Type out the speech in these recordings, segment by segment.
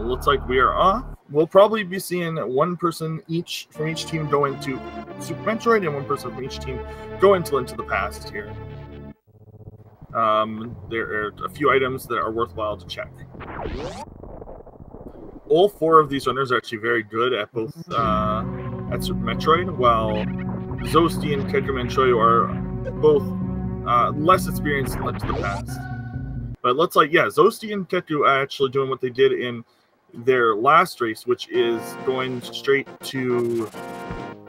Looks like we are off. We'll probably be seeing one person each from each team go into Super Metroid and one person from each team go into Link to the Past here. There are a few items that are worthwhile to check. All four of these runners are actually very good at both at Super Metroid, while zoasty and kekumanshoyu are both less experienced in Link to the Past. But looks like, yeah, zoasty and Keku are actually doing what they did in their last race, which is going straight to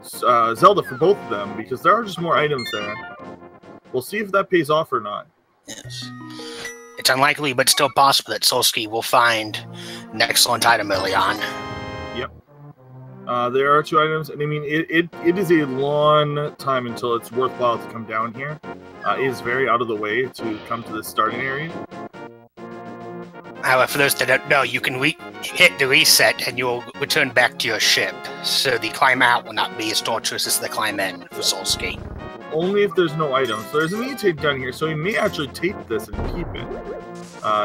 Zelda for both of them, because there are just more items there. We'll see if that pays off or not. Yes. It's unlikely, but still possible that Solski will find an excellent item early on. Yep. There are two items, and I mean, it is a long time until it's worthwhile to come down here. It is very out of the way to come to the starting area. However, for those that don't know, you can hit the reset and you'll return back to your ship. So the climb out will not be as torturous as the climb in for Solski. Only if there's no items. There's a mutate down here, so he may actually tape this and keep it.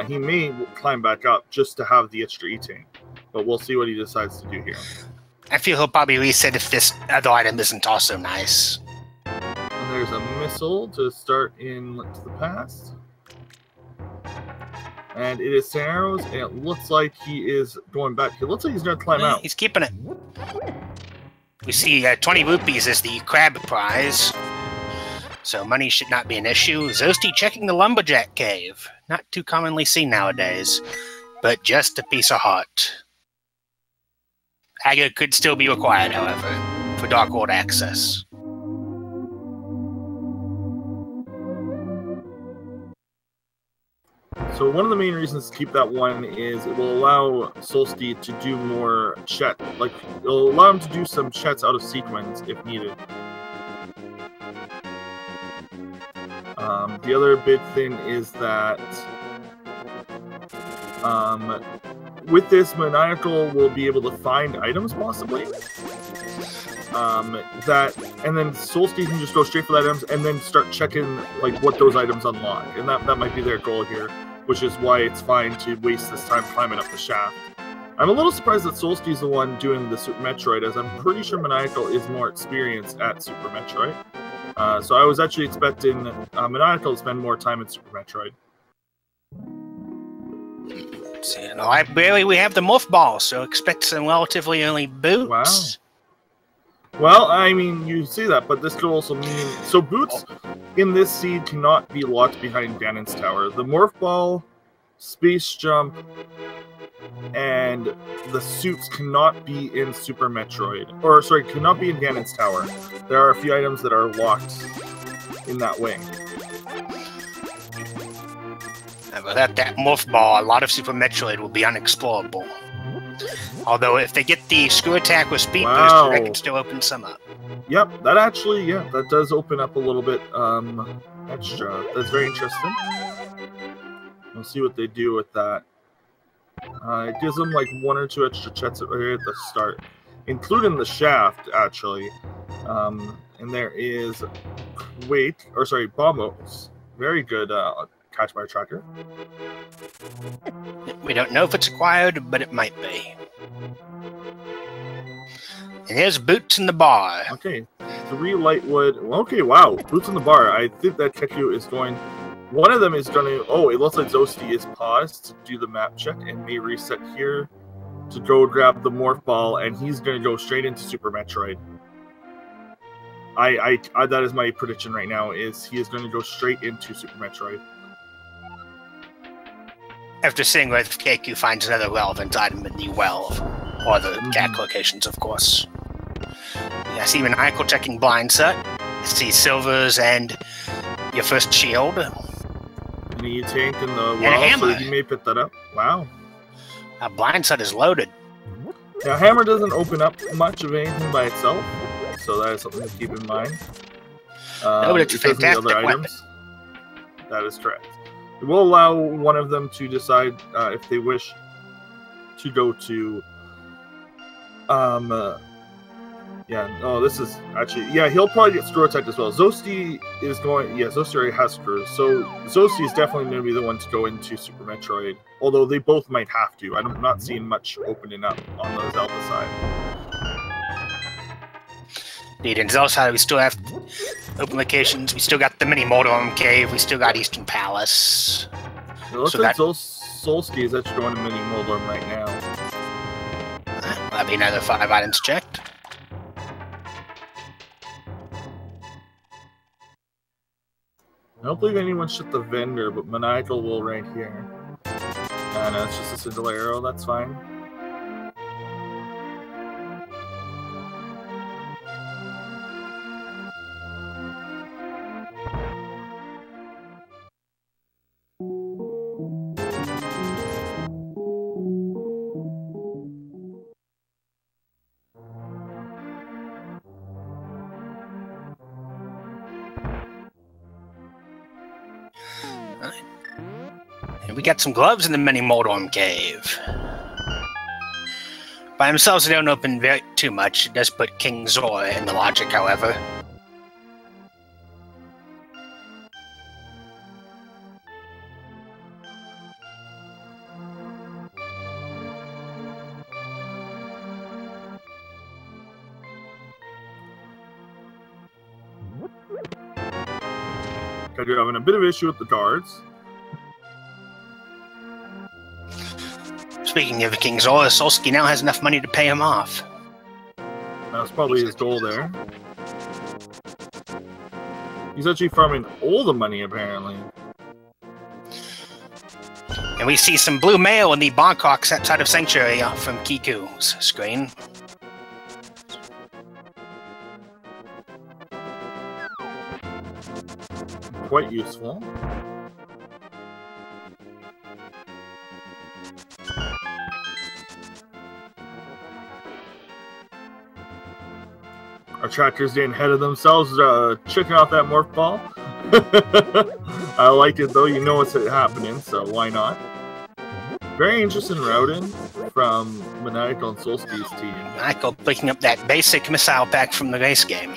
He may climb back up just to have the extra eating, but we'll see what he decides to do here. I feel he'll probably reset if this other item isn't also nice. And there's a missile to start in Link to the Past. And it is Saros, and it looks like he is going back. It looks like he's going to climb out. He's keeping it. We see 20 rupees as the crab prize. So money should not be an issue. Zoasty checking the lumberjack cave. Not too commonly seen nowadays, but just a piece of heart. Haga could still be required, however, for Dark World access. So one of the main reasons to keep that one is it will allow Solski to do more chat. Like, it'll allow him to do some chats out of sequence if needed. The other big thing is that with this, Maniacal will be able to find items, possibly. And then Solski can just go straight for the items and then start checking like what those items unlock. And that might be their goal here, which is why it's fine to waste this time climbing up the shaft. I'm a little surprised that Solski is the one doing the Super Metroid, as I'm pretty sure Maniacal is more experienced at Super Metroid. So I was actually expecting Maniacal to spend more time in Super Metroid. So, you know, we have the morph ball, so expect some relatively early boots. Wow. Well, I mean, you see that, but this could also mean... So boots in this seed cannot be locked behind Ganon's tower. The morph ball, space jump, and the suits cannot be in Super Metroid. Or, sorry, cannot be in Ganon's tower. There are a few items that are locked in that way. Without that morph ball, a lot of Super Metroid will be unexplorable. Although if they get the screw attack with speed boost, I can still open some up. Yep, that actually, yeah, that does open up a little bit extra. That's very interesting. We'll see what they do with that. It gives them like one or two extra checks right at the start, including the shaft, actually. And there is Bombos. Very good catch by tracker. We don't know if it's acquired, but it might be. And here's Boots in the bar. Okay, 3 Lightwood. Okay, wow, Boots in the bar. I think that Keku is going... One of them is going to... Oh, it looks like Zoasty is paused to do the map check and may reset here to go grab the morph ball, and he's going to go straight into Super Metroid. That is my prediction right now, is he is going to go straight into Super Metroid. After seeing whether Keku finds another relevant item in the well, or the cat locations, of course. Yeah, I see Maniacal checking blind set. I see silvers and your first shield. And you tank in the well, so you may pick that up. Wow. A blind set is loaded. Now, hammer doesn't open up much of anything by itself, so that is something to keep in mind. No, but it's a fantastic weapon. That is correct. It will allow one of them to decide if they wish to go to Yeah, no, this is actually... Yeah, he'll probably get screw attacked as well. Zoasty is going... Yeah, Zoasty already has screws. So Zoasty is definitely going to be the one to go into Super Metroid. Although they both might have to. I'm not seeing much opening up on the Zelda side. Indeed, and Zelda side, we still have open locations. We still got the mini Moldorm Cave. We still got Eastern Palace. It looks like Solski is actually going to mini Moldorm right now. That'll be another 5 items checked. I don't believe anyone shot the vendor, but Maniacal will right here. No, it's just a sigil arrow, that's fine. And we got some gloves in the mini Moldorm Cave. By themselves, they don't open too much. It does put King Zor in the logic, however. You're having a bit of issue with the guards. Speaking of King Zor, Solski now has enough money to pay him off. That's probably his goal there. He's actually farming all the money, apparently. And we see some blue mail in the Bangkok outside of Sanctuary from Kiku's screen. Quite useful. Our trackers getting ahead of themselves, checking off that morph ball. I like it though, you know what's happening, so why not? Very interesting routing from Maniacal and Solski's team. Maniacal picking up that basic missile pack from the base game.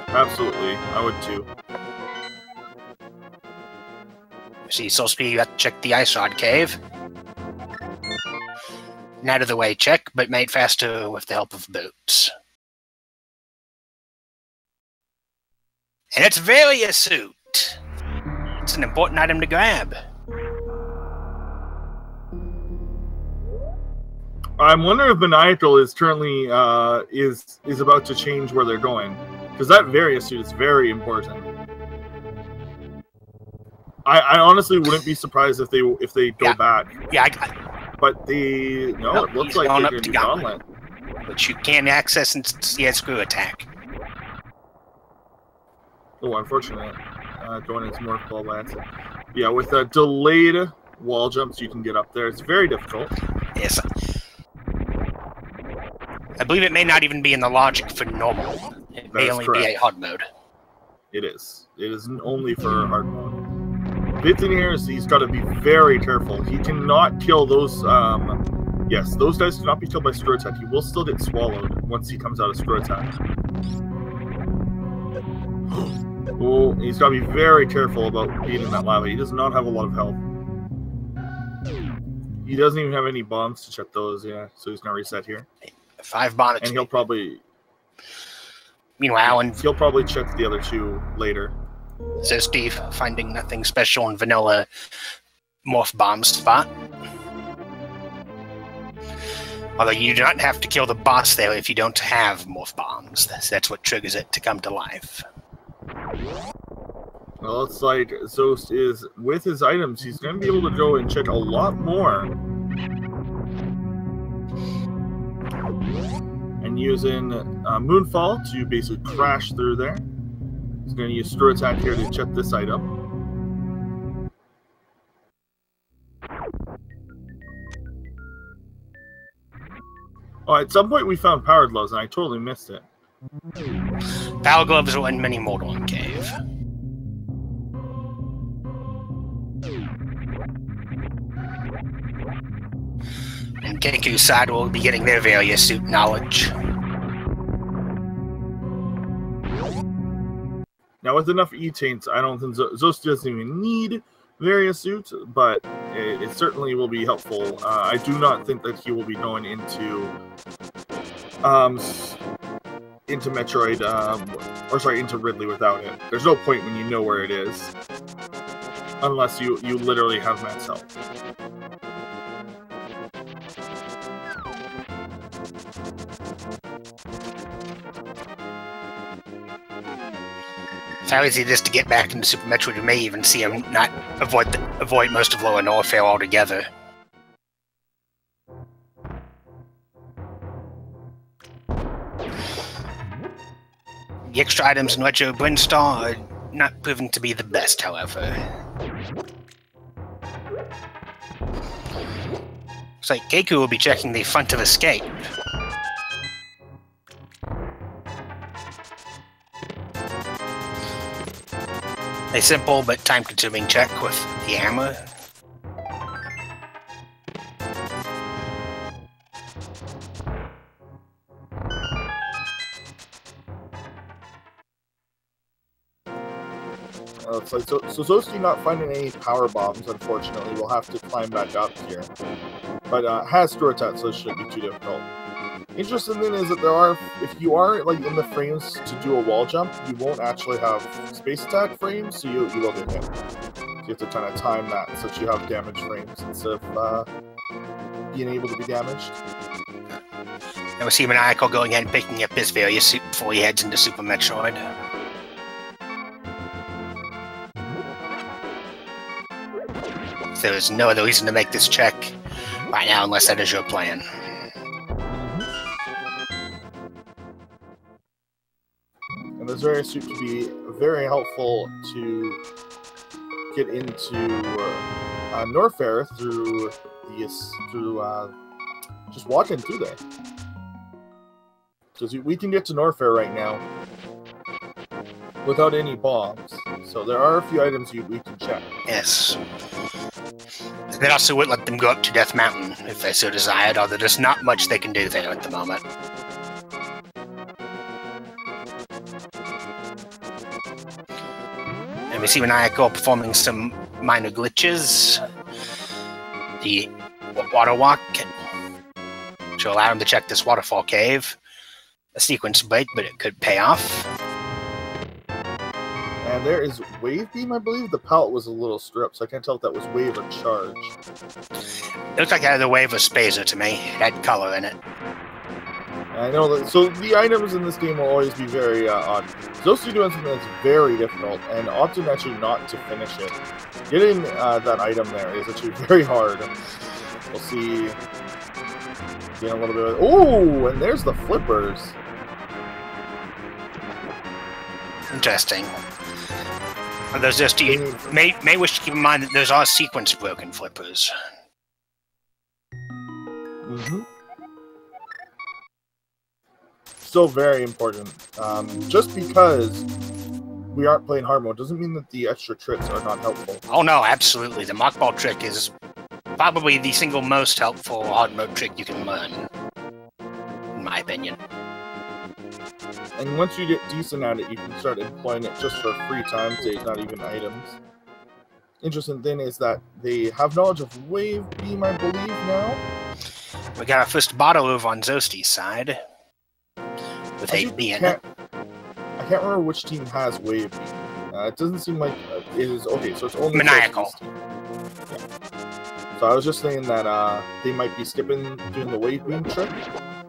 Absolutely, I would too. See, Solski, you have to check the Ice Rod Cave. An out of the way check, but made faster with the help of boots. And it's Varia Suit. It's an important item to grab. I'm wondering if Maniacal is currently is about to change where they're going, because that Varia Suit is very important. I honestly wouldn't be surprised if they go back. Yeah, but it looks like they're going to Gauntlet, which you can't access and see a screw attack. Oh, unfortunate. Going into Morph Ball by accident. Yeah, with delayed wall jumps, you can get up there. It's very difficult. Yes. I believe it may not even be in the logic for normal. It may only be a hard mode. It is. It is only for hard mode. The big thing here is he's got to be very careful. He cannot kill those. Yes, those guys cannot be killed by screw attack. He will still get swallowed once he comes out of screw attack. Oh, he's got to be very careful about being in that lava. He does not have a lot of health. He doesn't even have any bombs to check those. Yeah, so he's gonna reset here. 5 bombs. And he'll probably. Meanwhile, he'll probably check the other 2 later. So Steve, finding nothing special in vanilla morph bomb spot. Although you do not have to kill the boss there if you don't have morph bombs. That's what triggers it to come to life. Well, it's like Zoast is, with his items, he's going to be able to go and check a lot more. And using Moonfall to basically crash through there. He's going to use Screw Attack here to check this item. Oh, at some point we found Power Gloves, and I totally missed it. Power Gloves are in Mini Moldorm Cave. And Keku's side will be getting their Varia Suit knowledge. Now, with enough E-Taints, I don't think Zoasty doesn't even need various suits, but it certainly will be helpful. I do not think that he will be going into Metroid, or sorry, into Ridley without it. There's no point when you know where it is, unless you literally have max health. It's how easy it is to get back into Super Metroid. You may even see him not avoid most of lower norfair altogether. The extra items in Retro Brinstar are not proving to be the best, however. Looks like Keku will be checking the front of Escape. A simple but time-consuming check with the hammer. It's like, so Zoasty not finding any power bombs, unfortunately. We'll have to climb back up here. But has store attack, so it shouldn't be too difficult. Interesting thing is that there are, if you are like in the frames to do a wall jump, you won't actually have space attack frames, so you will get hit. So you have to kind of time that so that you have damage frames instead of being able to be damaged. And we see Maniacal going ahead and picking up his various suit before he heads into Super Metroid. There is no other reason to make this check right now unless that is your plan. And this various suit to be very helpful to get into norfair through just walking through there. Because we can get to norfair right now without any bombs. So there are a few items we can check. Yes. That also would let them go up to Death Mountain if they so desired, although there's not much they can do there at the moment. And we see Maniacal performing some minor glitches. The water walk, which will allow him to check this waterfall cave. A sequence break, but it could pay off. And there is Wave Beam, I believe. The palette was a little stripped, so I can't tell if that was Wave or Charge. It looks like either Wave or Spazer to me. It had color in it. I know that. So the items in this game will always be very odd. Zoasty doing something that's very difficult, and opting actually not to finish it. Getting that item there is actually very hard. We'll see. Getting a little bit of... Oh, and there's the flippers. Interesting. Those just you may wish to keep in mind that those are sequence broken flippers. Mm-hmm. Still very important. Just because we aren't playing hard mode doesn't mean that the extra tricks are not helpful. Oh no, absolutely. The mock ball trick is probably the single most helpful hard mode trick you can learn, in my opinion. And once you get decent at it, you can start employing it just for free time saves, not even items. Interesting thing is that they have knowledge of Wave Beam, I believe, now. We got our first bottle over on Zoasty's side. With 8B in it. I can't remember which team has Wave Beam. It doesn't seem like it is... Okay, so it's only... Maniacal. Yeah. So I was just saying that they might be skipping doing the Wave Beam trick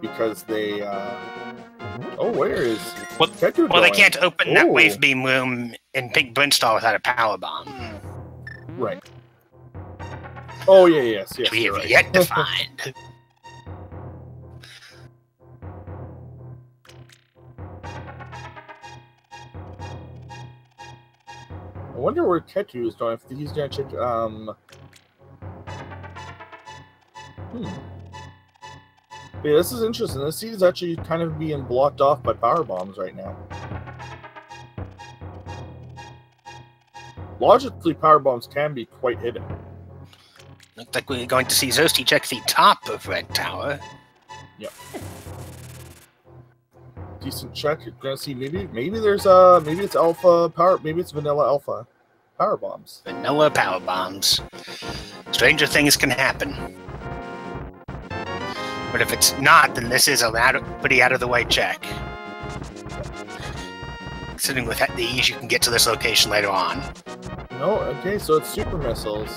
because they... Oh, where is... Well, they can't open that Wave Beam room in Pink Brinstar without a power bomb. Right. Oh, yes. We have right. yet to find. I wonder where Ketu is going, if he's going to check, Yeah, this is interesting. This seed is actually kind of being blocked off by power bombs right now. Logically, power bombs can be quite hidden. Looks like we're going to see Zoasty check the top of Red Tower. Yep. decent check. You're gonna see maybe there's maybe it's alpha power, maybe it's vanilla alpha power bombs. Vanilla power bombs. Stranger things can happen. But if it's not, then this is a pretty out of the way check. Considering with the ease you can get to this location later on. No, okay, so it's super missiles.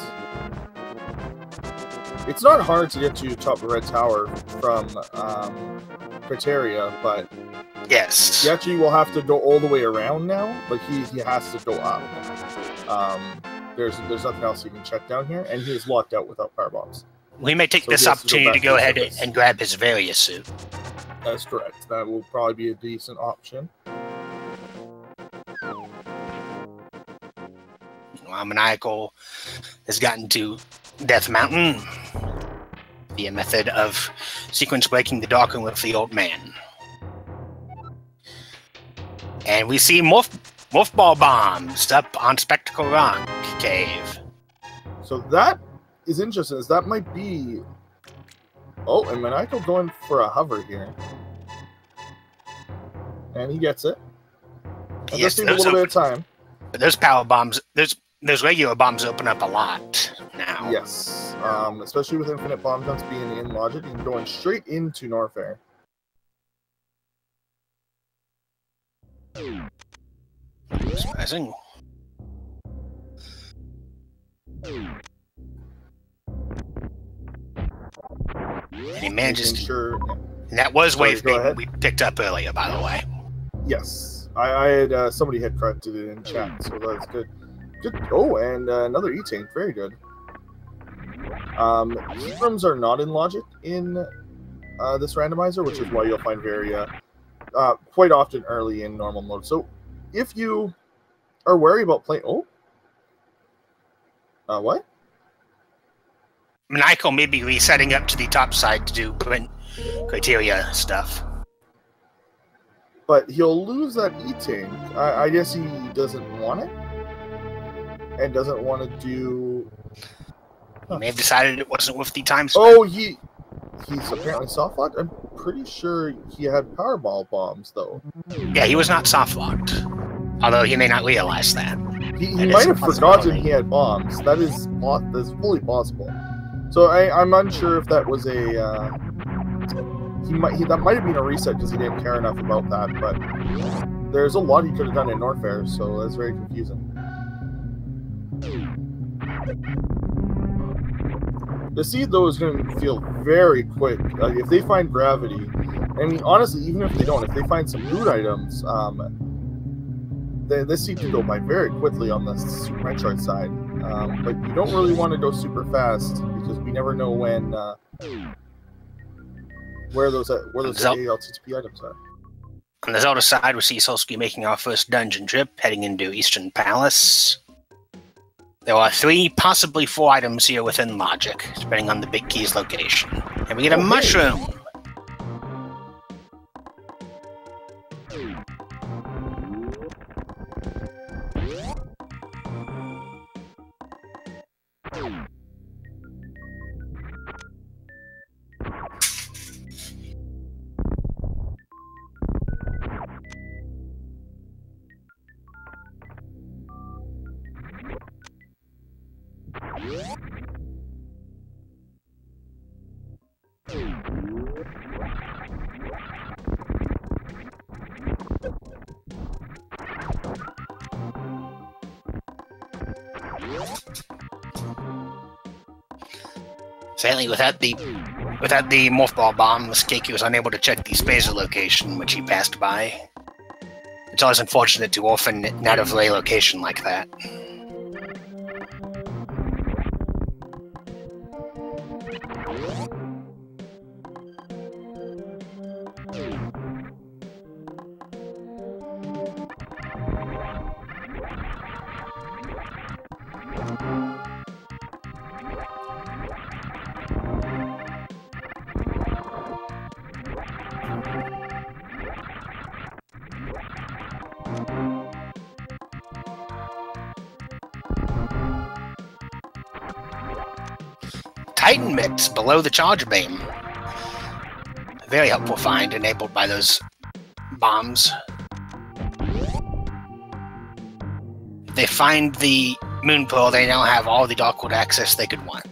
It's not hard to get to top of Red Tower from Criteria, but yes, he actually will have to go all the way around now. Like he has to go up. There's nothing else you can check down here, and he is locked out without power bombs. We may take this opportunity to go ahead and grab his various suit. That's correct. That will probably be a decent option. Maniacal has gotten to Death Mountain via method of sequence breaking the Darkroom with the old man. And we see morph ball bombs up on Spectacle Rock Cave. So that is interesting. That might be... Oh, and Maniacal going for a hover here. And he gets it. That yes, just needs a little bit of time. But those power bombs, those regular bombs open up a lot now. Yes, especially with infinite bomb dumps being in logic and going straight into norfair. Surprising. And he manages to... And that was wave we picked up earlier, by the way. Yes. I had somebody had corrected it in chat, so that's good. Good. Oh, and another E-Tank. Very good. Heat rooms are not in logic in this randomizer, which is why you'll find Varia quite often early in normal mode. So if you are worried about playing... Oh? What? Maniacal may be resetting up to the top side to do criteria stuff. But he'll lose that E-Tank. I guess he doesn't want it. And doesn't want to do... He may have decided it wasn't worth the time spent. Oh, he's apparently soft-locked? I'm pretty sure he had Powerball bombs, though. Yeah, he was not soft-locked. Although he may not realize that. He might have forgotten he had bombs. That is fully possible. So I'm unsure if that was a... that might have been a reset because he didn't care enough about that, but there's a lot he could have done in norfair, so that's very confusing. The seed, though, is going to feel very quick. If they find gravity, I mean, honestly, even if they don't, if they find some loot items, this seed could go by very quickly on the Super Metroid side. But you don't really want to go super fast because we never know when where those ALTTP items are. On the Zelda side, we see Solski making our first dungeon trip, heading into Eastern Palace. There are 3, possibly 4 items here within logic, depending on the big key's location. And we get a mushroom! Sadly, without the morph ball bombs, Keiki was unable to check the spacer location, which he passed by. It's always unfortunate to orphan an out-of-lay location like that. Titan mitts below the charge beam. A very helpful find enabled by those bombs. If they find the moon pearl, they now have all the dark world access they could want.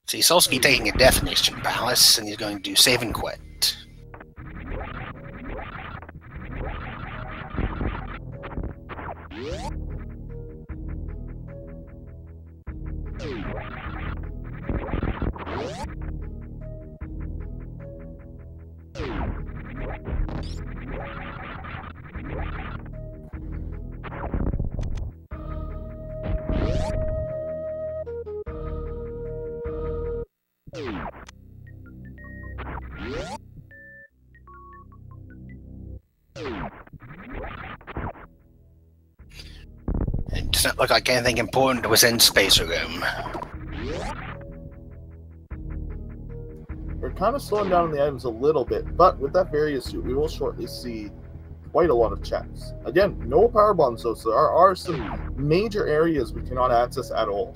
See, Solski taking a Definition Palace, and he's going to do save and quit. It doesn't look like anything important was in Space Room. We're kind of slowing down on the items a little bit, but with that various suit, we will shortly see quite a lot of checks. Again, no power bombs, so there are some major areas we cannot access at all.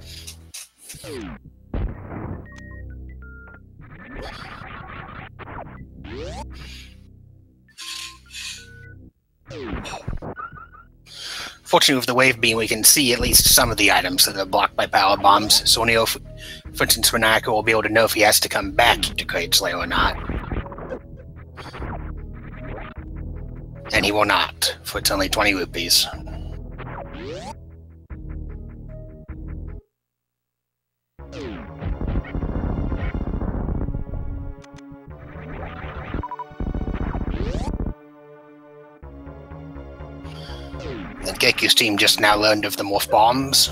Fortunately, with the wave beam, we can see at least some of the items that are blocked by power bombs. So, for instance, Maniacal will be able to know if he has to come back to Crate Slayer or not. And he will not, for it's only 20 rupees. And Geku's team just now learned of the morph bombs.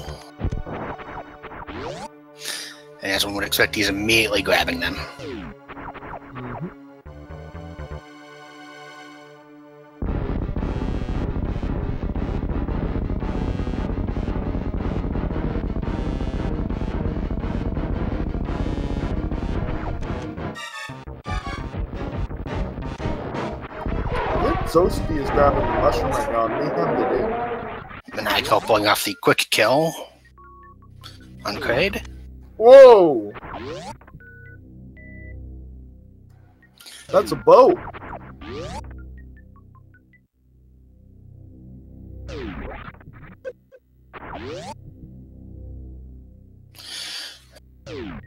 And as one would expect, he's immediately grabbing them. Zoasty is grabbing the mushroom right now. Mayhem they did. Maniacal pulling off the quick kill on Kraid. Whoa! That's a boat.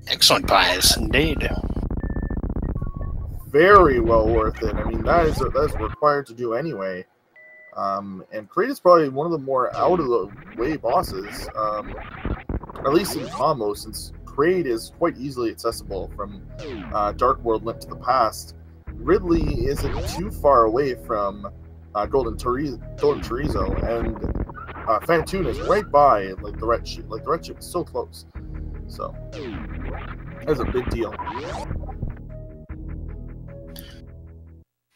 Excellent prize, indeed. Very well worth it. I mean, that is required to do anyway. And Kraid is probably one of the more out of the way bosses, at least in combo, since Kraid is quite easily accessible from Dark World Link to the Past. Ridley isn't too far away from Golden Chorizo, and Fantoon is right by the red ship. Like the red ship is so close. So that's a big deal.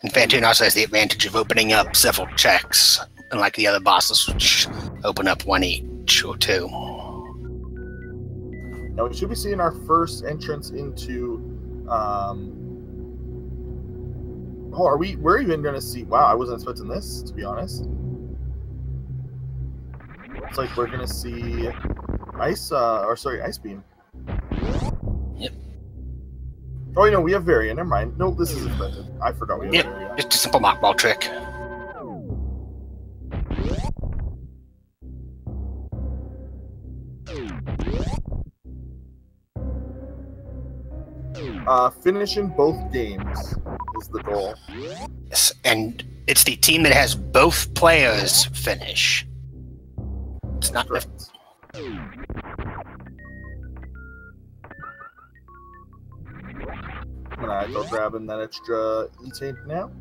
And Fantoon also has the advantage of opening up several checks, unlike the other bosses, which open up one each or two. Now we should be seeing our first entrance into. Oh, are we? We're even going to see. Wow, I wasn't expecting this, to be honest. It's like we're going to see ice beam. Yep. Oh, you know, we have Varian. Never mind. No, this is expected. I forgot we have Varian. Just a simple mock ball trick. Finishing both games is the goal. Yes, and it's the team that has both players finish. It's not. Correct. I'm gonna go grabbing that extra E-tank now.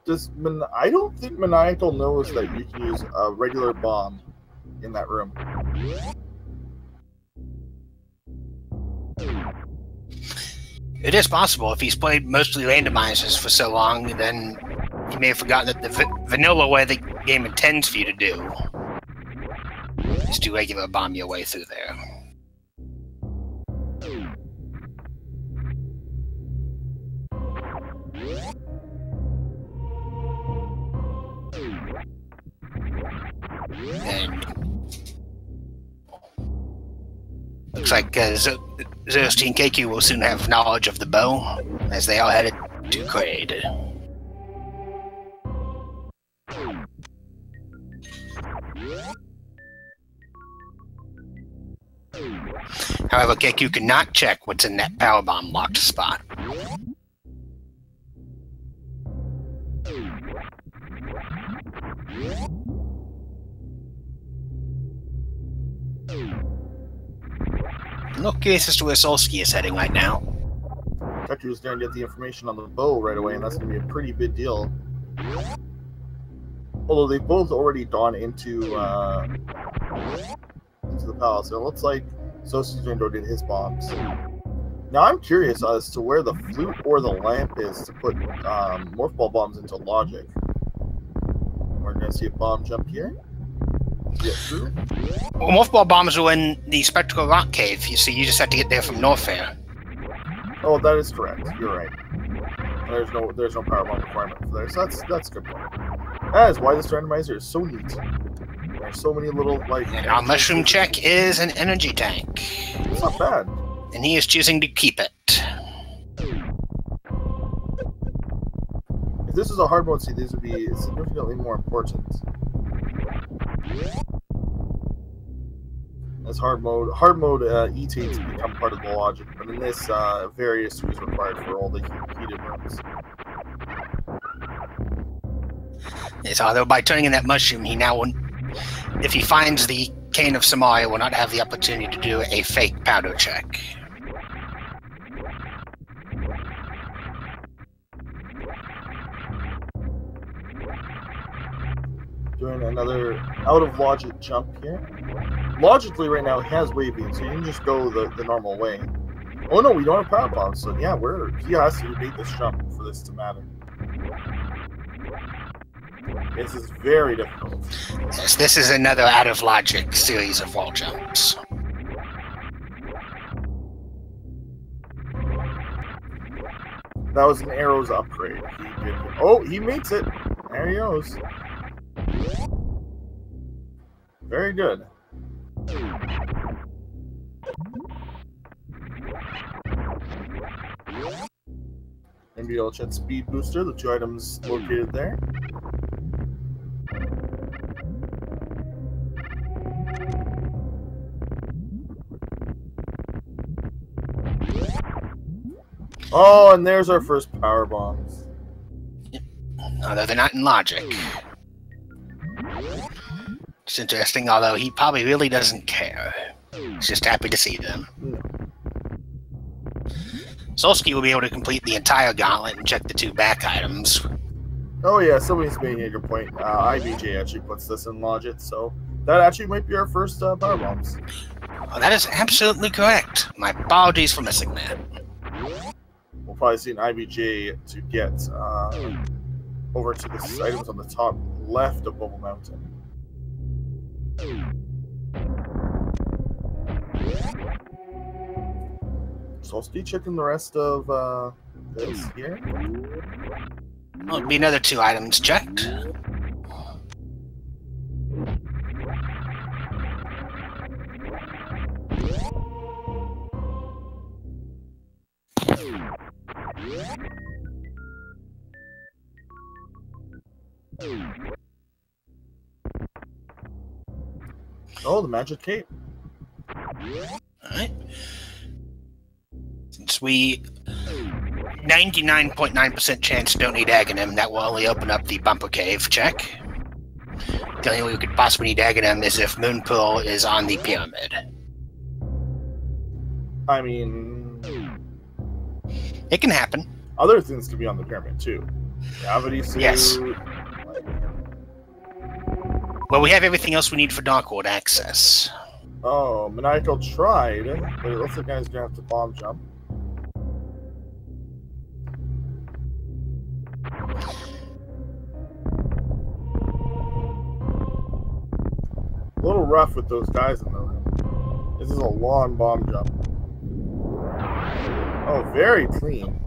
I don't think Maniacal knows that you can use a regular bomb in that room. It is possible. If he's played mostly randomizers for so long, then he may have forgotten that the vanilla way the game intends for you to do is to regular bomb your way through there. And looks like Zoasty and Keku will soon have knowledge of the bow, as they are headed to Kraid. However, Keku cannot check what's in that powerbomb locked spot. I'm not curious as to where Solski is heading right now. Keku is going to get the information on the bow right away, and that's going to be a pretty big deal. Although they've both already gone into the palace, so it looks like Solski's going to go get his bombs. Now I'm curious as to where the flute or the lamp is to put morph ball bombs into logic. We're going to see a bomb jump here. Get through. Well, morph ball bombs are in the Spectral Rock Cave. You see, you just have to get there from norfair. Oh, that is correct. You're right. There's no power bomb requirement for there, so that's a good point. That is why this randomizer is so neat. There's so many little And our mushroom check is an energy tank. It's not bad. And he is choosing to keep it. If this was a hard mode seed, these would be significantly more important. As hard mode E-tates become part of the logic, but in this, various is required for all the heated rooms. Yes, although by turning in that mushroom, he now won't. If he finds the Cane of Samaria, will not have the opportunity to do a fake powder check. Doing another out of logic jump here. Logically, right now, he has wave beam, so you can just go the normal way. Oh no, we don't have power bombs, so yeah, he has to make this jump for this to matter. This is very difficult. Yes, this is another out of logic series of wall jumps. That was an arrows upgrade. He makes it. There he goes. Very good. Maybe I'll check speed booster, the 2 items located there. Oh, and there's our first power bombs. Although they're not in logic. It's interesting, although he probably really doesn't care. He's just happy to see them. No. Solski will be able to complete the entire gauntlet and check the 2 back items. Oh yeah, somebody's making a good point. IBJ actually puts this in logic, so that actually might be our first power bombs. Oh, that is absolutely correct. My apologies for missing that. We'll probably see an IBJ to get over to the items on the top left of Bubble Mountain. Solski checking the rest of this here. Well, it'll be another 2 items checked. Oh, the magic cape. Alright. Since we 99.9% chance don't need Aghanim, that will only open up the bumper cave check. The only way we could possibly need Aghanim is if Moonpool is on the pyramid. I mean, it can happen. Other things could be on the pyramid too. Gravity suit. Yes. Well, we have everything else we need for Dark World access. Oh, Maniacal tried, but it looks like guys gonna have to bomb jump. A little rough with those guys in the room. This is a long bomb jump. Oh, very clean.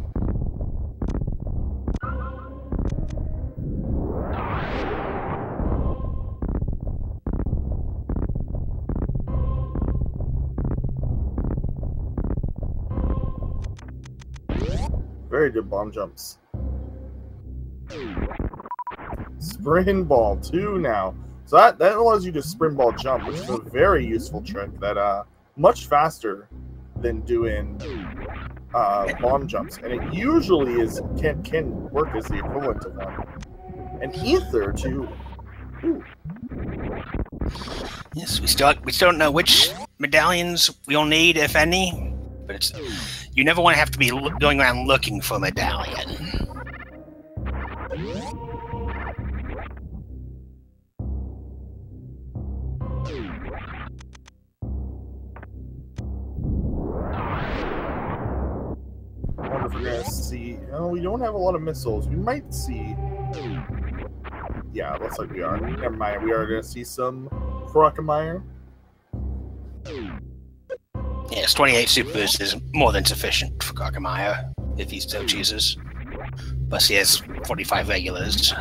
Very good bomb jumps. Sprint ball 2 now. So that allows you to sprint ball jump, which is a very useful trick that much faster than doing bomb jumps, and it usually can work as the equivalent of one. And ether too. Ooh. Yes, we still don't know which medallions we'll need, if any. But it's you never want to have to be going around looking for a medallion. I wonder if we're gonna see. Oh, we don't have a lot of missiles. We might see. Yeah, looks like we are. Never mind. We are gonna see some Kekumanshoyu. Yes, 28 supers is more than sufficient for Kekumanshoyu, if he so chooses. Plus he has 45 regulars.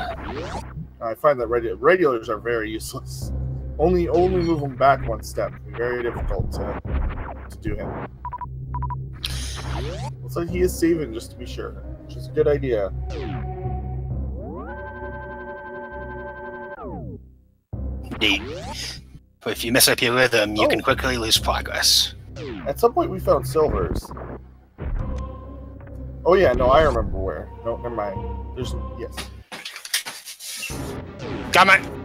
I find that regulars are very useless. Only move them back one step. Very difficult to do him. Looks like he is saving just to be sure, which is a good idea. Indeed. But if you mess up your rhythm, you can quickly lose progress. At some point we found silvers. Oh yeah, no, I remember where. No, never mind. There's yes. Come on!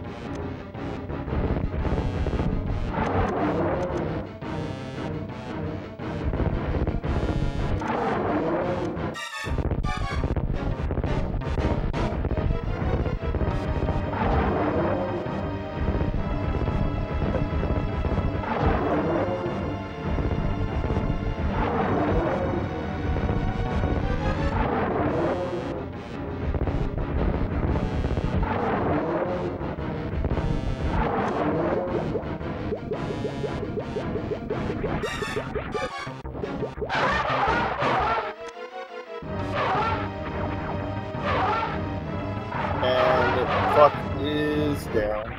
And the clock is down.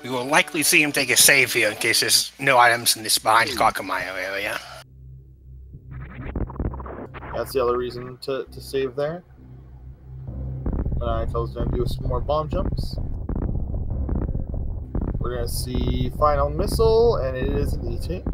We will likely see him take a save here in case there's no items in this behind Kekumanshoyu area. That's the other reason to save there. Maniacal's going to do some more bomb jumps. We're going to see final missile, and it is an E-tank.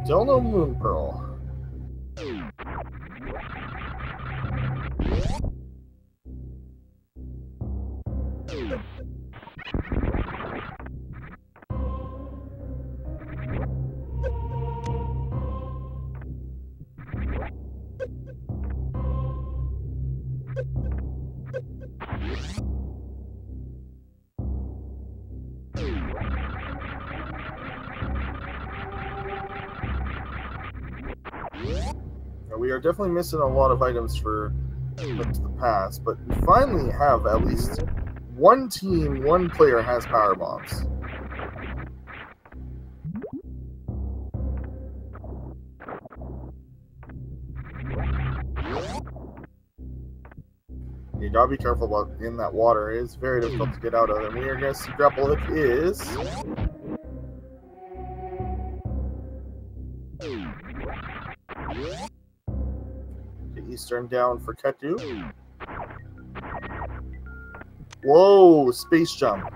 Still no Moon Pearl. We are definitely missing a lot of items for Link to the Past, but we finally have at least one team, one player has power bombs. You gotta be careful about in that water. It is very difficult to get out of. And we are gonna see grapple hook is. Okay, Eastern down for Ketu. Whoa, space jump.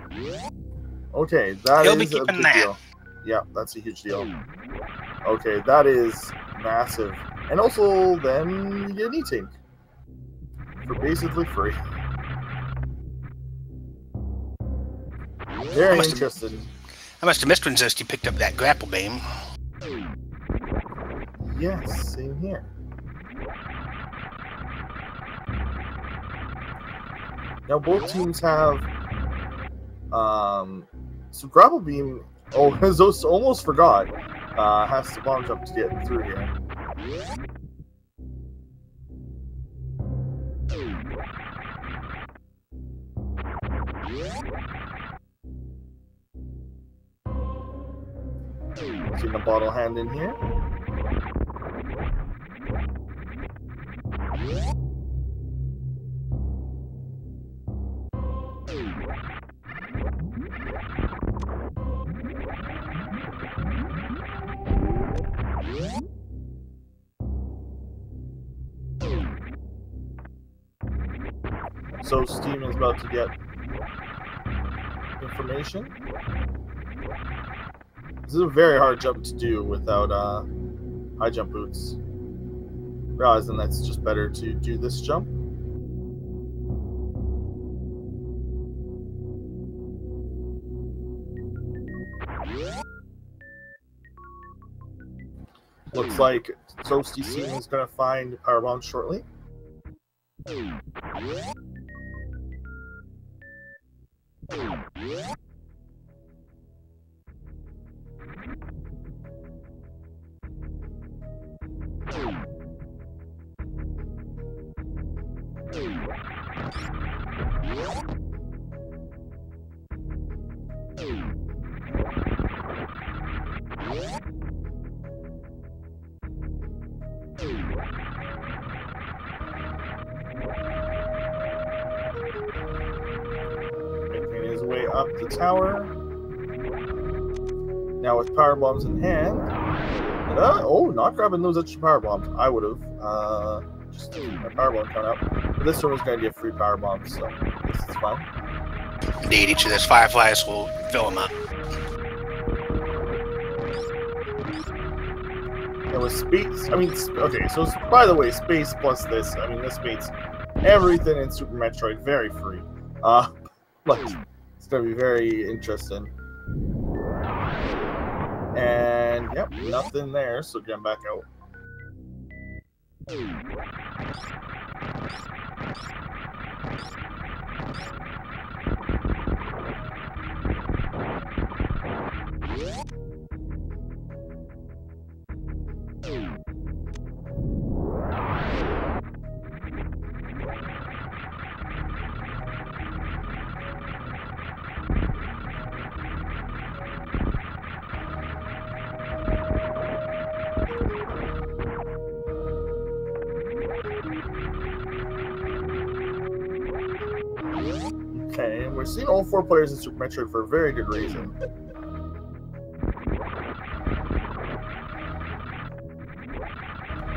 Okay, that He'll be is a keeping big that. deal. Yeah, that's a huge deal. Okay, that is massive. And also, then you get an E-Tank. For basically free. Very interesting. I must have missed when Zoasty picked up that grapple beam. Yes, same here. Now both teams have so grapple beam. Oh, Zoast almost forgot. Has to bomb jump to get through here. Seeing the bottle hand in here. So Steam is about to get information. This is a very hard jump to do without high jump boots. Realizing that's just better to do this jump. Looks like Solski is going to find Powerbomb shortly. Making his way up the tower. Now with power bombs in hand. Oh, not grabbing those extra power bombs. I would have. Just my power bomb count up. But this one was going to get free power bombs, so this is fine. Indeed, each of those fireflies will fill them up. It was space. I mean, okay, so by the way, space plus this. I mean, this makes everything in Super Metroid very free. But it's going to be very interesting. And, yep, nothing there, so get back out. Okay, and we're seeing all four players in Super Metroid for a very good reason.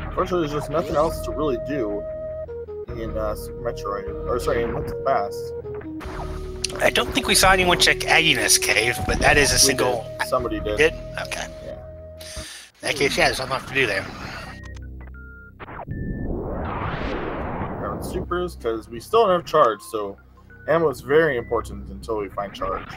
Unfortunately, there's just nothing else to really do in Super Metroid, or sorry, in Link to the Past. I don't think we saw anyone check Agnes Cave, but that is a single. Did. Somebody did. Did? Okay. Yeah. In that case, yeah, there's nothing left to do there. Grabbing supers, because we still don't have charge, so ammo is very important until we find charge.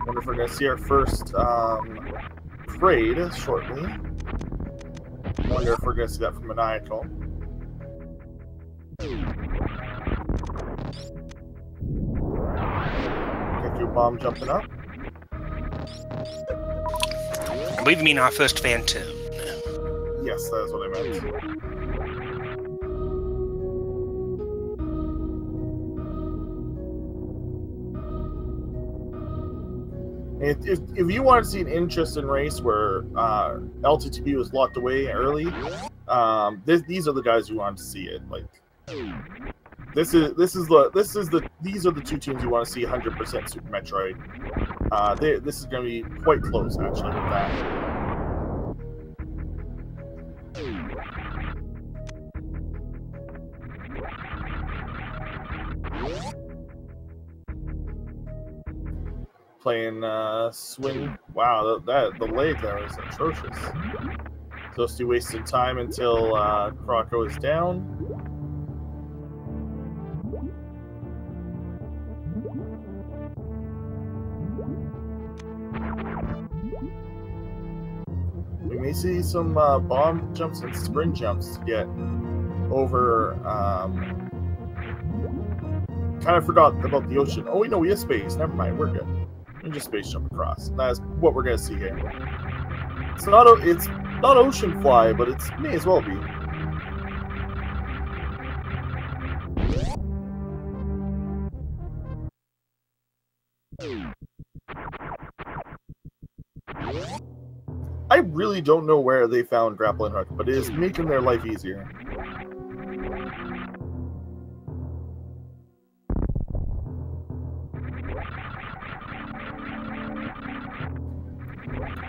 Wonder if we're going to see our first parade shortly. Wonder if we're going to see that from Maniacal. Bomb jumping up. I believe you mean our first Phantom. Yes, that is what I meant. If you want to see an interesting race where LTTP was locked away early, these are the guys you want to see it. Like these are the two teams you want to see 100% Super Metroid. This is going to be quite close actually with that. Playing swing. Wow, the leg there was atrocious. Zoasty wasted time until Croco is down. We may see some bomb jumps and sprint jumps to get over. Kind of forgot about the ocean. Oh, no, we have space. Never mind, we're good. We just space jump across. That's what we're gonna see here. It's not ocean fly, but it may as well be. I really don't know where they found grappling hook, but it is making their life easier.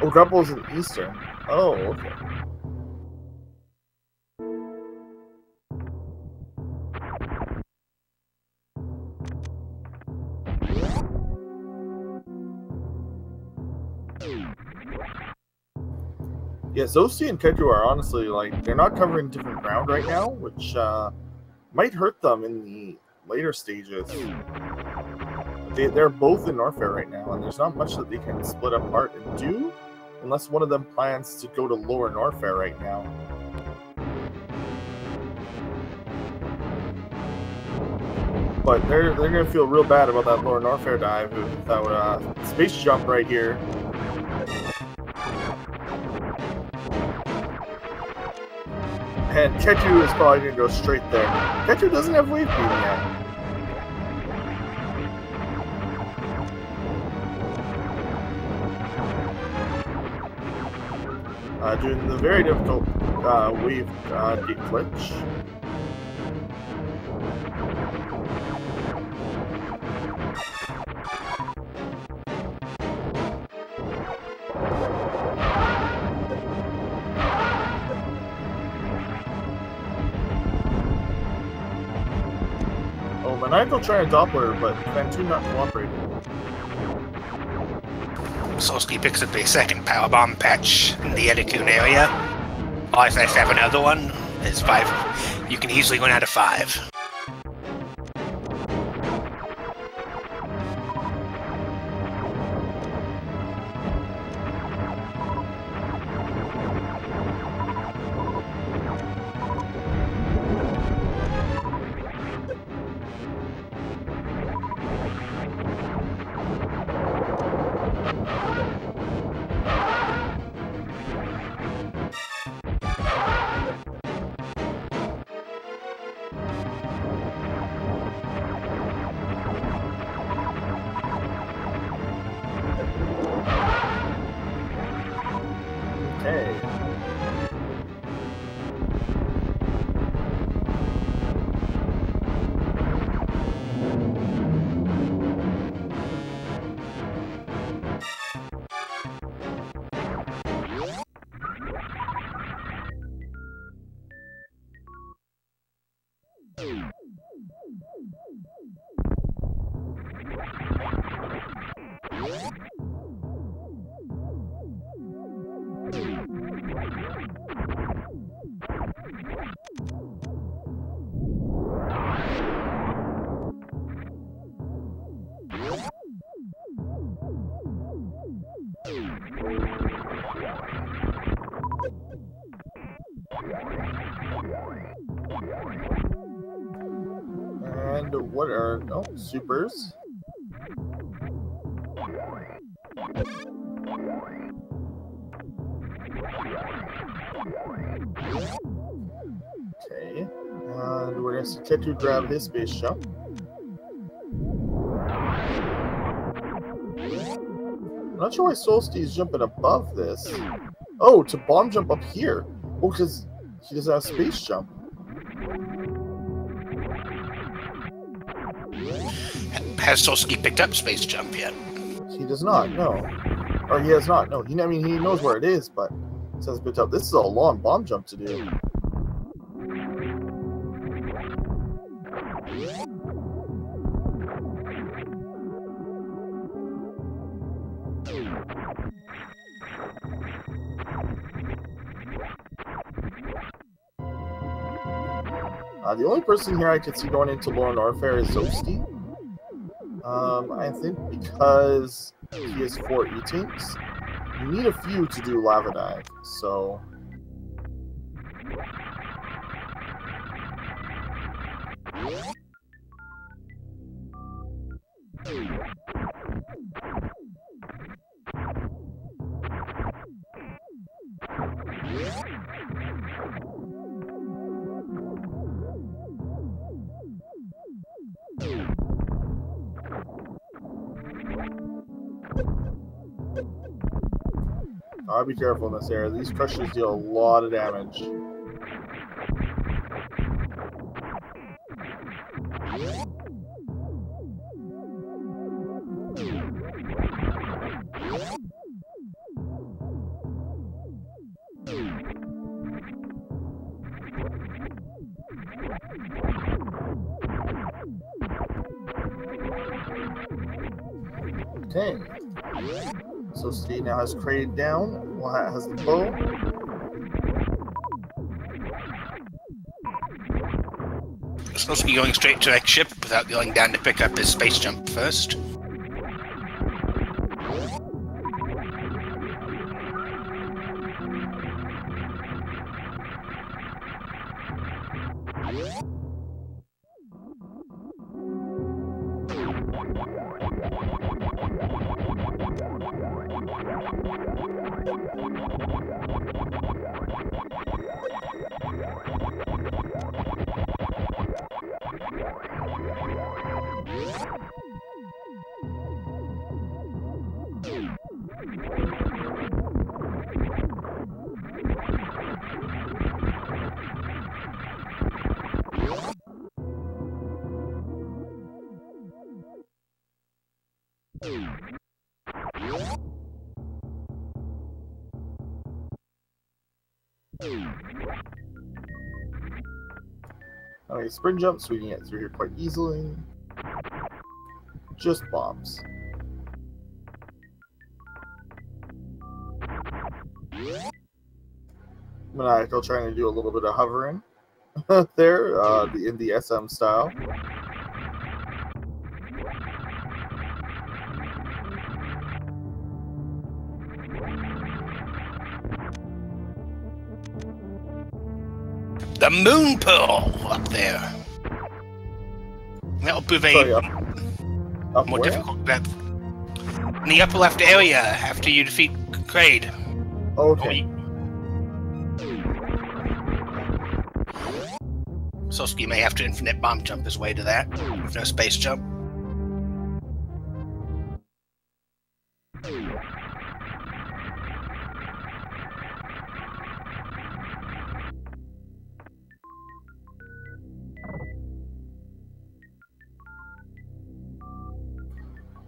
Oh, Grumple's in Eastern. Oh, okay. Yeah, Zoasty and Keku are honestly, like, they're not covering different ground right now, which might hurt them in the later stages. They're both in Norfair right now, and there's not much that they can split apart and do, unless one of them plans to go to lower Norfair right now. But they're gonna feel real bad about that lower Norfair dive without space jump right here. And Keku is probably gonna go straight there. Keku doesn't have wave beam yet. Doing the very difficult wave gate glitch. Oh, Maniacal trying to Doppler, but Fantoon not cooperating. Solski picks up a second power bomb patch in the Edikun area. Oh, if I have another one, it's 5. You can easily win out of 5. And what are supers? Okay, and we're gonna see Ketu grab his space jump. not sure why Solski is jumping above this. Oh, to bomb jump up here. Oh, because he doesn't have space jump. Has Solski picked up space jump yet? He does not, no. Or he has not, no. I mean, he knows where it is, but he hasn't picked up. This is a long bomb jump to do. The only person here I could see going into lower norfair is zoasty. I think because he has 4 E-Tinks, you need a few to do lava dive, so... I'll be careful in this area. These crushers deal a lot of damage. Okay. So Steve now has crated down, has the bow. It's supposed to be going straight to next ship without going down to pick up his space jump first. Okay, sprint jump so we can get through here quite easily. Just bombs. Maniacal trying to do a little bit of hovering there, in the SM style. The moon pearl up there. That'll prove a more difficult map. In the upper left area after you defeat Kraid. Okay. Solski may have to infinite bomb jump his way to that, with no space jump.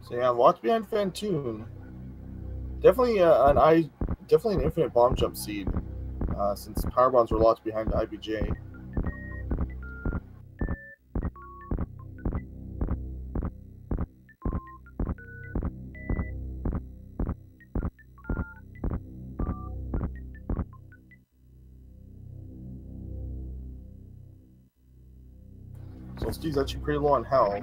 So yeah, locked behind Fantoon. Definitely definitely an infinite bomb jump seed, since power bombs were locked behind IBJ. So Steve's actually pretty low on health.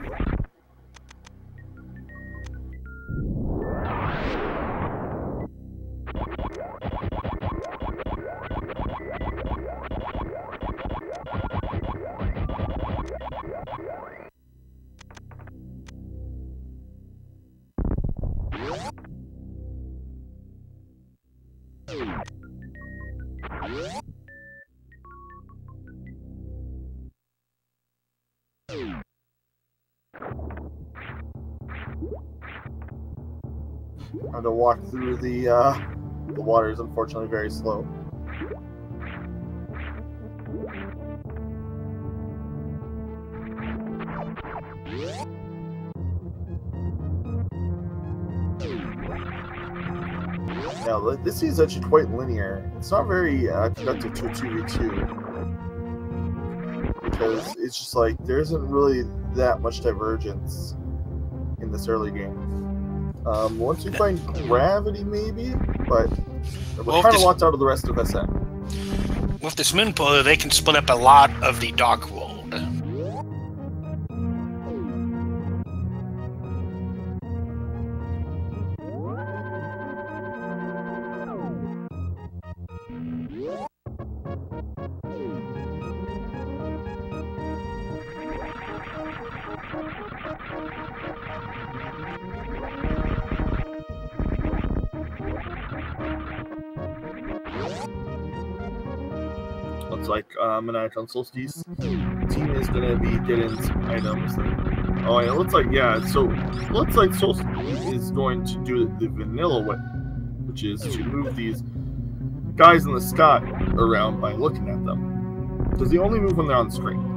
How to walk through the water is unfortunately very slow. Now, this is actually quite linear. It's not very conductive to a 2v2. Because it's just like, there isn't really that much divergence in this early game. Once we find gravity, maybe, but we're kind of locked out of the rest of SM. With this moon polar, they can split up a lot of the dark world. Looks like Maniacal Solsti's team is going to be getting some items. Oh, yeah, it looks like, yeah, so it looks like Solski is going to do the vanilla way, which is to move these guys in the sky around by looking at them. Because they only move when they're on the screen.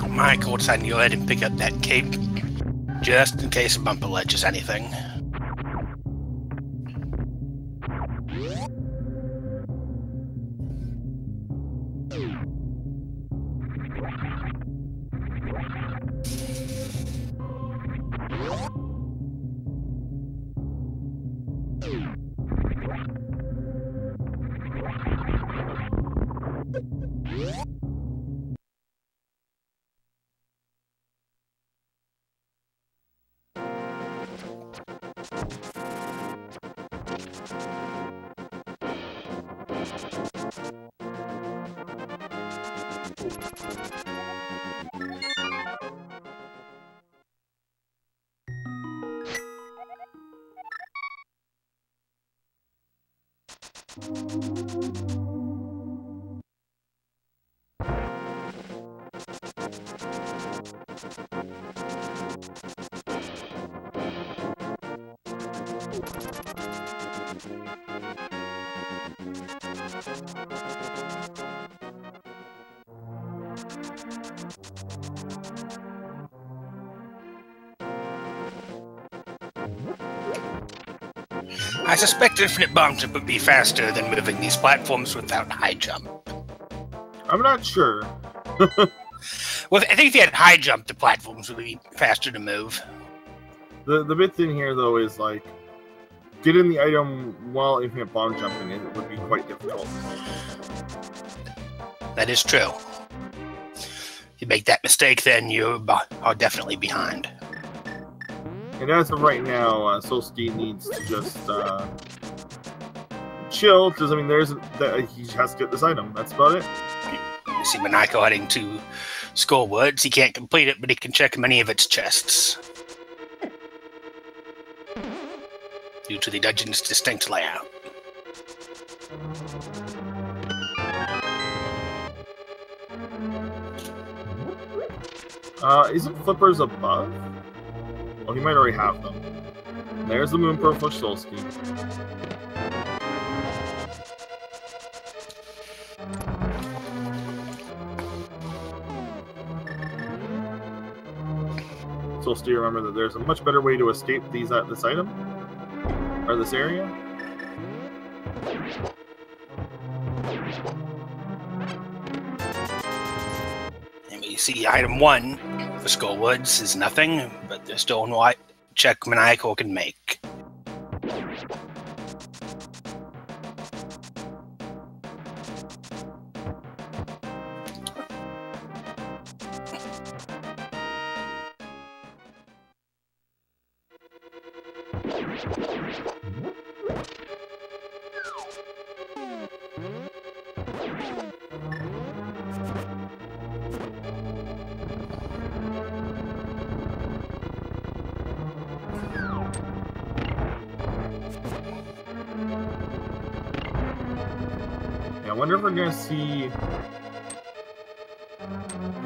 Michael decided to go ahead and pick up that cape just in case a bumper ledge is anything. I suspect infinite bomb jump would be faster than moving these platforms without high jump. I'm not sure. Well, I think if you had high jump, the platforms would be faster to move. The big thing here, though, is like getting the item while infinite bomb jumping it would be quite difficult. That is true. If you make that mistake, then you are definitely behind. And as of right now, Solski needs to just chill, because I mean, he has to get this item. That's about it. You see Maniacal heading to Skullwoods. He can't complete it, but he can check many of its chests due to the dungeon's distinct layout. Isn't Flippers above? Oh, he might already have them. There's the Moon Pearl for Solski. Solski, remember that there's a much better way to escape this item or this area. And we see item 1 for Skullwoods is nothing, but there's still one check Maniacal can make. wonder if we're gonna see...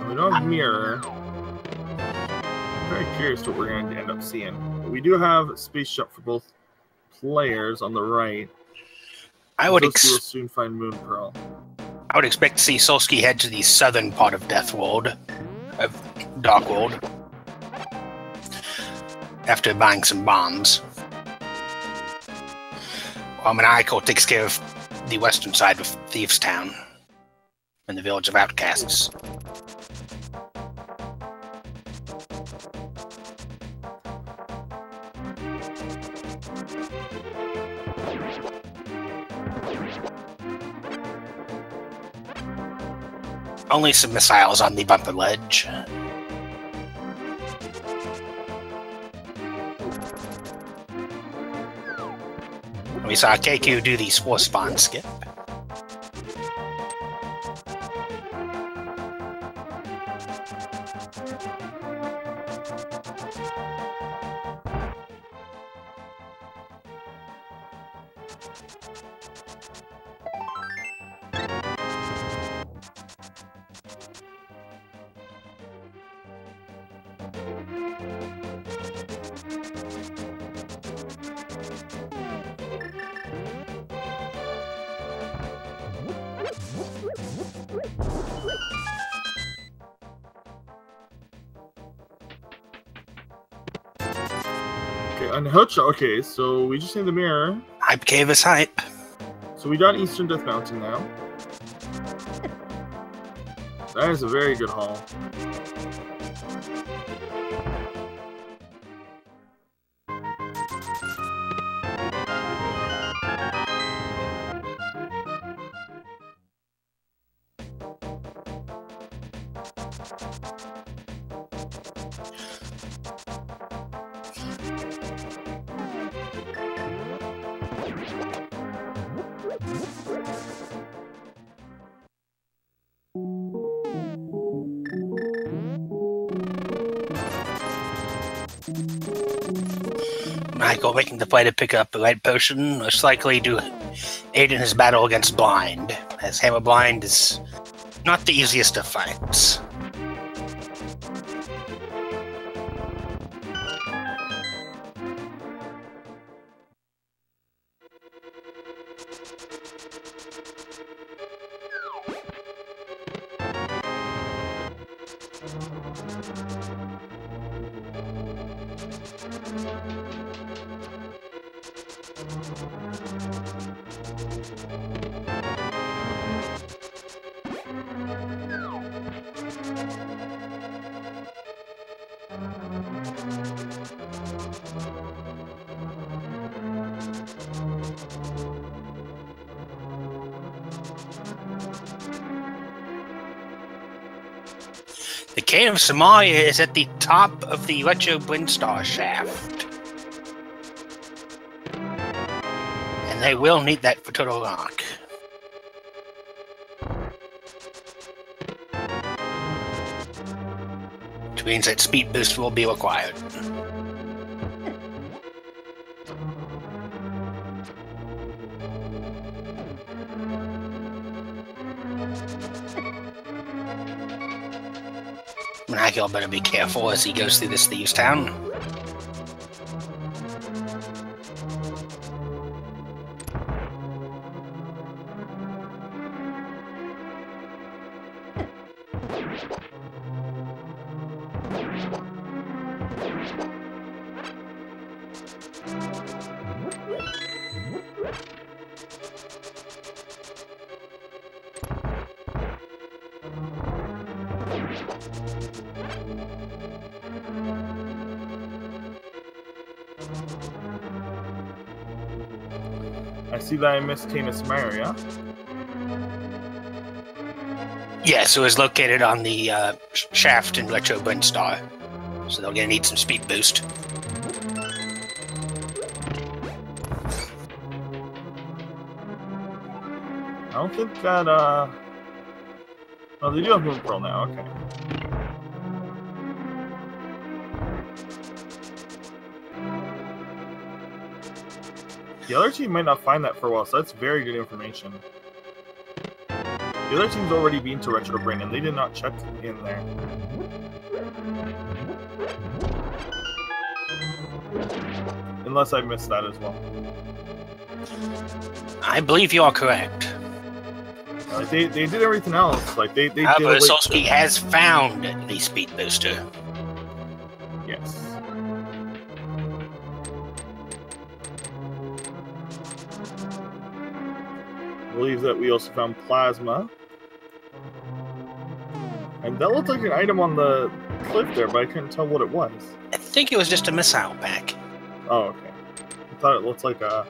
We don't have mirror. I'm very curious what we're going to end up seeing. But we do have space jump for both players on the right. I would will soon find Moon Pearl. I would expect to see Solski head to the southern part of Death World, of Dark World, after buying some bombs. While Maniacal takes care of the western side of Thieves Town and the Village of Outcasts. Only some missiles on the bumper ledge. We saw Keku do the Spore Spawn skip. Okay, so we just need the mirror. Hype Cave is hype. So we got Eastern Death Mountain now. That is a very good haul. Michael making the play to pick up the light potion, most likely to aid in his battle against Blind, as Hammer Blind is not the easiest of fights. The Cave of Somalia is at the top of the Retro Brindstar shaft. And they will need that for Total Lock. Which means that speed boost will be required. Maniacal better be careful as he goes through this Thieves Town. I see that I missed Tanis Maria. Yeah, so it's located on the shaft in Retro Brindstar. So they're gonna need some speed boost. I don't think that, oh, they do have Moon Pearl now, okay. The other team might not find that for a while, so that's very good information. The other team's already been to Retro Brain, and they did not check in there. Unless I missed that as well. I believe you are correct. They did everything else. Like they did. However, Solski has found the speed booster. Yes. I believe that we also found plasma. And that looked like an item on the cliff there, but I couldn't tell what it was. I think it was just a missile pack. Oh, okay. I thought it looked like a...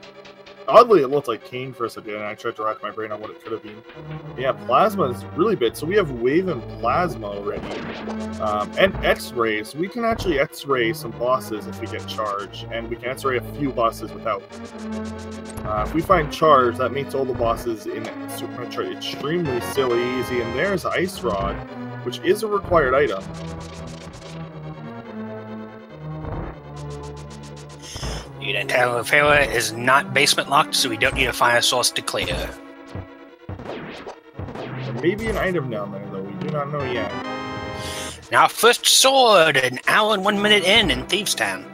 Oddly, it looked like cane for a second, and I tried to rack my brain on what it could have been. Yeah, plasma is really big. So we have wave and plasma already. And X-rays. We can actually X-ray some bosses if we get charged, and we can X-ray a few bosses without. If we find charge, that makes all the bosses in Super Metroid extremely silly easy. And there's Ice Rod, which is a required item. Unit Norfair is not basement locked, so we don't need a fire source to clear. There may be an item down there, though. We do not know yet. Now, first sword, an hour and 1 minute in Thieves' Town.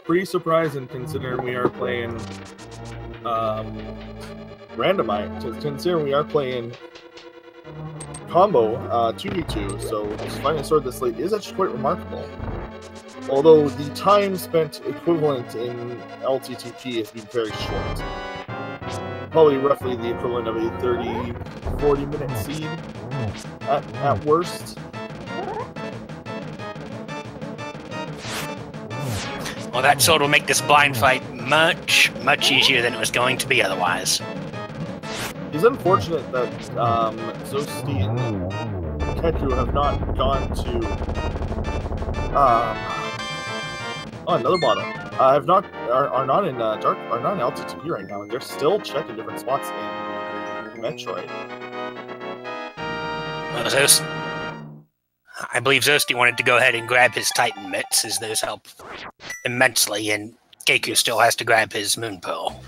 Pretty surprising considering we are playing Randomizer. Considering we are playing combo 2v2, so just finding a sword this late is actually quite remarkable. Although the time spent equivalent in LTTP has been very short. Probably roughly the equivalent of a 30-40 minute seed at worst. Well, that sword will make this blind fight much, much easier than it was going to be otherwise. It's unfortunate that zoasty and Keku have not gone to another bottom. Are not in LTTP right now, and they're still checking different spots in Metroid. Well, I believe Zoasty wanted to go ahead and grab his Titan mitts, as those help immensely, and Keku still has to grab his Moon Pearl.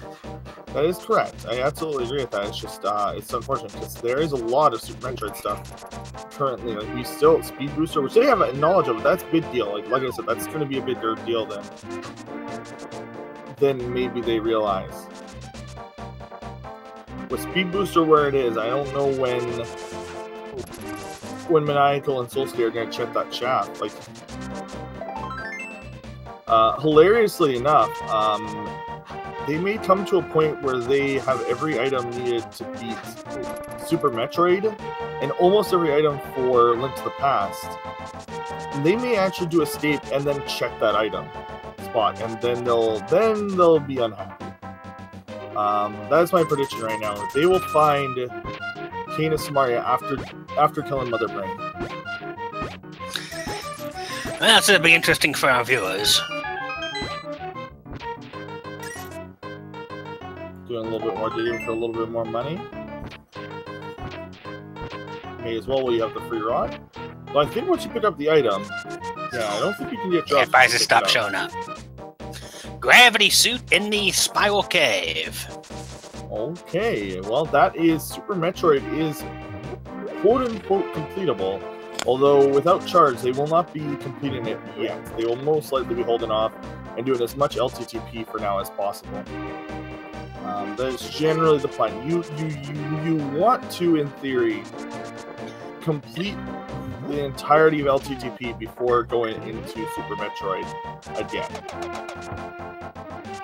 That is correct. I absolutely agree with that. It's just, it's unfortunate because there is a lot of Super Metroid stuff currently. Like, we still, Speed Booster, which they have knowledge of, that's a big deal. Like I said, that's going to be a bigger deal than maybe they realize. With Speed Booster where it is, I don't know when Maniacal and Solski are going to check that shaft. Like, hilariously enough, they may come to a point where they have every item needed to beat Super Metroid and almost every item for Link to the Past. They may actually do escape and then check that item spot, and then they'll be unhappy. That's my prediction right now. They will find Canis Maria after killing Mother Brain. Well, that's going to be interesting for our viewers. Doing a little bit more digging for a little bit more money. May as well while you have the free rod. But I think once you pick up the item, yeah, I don't think you can get dropped. Advisors stop showing up. Gravity suit in the Spiral Cave. Okay, well that is Super Metroid is quote-unquote completable. Although without charge, they will not be completing it yet. They will most likely be holding off and doing as much LTTP for now as possible. That is generally the plan. You want to, in theory, complete the entirety of LTTP before going into Super Metroid again.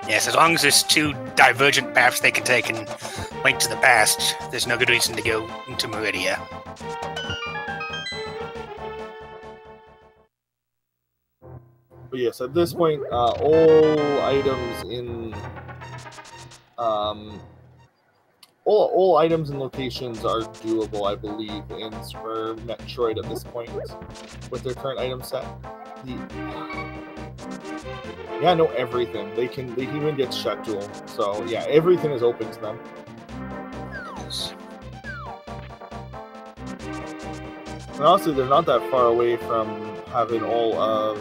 Yes, as long as there's two divergent paths they can take and Link to the Past, there's no good reason to go into Meridia. But yes, at this point, all items in all items and locations are doable, I believe, in Super Metroid at this point with their current item set. Yeah, no, everything. They can even get Shut Duel. So yeah, everything is open to them. And honestly, they're not that far away from having all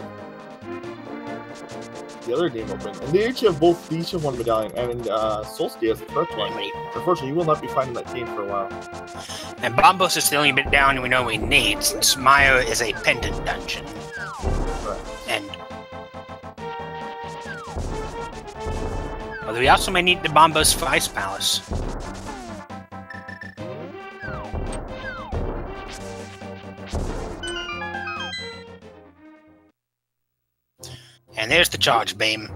the other game open. And they each have both, they each have one medallion, and Solski has the first one. Unfortunately, you will not be finding that game for a while. And Bombos is the only medallion we know we need, since Maya is a pendant dungeon. Right. And although we also may need the Bombos for Ice Palace. And there's the charge beam.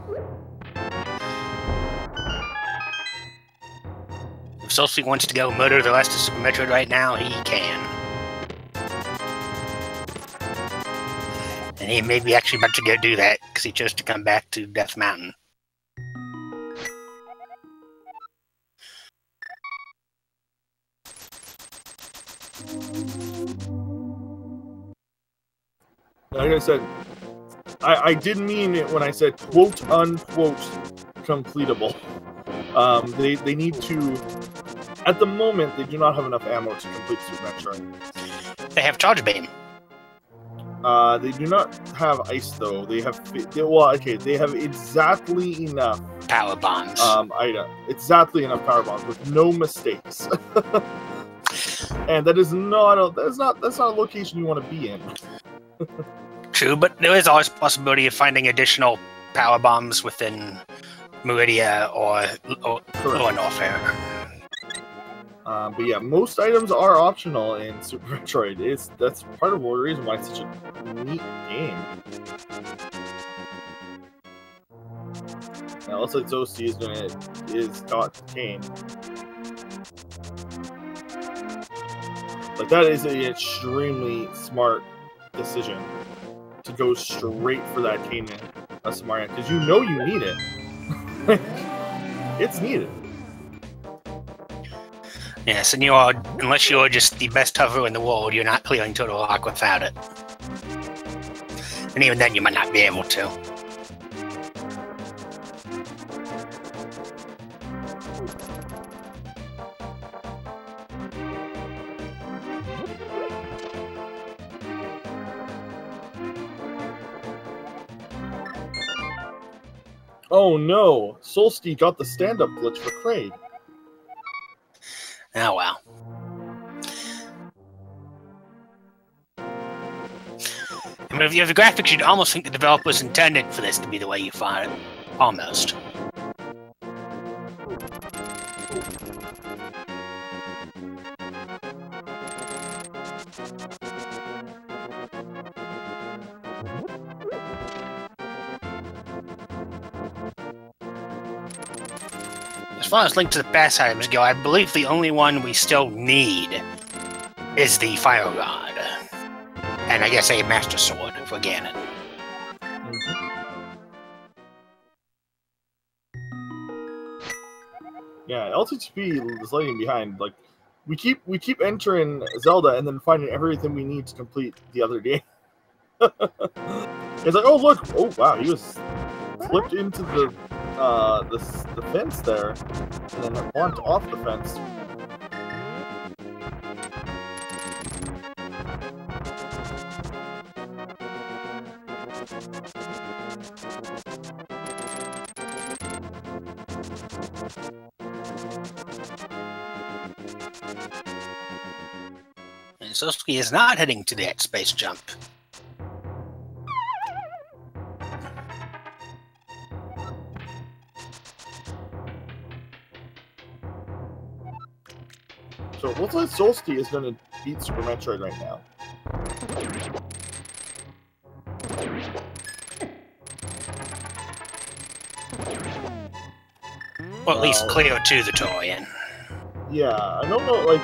If Solski wants to go murder the rest of Super Metroid right now, he can. And he may be actually about to go do that, because he chose to come back to Death Mountain. Like I said, I did mean it when I said quote-unquote completable. They need to... At the moment, they do not have enough ammo to complete Super Metroid. They have charge beam. They do not have ice, though. They have... Well, okay, they have exactly enough... Power bombs. Exactly enough power bombs, with no mistakes. And that is not a... That's not a location you want to be in. True, but there is always a possibility of finding additional power bombs within Meridia or Norfair. But yeah, most items are optional in Super Metroid. That's part of the reason why it's such a neat game. Now, it looks like zoasty is got Kane. But that is an extremely smart decision to go straight for that Kane Samaria, because you know you need it. It's needed. Yes, and you are, unless you're just the best hover in the world, you're not clearing Total Lock without it. And even then, you might not be able to. Oh no! Solski got the stand-up glitch for Kraid. Oh well. I mean, if you have the graphics, you'd almost think the developers intended for this to be the way you find it. Almost. As far as Link to the Past items go, I believe the only one we still need is the Fire Rod. And I guess a Master Sword for Ganon. Yeah, LTTP is lagging behind. Like, we keep entering Zelda and then finding everything we need to complete the other game. It's like, oh look, oh wow, he was flipped into the fence there, and then launched off the fence. And Solski is not heading to that space jump. So it looks like Solski is going to beat Super Metroid right now. Or at least clear to the Torian. Yeah, I don't know, like,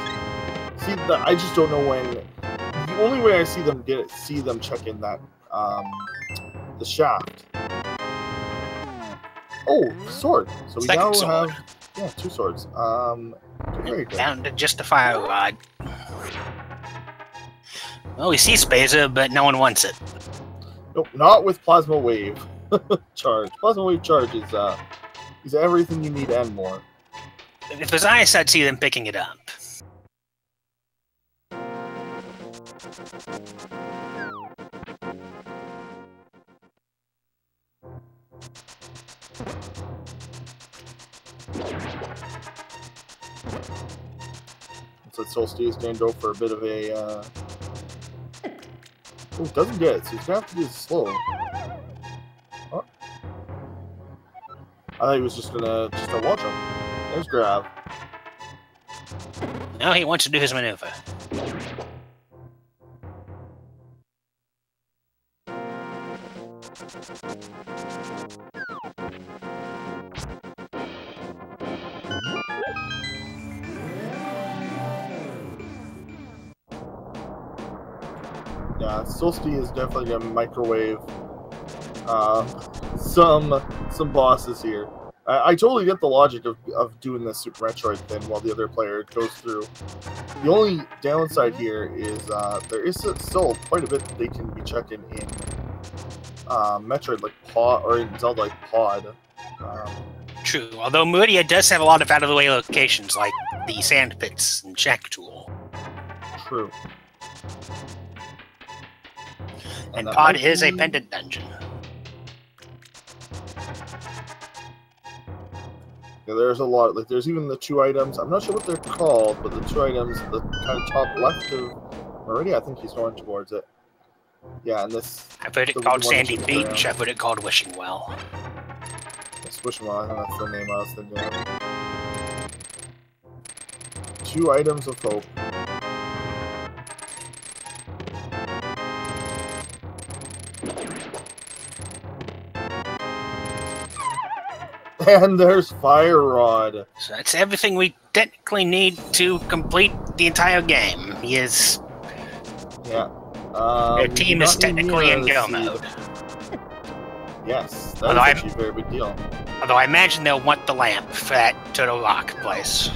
see, I just don't know when. The only way I see them checking that, the shaft. Oh, sword. So we now have, yeah, 2 swords. Very good. Down to just a Fire Rod. Well, we see Spazer, but no one wants it. Nope, not with Plasma Wave charge. Plasma Wave charge is everything you need and more. If there's ice, I'd see them picking it up. So Solski is going to go for a bit of a... Oh, doesn't get it, so he's going to have to do this slow. Oh. I thought he was just going to watch him. There's grab. Now he wants to do his maneuver. Yeah, Solski is definitely going to microwave some bosses here. I totally get the logic of doing this Super Metroid thing while the other player goes through. The only downside here is there is still quite a bit that they can be checking in Metroid like Pod, or in Zelda like Pod. True, although Meridia does have a lot of out-of-the-way locations, like the sand pits and Shack Tool. True. And Pod is a pendant dungeon. Yeah, there's a lot. Like, there's even the 2 items. I'm not sure what they're called, but the 2 items, the kind of top left of Meridia, I think he's going towards it. Yeah, and this... I've heard it called Sandy Beach. I've heard it called Wishing Well. It's Wishing Well, I think that's the name I was thinking of. 2 items of hope. And there's Fire Rod. So that's everything we technically need to complete the entire game. He is... Yeah. Their team is technically in go mode. Yes, that's actually a very big deal. Although I imagine they'll want the lamp for that Turtle Rock place.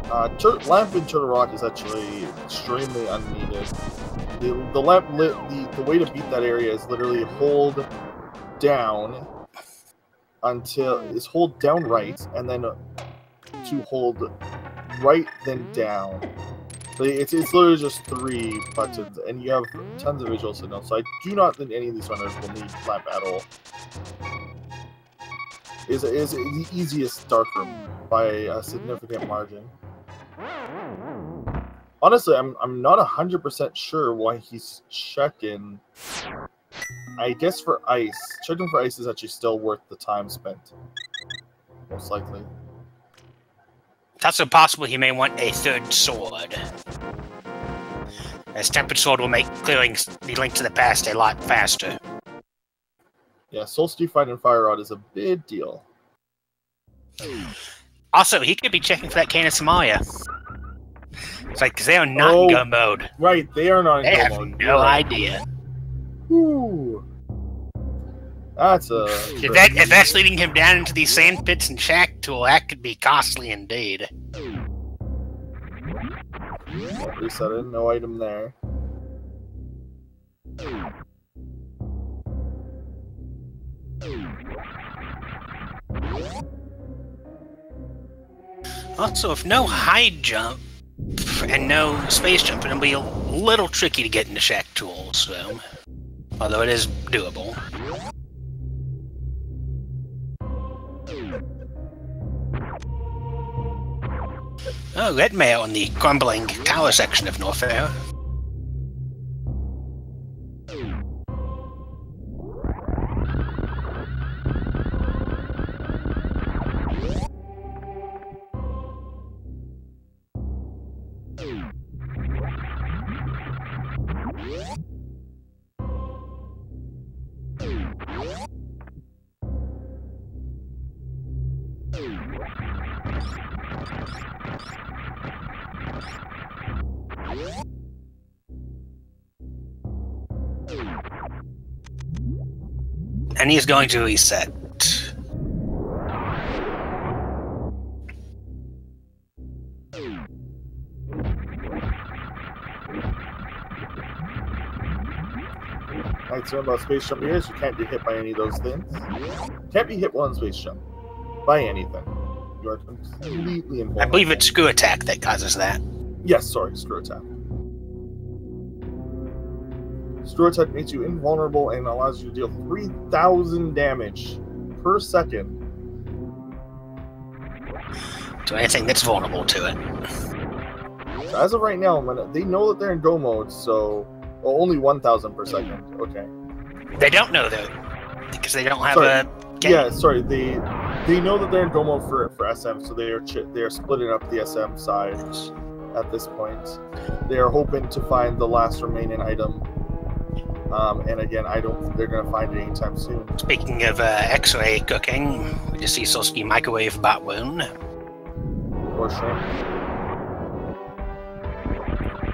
Lamp in Turtle Rock is actually extremely unneeded. The lamp lit. The way to beat that area is literally hold down until it's hold down right, and then to hold right then down. It's literally just 3 buttons, and you have tons of visual signals. So I do not think any of these runners will need lamp at all. Is the easiest dark room by a significant margin. Honestly, I'm not 100% sure why he's checking. I guess for ice. Checking for ice is actually still worth the time spent. Most likely. It's also possible he may want a 3rd sword. As Tempered Sword will make clearing the Link to the Past a lot faster. Yeah, Solski fighting Fire Rod is a big deal. Also, he could be checking for that cane of Somalia. It's like, because they are not in go mode. Right, they are not in go mode. They have no idea. Ooh. That's a... If that's leading him down into these sand pits and Shack Tool, that could be costly indeed. Reset it, no item there. Also, if no high jump and no space jump, it'll be a little tricky to get into Shack Tool, so... Although it is doable. Oh, red mail in the crumbling tower section of Norfair. And he's going to reset. Nice thing about space jump here is you can't be hit by any of those things. Can't be hit while on space jump. By anything. You are completely invulnerable. I believe it's screw attack that causes that. Yes, sorry, screw attack. Screw attack makes you invulnerable and allows you to deal 3,000 damage per second. To anything that's vulnerable to it. So as of right now, they know that they're in go mode, so only 1,000 per second. Okay. They don't know though, because they don't have a game. Yeah, sorry. They know that they're in go mode for SM, so they are splitting up the SM side at this point. They are hoping to find the last remaining item. And again, I don't think they're going to find it anytime soon. Speaking of X-ray cooking, we just see Solski microwave bot wound. Or shrimp.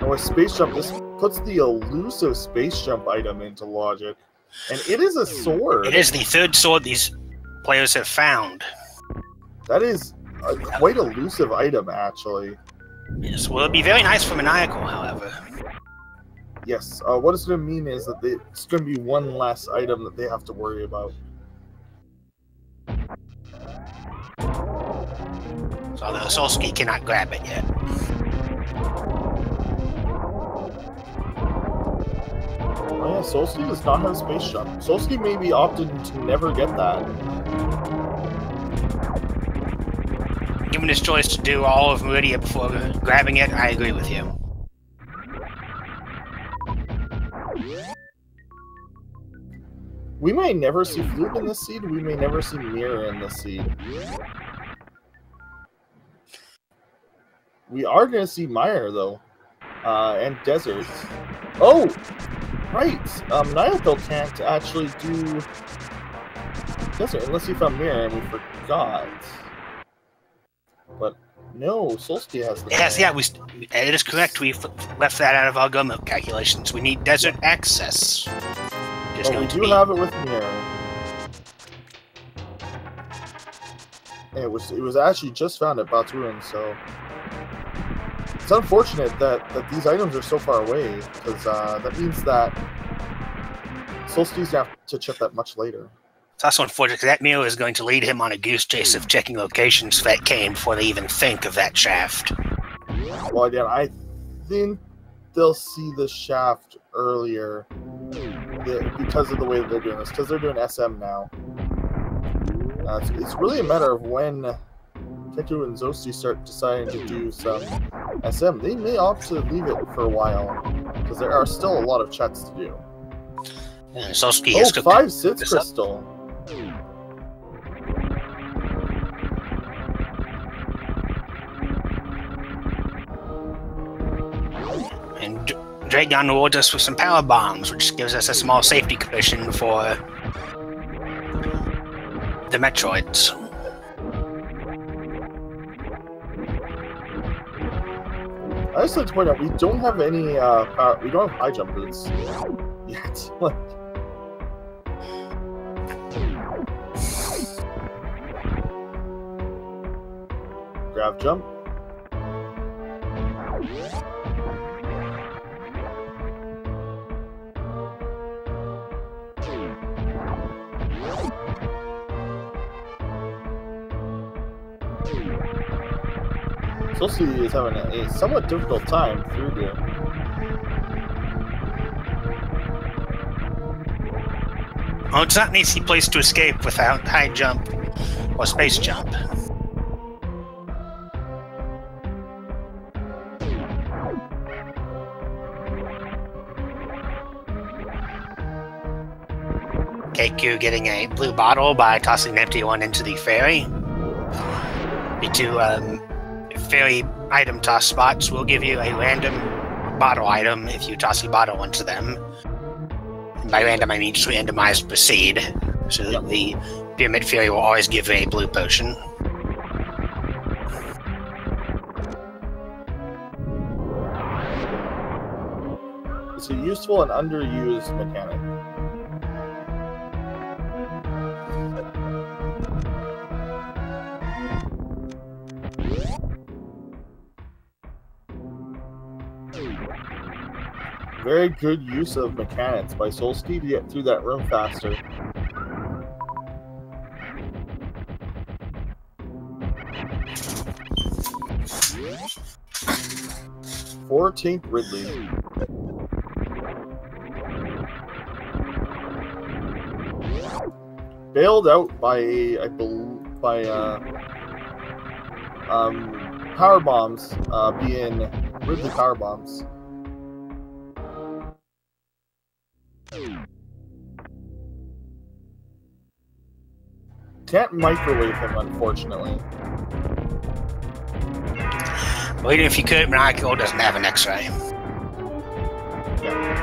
And with space jump, this puts the elusive space jump item into logic. And it is a sword. It is the third sword these players have found. That is a quite elusive item, actually. Yes, well, it'd be very nice for Maniacal, however. Yes, what it's going to mean is that it's going to be one less item that they have to worry about. So although Solski cannot grab it yet. Oh yeah, Solski does not have space jump. Solski may be opted to never get that. Given his choice to do all of Meridia before grabbing it, I agree with you. We may never see Flute in this seed, we may never see Mirror in this seed. We are going to see Meyer, though. And Desert. Oh! Right! Maniacal can't actually do Desert unless he found Mirror, and we forgot. But no, Solski has the Yes, yeah, it is correct. We've left that out of our go mode calculations. We need Desert access. But we do have it with Mirror. It was actually just found at Baturin, so it's unfortunate that these items are so far away, because that means that Solsti's gonna have to check that much later. It's also unfortunate because that Mirror is going to lead him on a goose chase of checking locations for that cane before they even think of that shaft. Well, again, I think they'll see the shaft earlier because of the way that they're doing this, because they're doing SM now. It's really a matter of when Ketu and Zoasty start deciding to do some SM. They may opt to leave it for a while, because there are still a lot of checks to do. And Solski has 5 Sits Crystal. And Dragon rewards us with some power bombs, which gives us a small safety cushion for the Metroids. I just like to point out we don't have any power, we don't have high jump boots yet. Grab jump. Solski is having a somewhat difficult time through here. Oh, it's not an easy place to escape without high jump or space jump. KQ getting a blue bottle by tossing an empty one into the ferry. The two ferry item toss spots will give you a random bottle item if you toss a bottle into them. And by random, I mean just randomized per seed. So that the pyramid ferry will always give a blue potion. It's a useful and underused mechanic. Very good use of mechanics by Solski to get through that room faster. Tank Ridley. bailed out by power bombs, being Ridley power bombs. Can't microwave him, unfortunately. Well, even if you could, Maniacal doesn't have an X-ray. Yeah.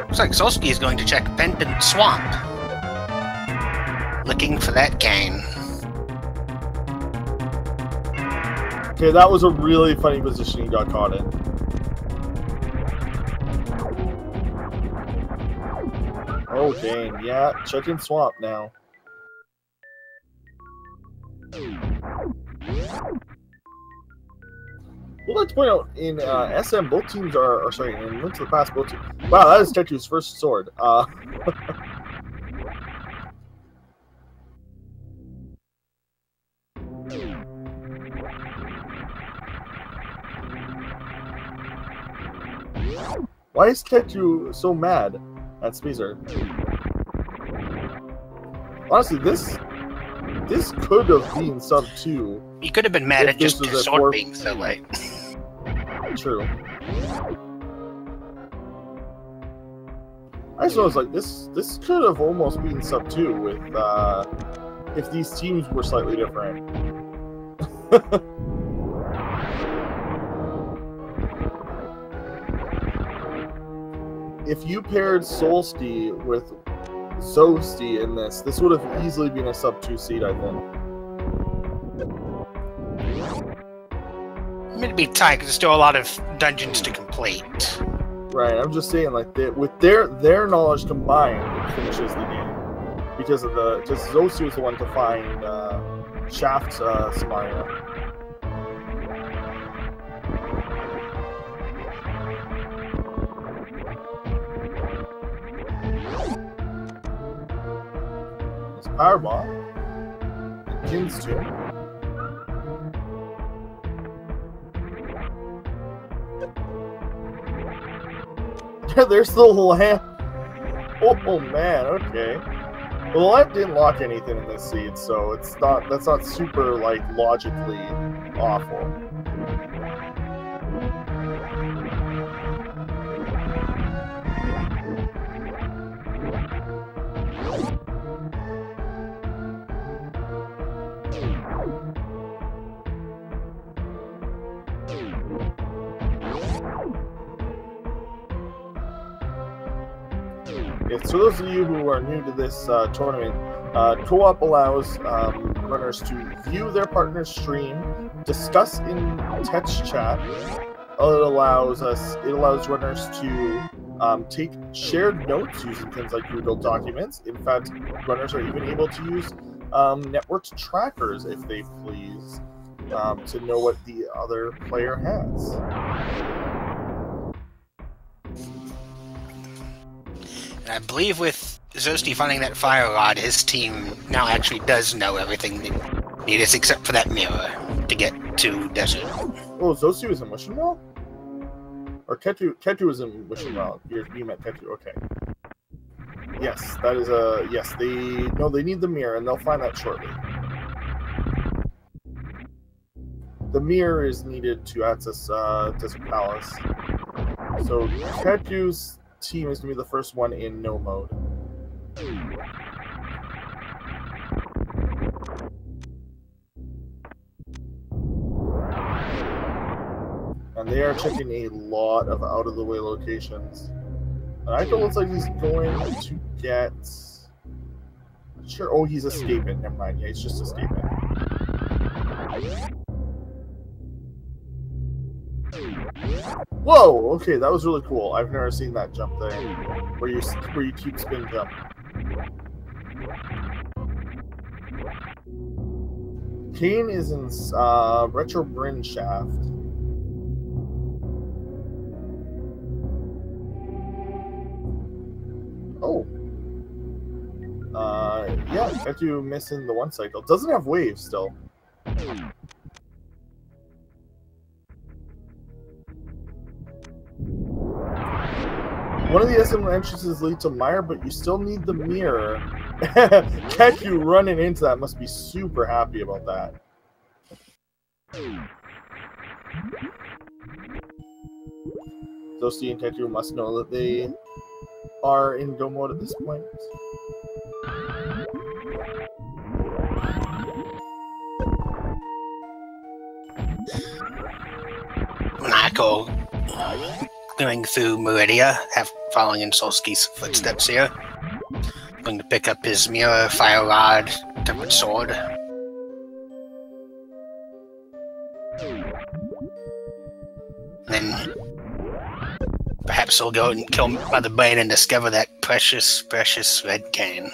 Looks like Solski is going to check Pendant Swamp. Looking for that cane. Okay, that was a really funny position he got caught in. Oh, dang. Yeah, checking Swamp now. We'd like to point out, in SM, both teams are sorry, in Link to the Past, both teams... Wow, that is Tetsu's first sword. Why is Tetsu so mad at Spacer? Honestly, this could have been sub 2. He could have been mad at just his sword being so late. True. I suppose like this could have almost been sub 2 with if these teams were slightly different. If you paired Solski with zoasty in this would have easily been a sub 2 seed, I think. It'd be tight because there's still a lot of dungeons to complete. Right, I'm just saying, like, with their knowledge combined, it finishes the game. Because zoasty was the one to find Shaft Samaria. Powerball. Jin's too. There's the lamp. Oh man, okay. Well, the lamp didn't lock anything in this seed, so that's not super like logically awful. For those of you who are new to this tournament, co-op allows runners to view their partner's stream, discuss in text chat. It allows runners to take shared notes using things like Google Documents. In fact, runners are even able to use networked trackers if they please to know what the other player has. I believe with zoasty finding that fire rod, his team now actually does know everything they need us except for that mirror to get to Desert. Oh, zoasty was in Wishing Well? Or Ketu was in Wishing Well. You meant Ketu, okay. Yes, that is a... Yes, they need the mirror, and they'll find that shortly. The mirror is needed to access Desert Palace. So, Ketu's team is going to be the first one in no mode. And they are checking a lot of out-of-the-way locations. And Aiko looks like he's going to get... Sure, oh, he's escaping. Never mind, yeah, he's just escaping. Whoa! Okay, that was really cool. I've never seen that jump there, where you keep spin jump. Kane is in Retro Bryn Shaft. Oh. Yeah, Ketu missing the one cycle. Doesn't have waves still. One of the SM entrances lead to Mire, but you still need the mirror. Ketu running into that must be super happy about that. Zoasty and Ketu must know that they are in go mode at this point. Maniacal going through Meridia, following in Solski's footsteps here. Going to pick up his mirror, fire rod, tempered sword. Then perhaps he'll go and kill Mother Brain and discover that precious, precious red cane.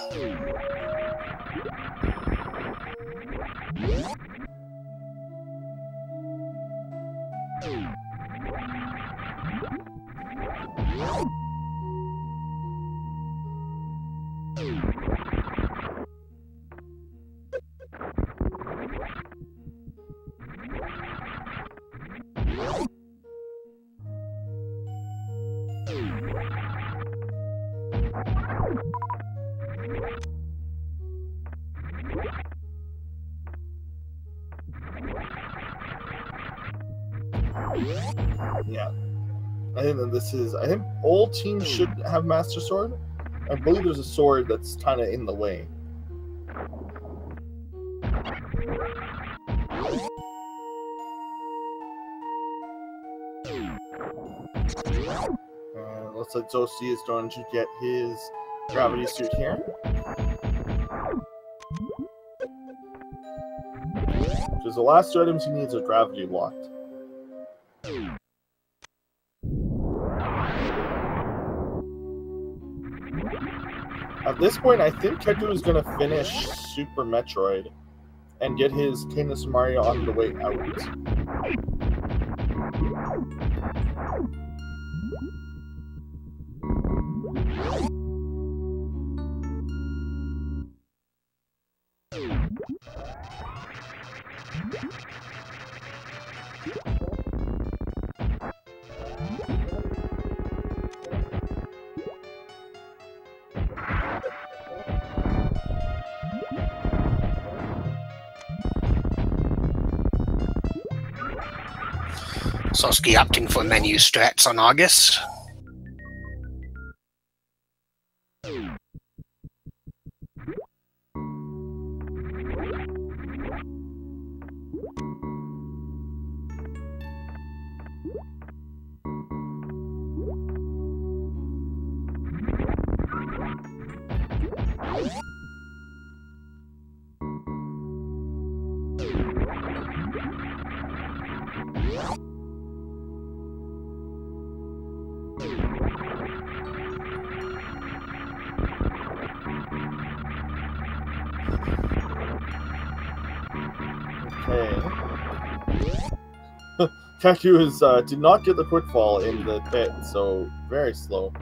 Yeah. I think that this is... I think all teams should have Master Sword. I believe there's a sword that's kind of in the way. Looks like Zoasty is going to get his gravity suit here. Because the last two items he needs are gravity locked. At this point, I think Ketu is going to finish Super Metroid and get his Canis Mario on the way out. Solski opting for menu strats on August. Ketu is, did not get the quick fall in the pit, so very slow.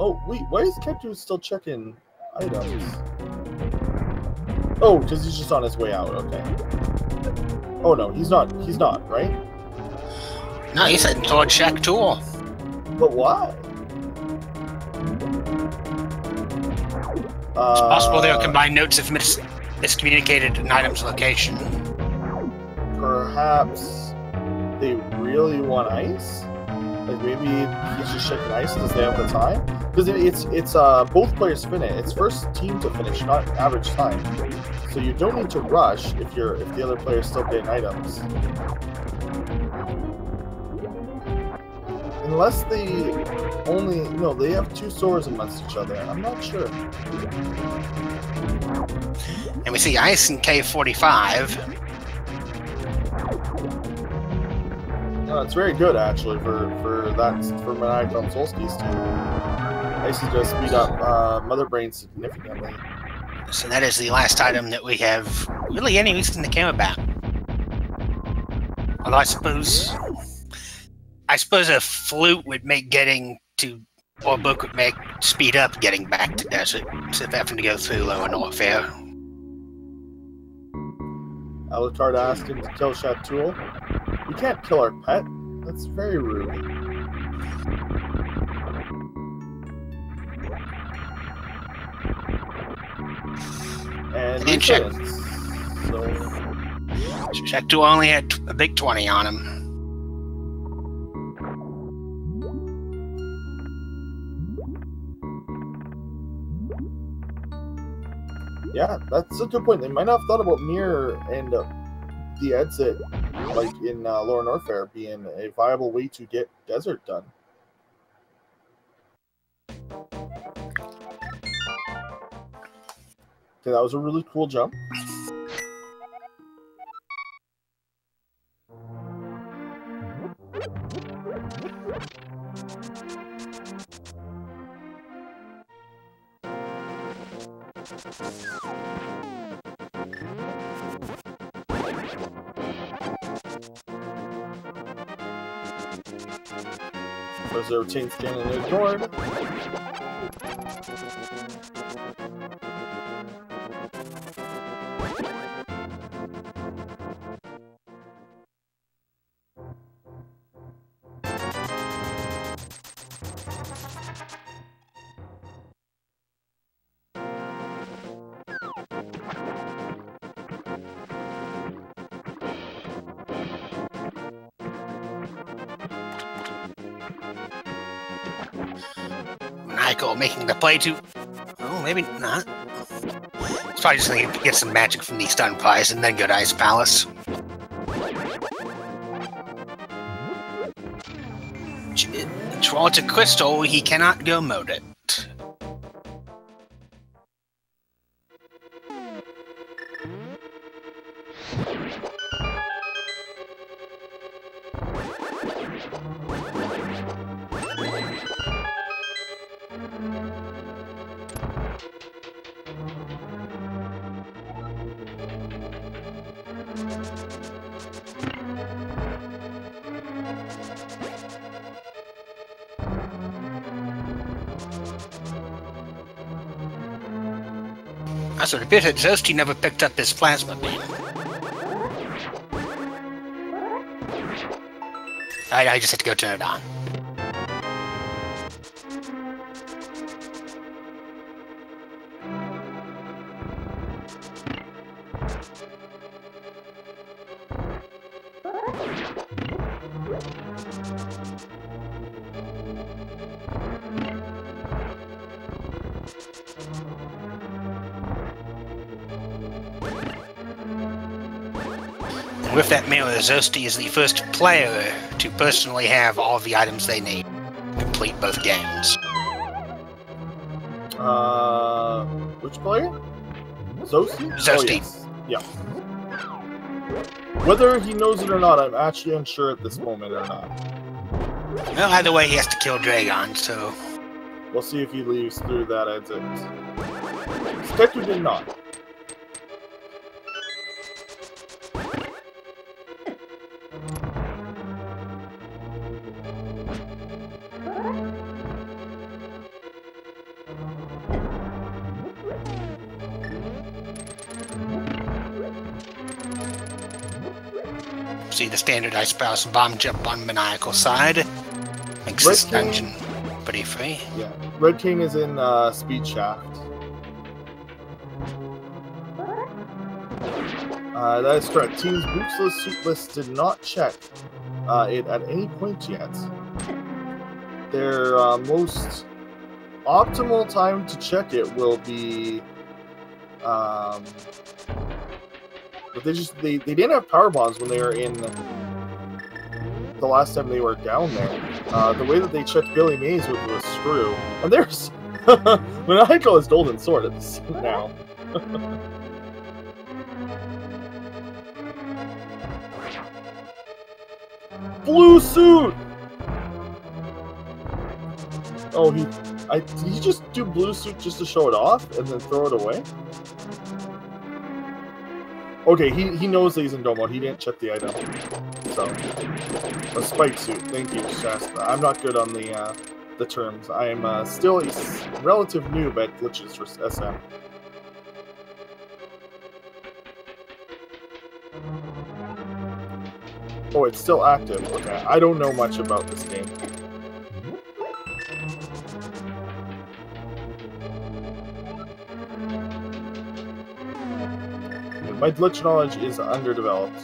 Oh, wait, why is Ketu still checking items? Oh, because he's just on his way out, okay. Oh no, he's not, right? No, he's heading toward Shack Tool. But why? It's possible they'll combine notes if miscommunicated an item's location. Perhaps they really want ice? Like maybe he's just checking ice because they have the time? Because it's both players finish. It's first team to finish, not average time. So you don't need to rush if the other player's still getting items. Unless they they have two swords amongst each other. I'm not sure. And we see Ice in K45. No, it's very good actually for Maniacal and Solski's team. Ice is going to speed up Mother Brain significantly. So that is the last item that we have really any reason to care about. Although I suppose a flute would make getting to Or book would make speed up getting back to desert, instead of having to go through lower norfair. Alucard asked him to kill Shatul. "You can't kill our pet. That's very rude." And he shouldn't. So Shatul only had a big 20 on him. Yeah, that's a good point. They might not have thought about Mirror and the exit, like in Lower Norfair, being a viable way to get Desert done. Okay, that was a really cool jump. There's a routine scan and ignored. Maniacal making the play to... Oh, maybe not. It's probably just going to get some magic from the stun prize and then go to Ice Palace. Draw to Crystal, he cannot go mode it. I sort of bit it. Zoasty never picked up his plasma beam. I just had to go turn it on. With that mirror, Zoasty is the first player to personally have all the items they need to complete both games. Which player? Zoasty? Zoasty. Oh, yes. Yeah. Whether he knows it or not, I'm actually unsure at this moment or not. Well, either way, he has to kill Dragon, so... We'll see if he leaves through that exit. Spectre did not. See the standard Ice Palace bomb jump on Maniacal side. Makes this dungeon pretty free. Yeah. Red King is in Speed Shaft. That is correct. Teams Bootsless Suitless did not check it at any point yet. Their most optimal time to check it will be... but they didn't have power bombs when they were in the last time they were down there. The way that they checked Billy Mays with a screw. And there's Maniacal is Golden Sword at this now. Blue suit! Oh, did he just do blue suit just to show it off and then throw it away? Okay, he knows that he's in Domo. He didn't check the item. So, a spike suit. Thank you, Shasta. I'm not good on the the terms. I am still a relative noob at glitches for SM. Oh, it's still active. Okay, I don't know much about this game. My glitch knowledge is underdeveloped.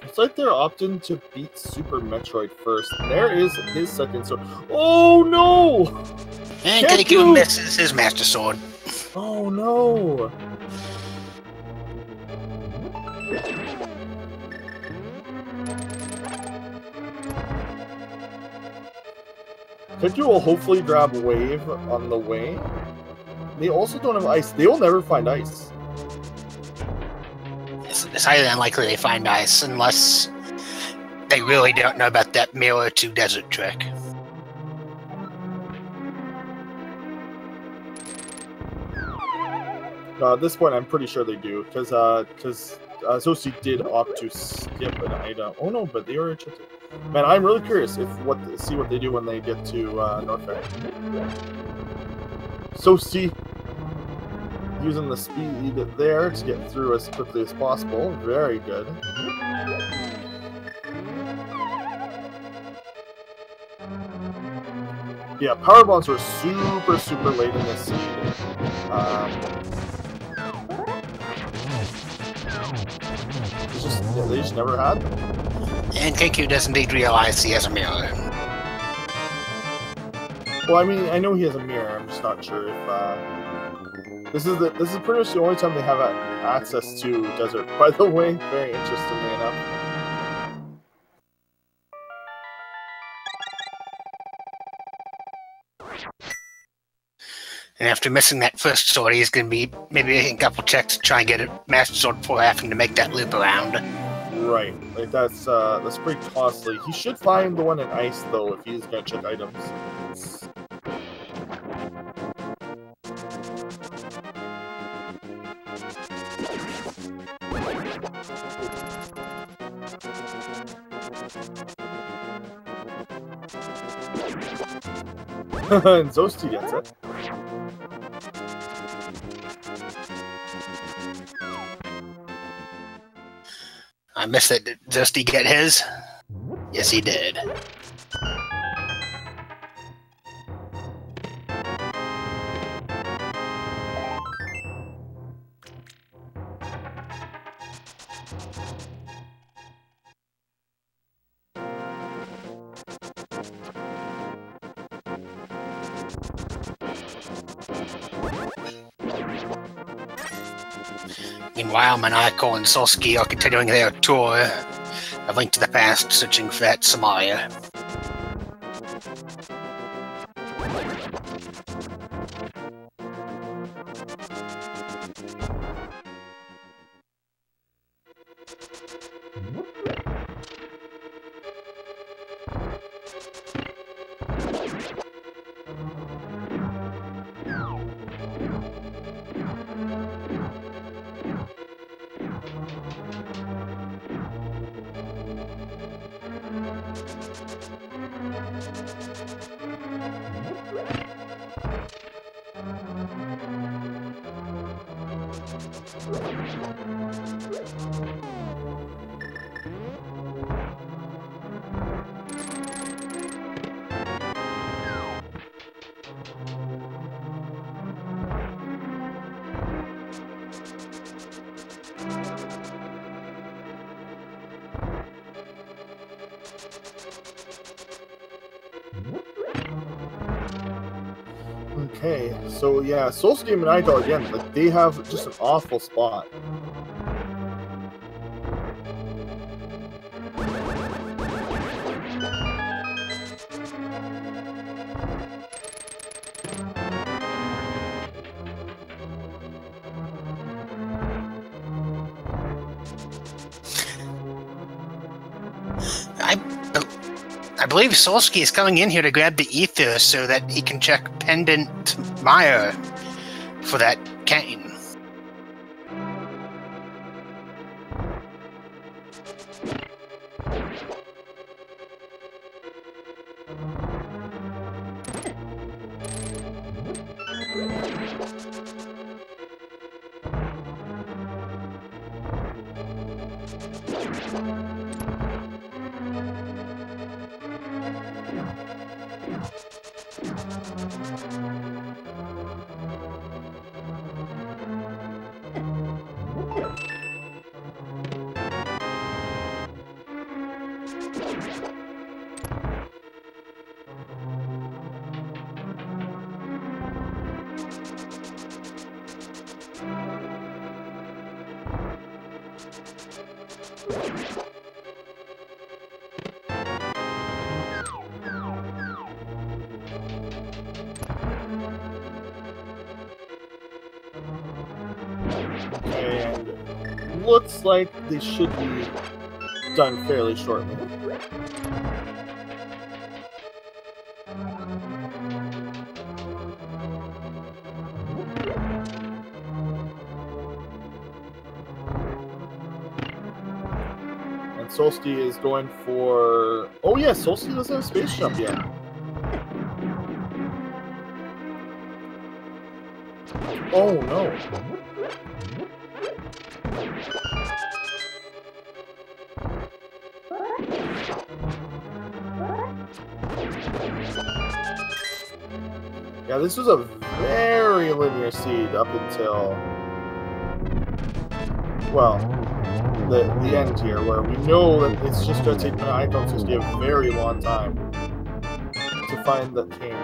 It's like they're opting to beat Super Metroid first. There is his second sword. Oh no! And Keku misses his Master Sword. Oh no! Keku will hopefully grab Wave on the way. They also don't have ice. They will never find ice. It's highly unlikely they find ice unless they really don't know about that Mirror to Desert trick. At this point, I'm pretty sure they do, because Solski did opt to skip an item. Oh no, but they already checked it. Man, I'm really curious see what they do when they get to norfair. Solski using the speed there to get through as quickly as possible. Very good. Yeah, power bombs were super late in this seed. They just never had them. And Keku does indeed realize he has a mirror. Well, I mean, I know he has a mirror. I'm just not sure if this is pretty much the only time they have access to desert. By the way, very interestingly enough. And after missing that first sword, he's going to be maybe making a couple checks to try and get a Master Sword before having to make that loop around. Right, like that's pretty costly. He should find the one in ice though if he's gonna check items. And Zoasty gets it. I missed it. Did Zoasty get his? Yes, he did. Meanwhile, Maniacal and Solski are continuing their tour of Link to the Past, searching for that Somalia. Okay, so yeah, Solski and Maniacal again, like they have just an awful spot. believe Solski is coming in here to grab the ether so that he can check Pendant Meyer for that cane. And looks like they should be done fairly shortly. And Solski is going for... Oh yeah, Solski doesn't have space jump yet. Oh no. Yeah, this was a very linear seed up until, well, the end here, where we know that it's just going to take Maniacal42 a very long time to find the king.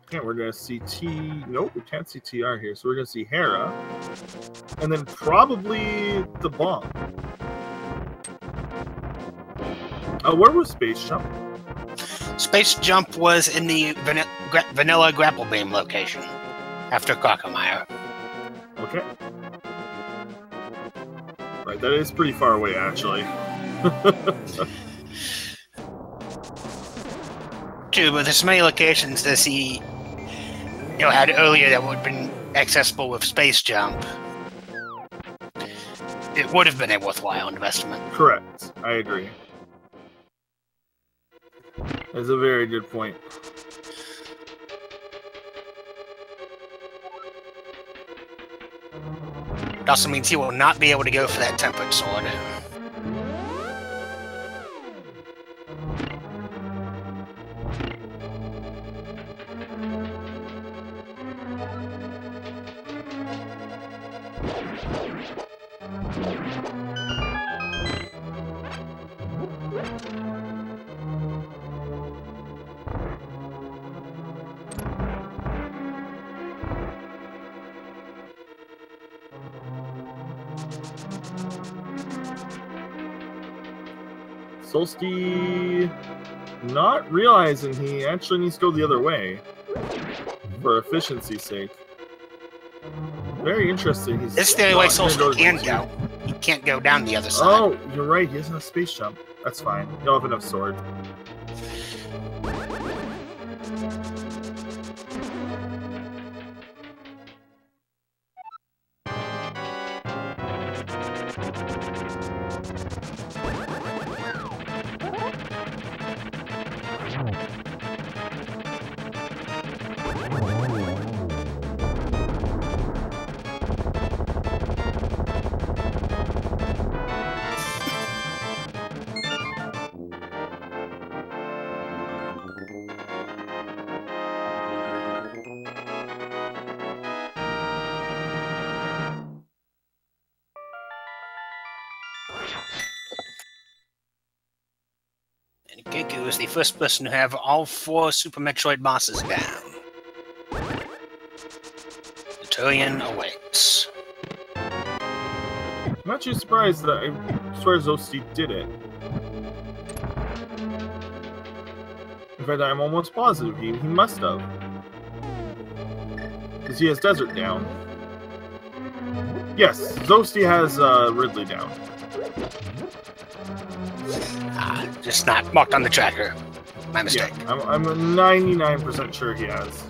Yeah, we're going to see T... Nope, we can't see TR here. So we're going to see Hera. And then probably the bomb. Where was Space Jump? Space Jump was in the vanilla grapple beam location after Crocomire. Okay. Right, that is pretty far away, actually. True, but there's many locations that he had earlier that would have been accessible with Space Jump. It would have been a worthwhile investment. Correct. I agree. That's a very good point. It also means he will not be able to go for that tempered sword. Solski not realizing he actually needs to go the other way for efficiency's sake. Very interesting. This is the only way Solski can go. He can't go down the other side. Oh, you're right. He doesn't have space jump. That's fine. You don't have enough sword. And Keku is the first person to have all 4 Super Metroid bosses down. The Turian awaits. I'm not too surprised that I swear Zoasty did it. In fact, I'm almost positive he must have. Because he has Desert down. Yes, Zoasty has Ridley down. Just not marked on the tracker. My mistake. Yeah, I'm 99% sure he has.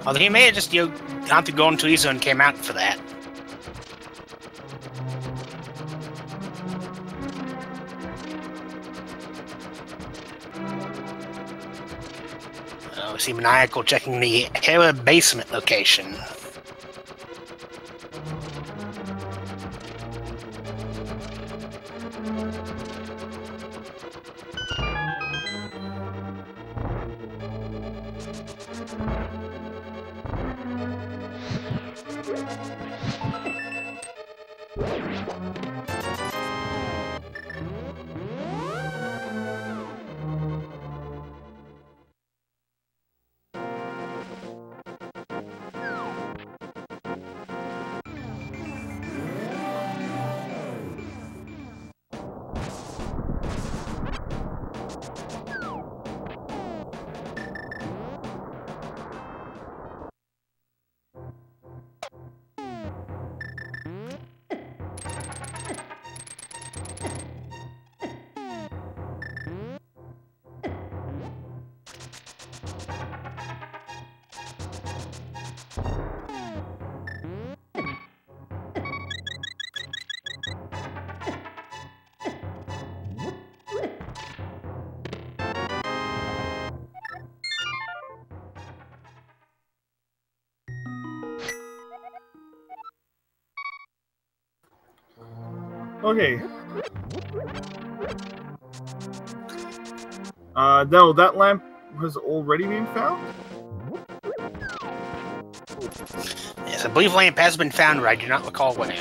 Although he may have just gone through Golden Tuizo and came out for that. We see Maniacal checking the Hera basement location. Okay. No, that lamp has already been found? Yes, I believe lamp has been found, but I do not recall when.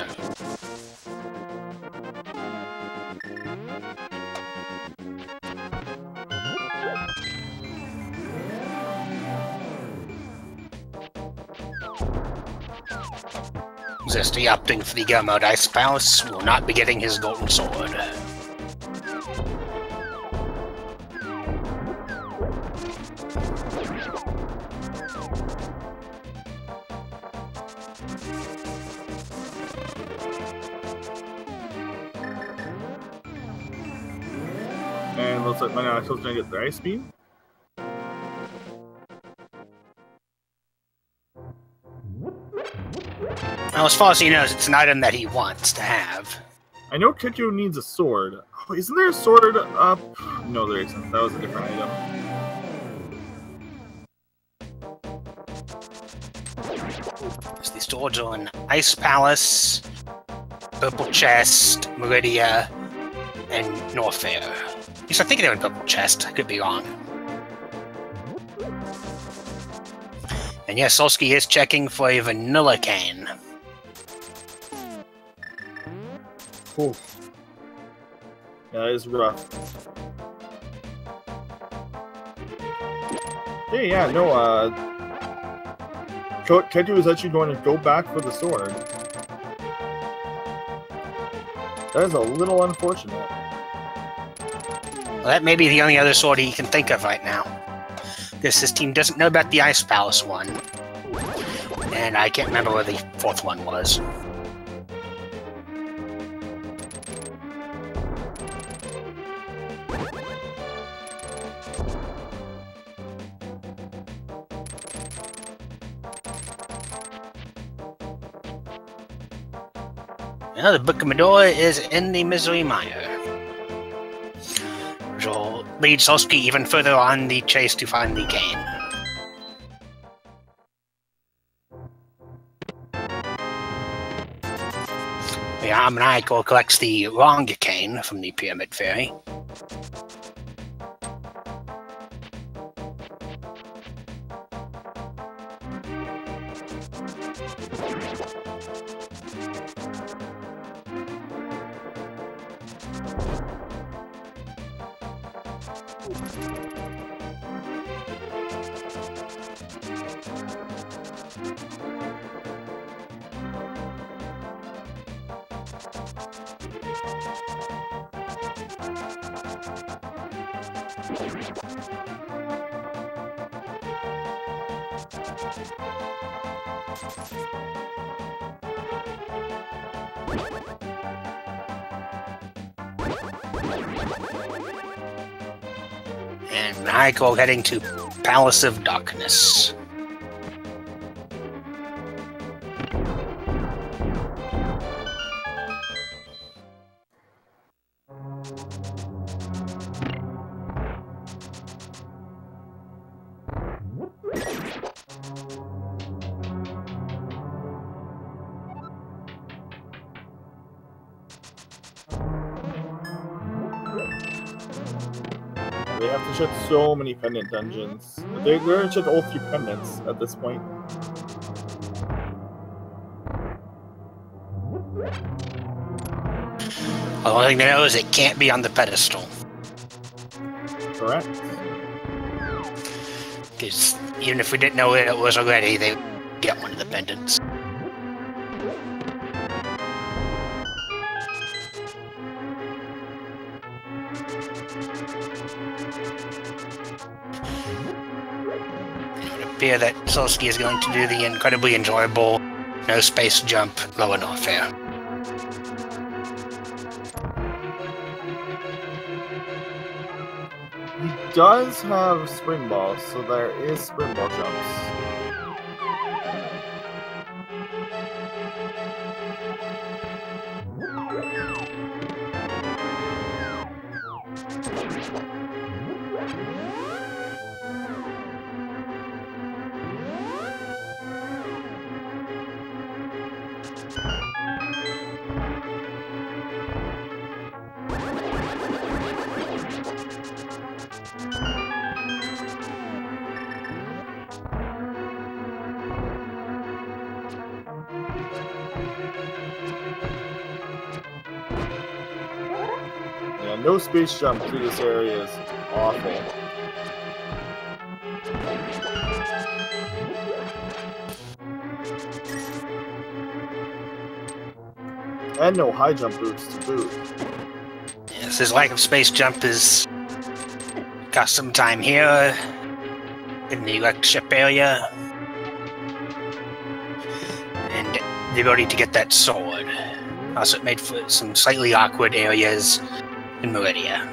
Zesty opting for the Go Mode Ice Palace will not be getting his golden sword. And looks like Maniacal's gonna get the ice beam. Well, as far as he knows, it's an item that he wants to have. I know Keku needs a sword. Oh, isn't there a sword up? No, there isn't. That was a different item. There's the swords on Ice Palace, Purple Chest, Meridia, and Norfair. At least I think they're in Purple Chest. I could be wrong. And yes, Solski is checking for a vanilla cane. Ooh. Yeah, that is rough. Hey, yeah, no, Keku is actually going to go back for the sword. That is a little unfortunate. Well, that may be the only other sword he can think of right now. Because his team doesn't know about the Ice Palace one. And I can't remember where the 4th one was. Now the Book of Medora is in the Misery Mire, which will lead Solski even further on the chase to find the cane. Yeah, Maniacal collects the wrong cane from the Pyramid Fairy. And Maniacal heading to Palace of Darkness. They have to check so many pendant dungeons. They're gonna check all 3 pendants at this point. The only thing to know is it can't be on the pedestal. Correct. Because even if we didn't know it was already, they would get one of the pendants. It would appear that Solski is going to do the incredibly enjoyable no space jump lower norfair. He does have spring balls, so there is spring ball jumps. Yeah, no space jump through this area is awful. And no high jump boots to boot. Yes, his lack of space jump is cost some time here in the wrecked ship area. And the ability to get that sword. Also, it made for some slightly awkward areas in Meridia.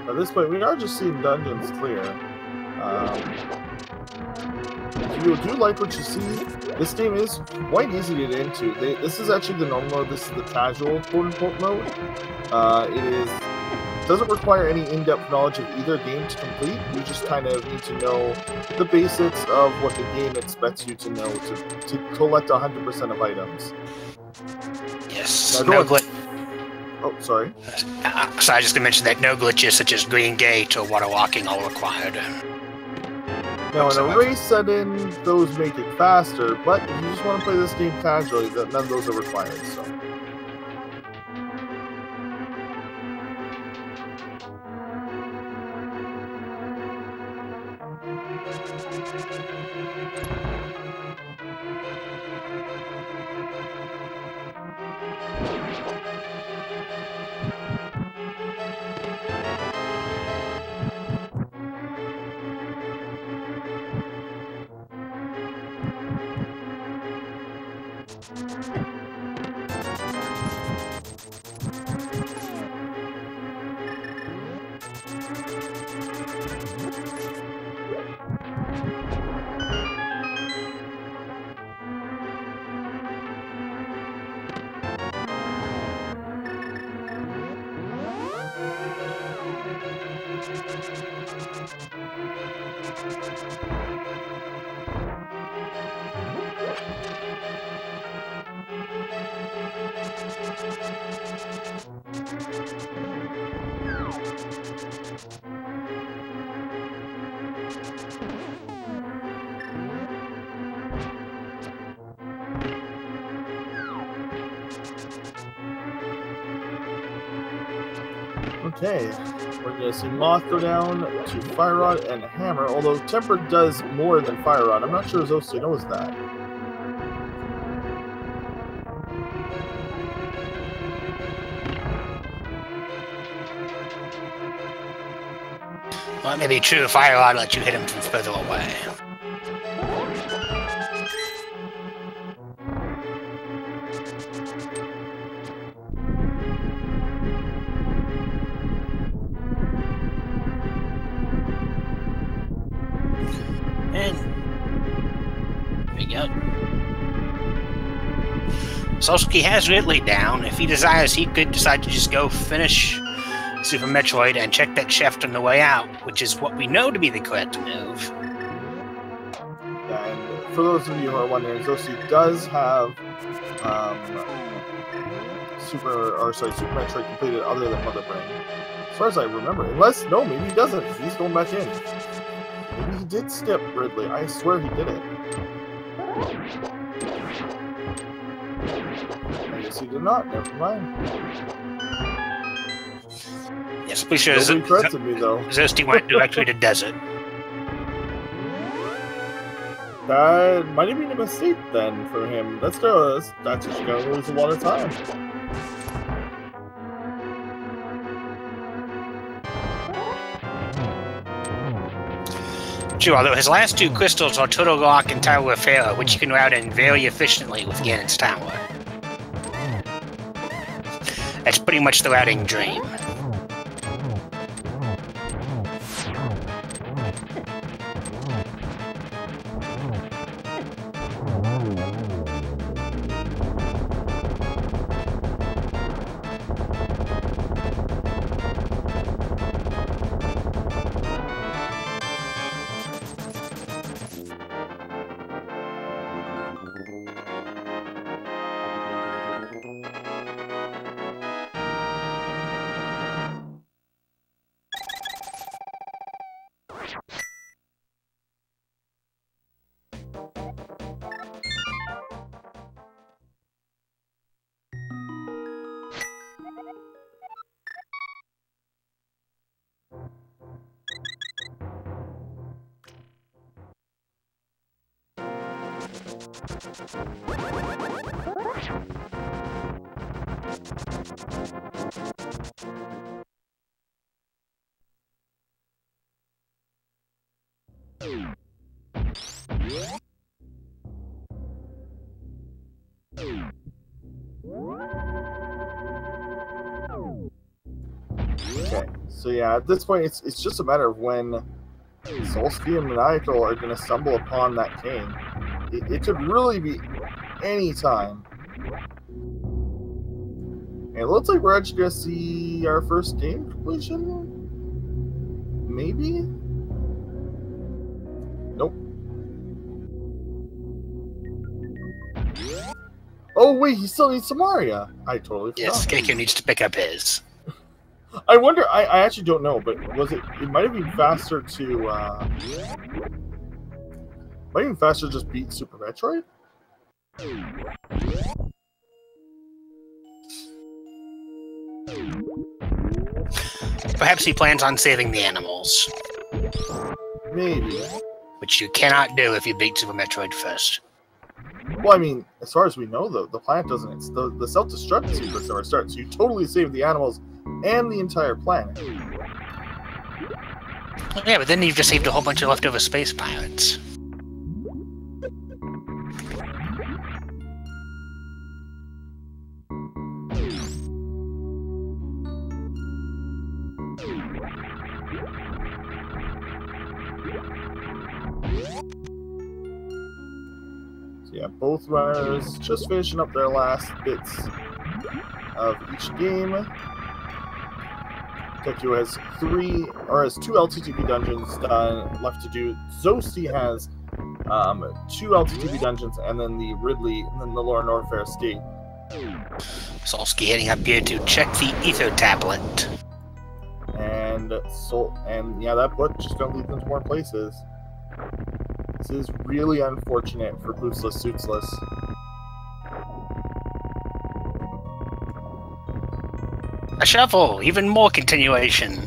At this point, we are just seeing dungeons clear. If you do like what you see, this game is quite easy to get into. This is actually the normal mode. This is the casual quote-unquote mode. It doesn't require any in-depth knowledge of either game to complete. You just kind of need to know the basics of what the game expects you to know to collect 100% of items. Yes. Now, No glitch. Oh, sorry. So I was just going to mention that no glitches such as green gate or water walking are required. Now, in a race setting, those make it faster, but if you just want to play this game casually, none of those are required, so. Okay, we're going to see Moth go down to Fire Rod and Hammer, although Temper does more than Fire Rod. I'm not sure Zoasty knows that. Well, it may be true. Fire Rod lets you hit him from further away. And there we go. Solski has Ridley down. If he desires, he could decide to just go finish Super Metroid and check that shaft on the way out, which is what we know to be the correct move. Yeah, and for those of you who are wondering, Zoasty does have Super Metroid completed other than Mother Brain. As far as I remember. Unless, no, maybe he doesn't. He's going back in. Maybe he did skip Ridley. I swear he did it. I guess he did not. Never mind. Yes, pretty sure Zoasty went directly to Desert. That might have been a mistake then for him. That's just gonna lose a lot of time. True, although his last two crystals are Total Lock and Tower of Pharaoh, which you can route in very efficiently with Ganon's Tower. That's pretty much the routing dream. Okay, so yeah, at this point, it's just a matter of when Solski and Maniacal are going to stumble upon that cane. It could really be any time. And it looks like we're actually going to see our first game completion? Maybe? Nope. Oh wait, he still needs Samaria. I totally forgot. Yes, Keiko needs to pick up his. I wonder, I actually don't know, but was it might have been faster to, might have been faster to just beat Super Metroid? Perhaps he plans on saving the animals. Maybe. Which you cannot do if you beat Super Metroid first. Well, I mean, as far as we know, though, the planet doesn't, it's the self-destruct sequence never starts, so you totally save the animals and the entire planet. Yeah, but then you've just saved a whole bunch of leftover space pirates. So yeah, both runners just finishing up their last bits of each game. Keku has two LTTP dungeons left to do. Zoasty has 2 LTTP dungeons, and then the Ridley, and then the Lower Norfair Estate. Solski heading up here to check the ether tablet. And yeah, that book just gonna lead them to more places. This is really unfortunate for Boostless Suitsless. A shovel! Even more continuation.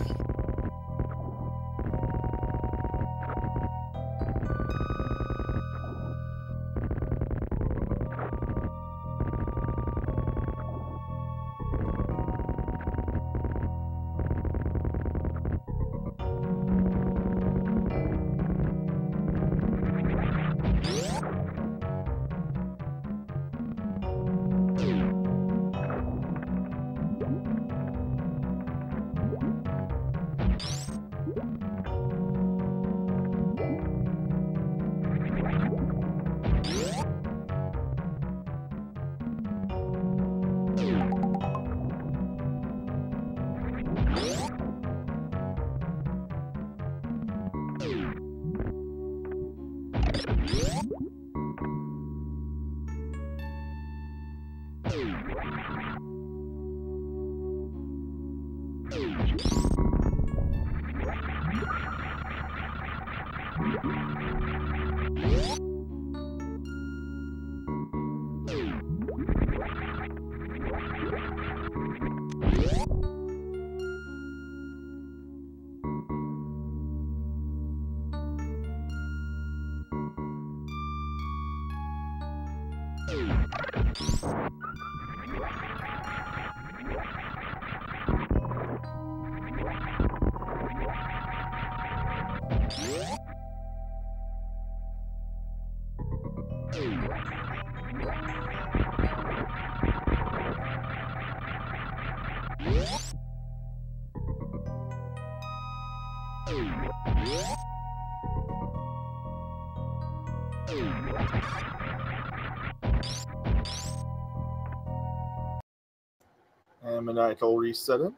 And Maniacal reset it.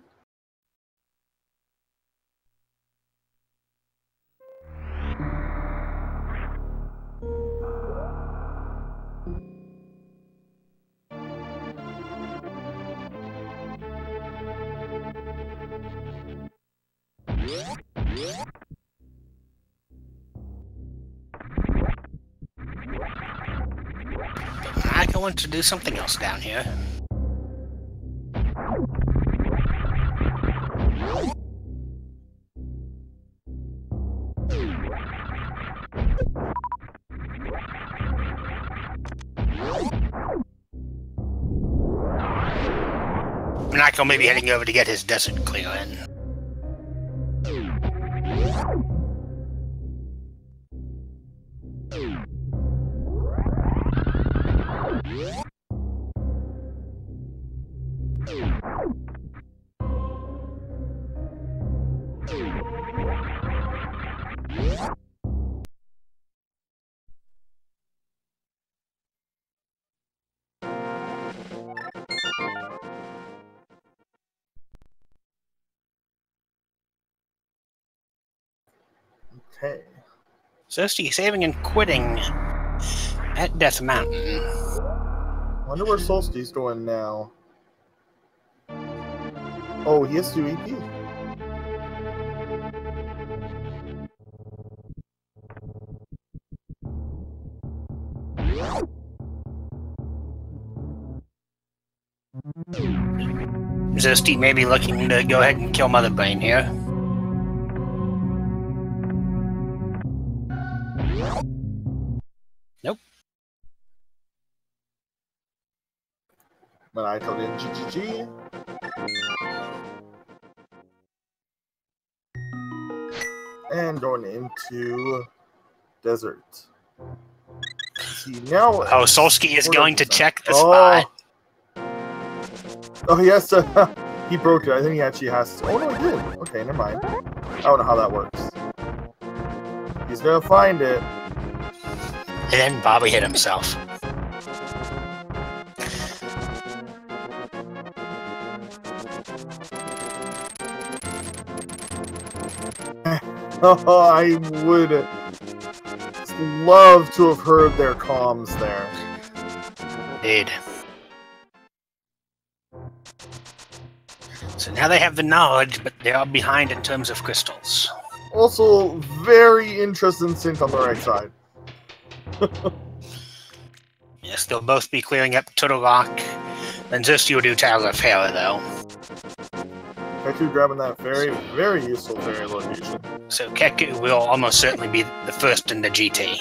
I want to do something else down here. Maniacal may be heading over to get his desert clear in. Okay. Solski saving and quitting at Death Mountain. Wonder where Solsti's going now. Oh, he has to do EP. Zoasty may be looking to go ahead and kill Mother Brain here. Nope. Maniacal did GGG. And going into Desert. See, now. Oh, Solski is going to check the spot. Oh, he has to. He broke it. I think he actually has to. Oh, no, he did. Okay, never mind. I don't know how that works. He's gonna find it. And then Bobby hit himself. Oh, I would love to have heard their comms there. Indeed. So now they have the knowledge, but they are behind in terms of crystals. Also, very interesting synth on the right side. Yes, they'll both be clearing up Turtle Rock. Then Zoasty will do Tower of Hera, though. Keku grabbing that very, very useful fairy location. So Keku will almost certainly be the first in the GT.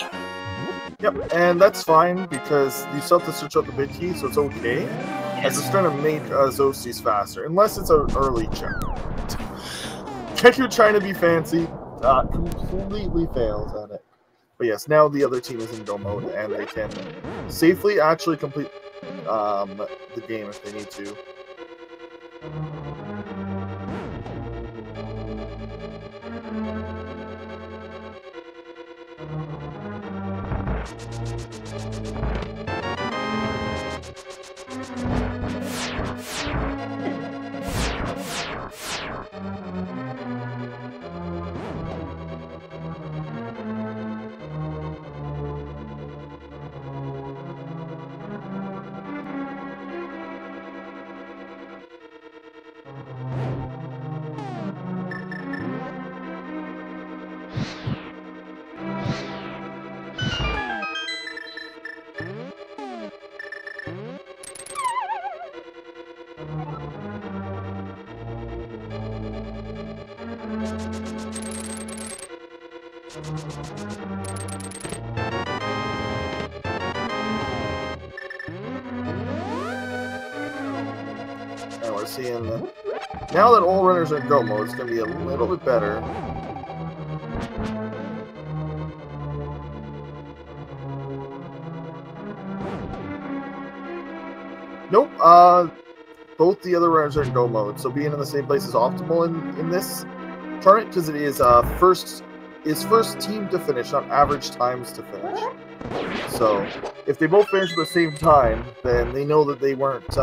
Yep, and that's fine because you still have to switch out the bit key, so it's okay. As it's trying to make zoasties faster, unless it's an early check. Keku trying to be fancy, completely fails at it. But yes, now the other team is in go mode, and they can safely actually complete the game if they need to. And we're seeing now that all runners are in go mode, it's going to be a little bit better. Nope. Both the other runners are in go mode, so being in the same place is optimal in this tournament because it is first team to finish, not average times to finish. So if they both finish at the same time, then they know that they weren't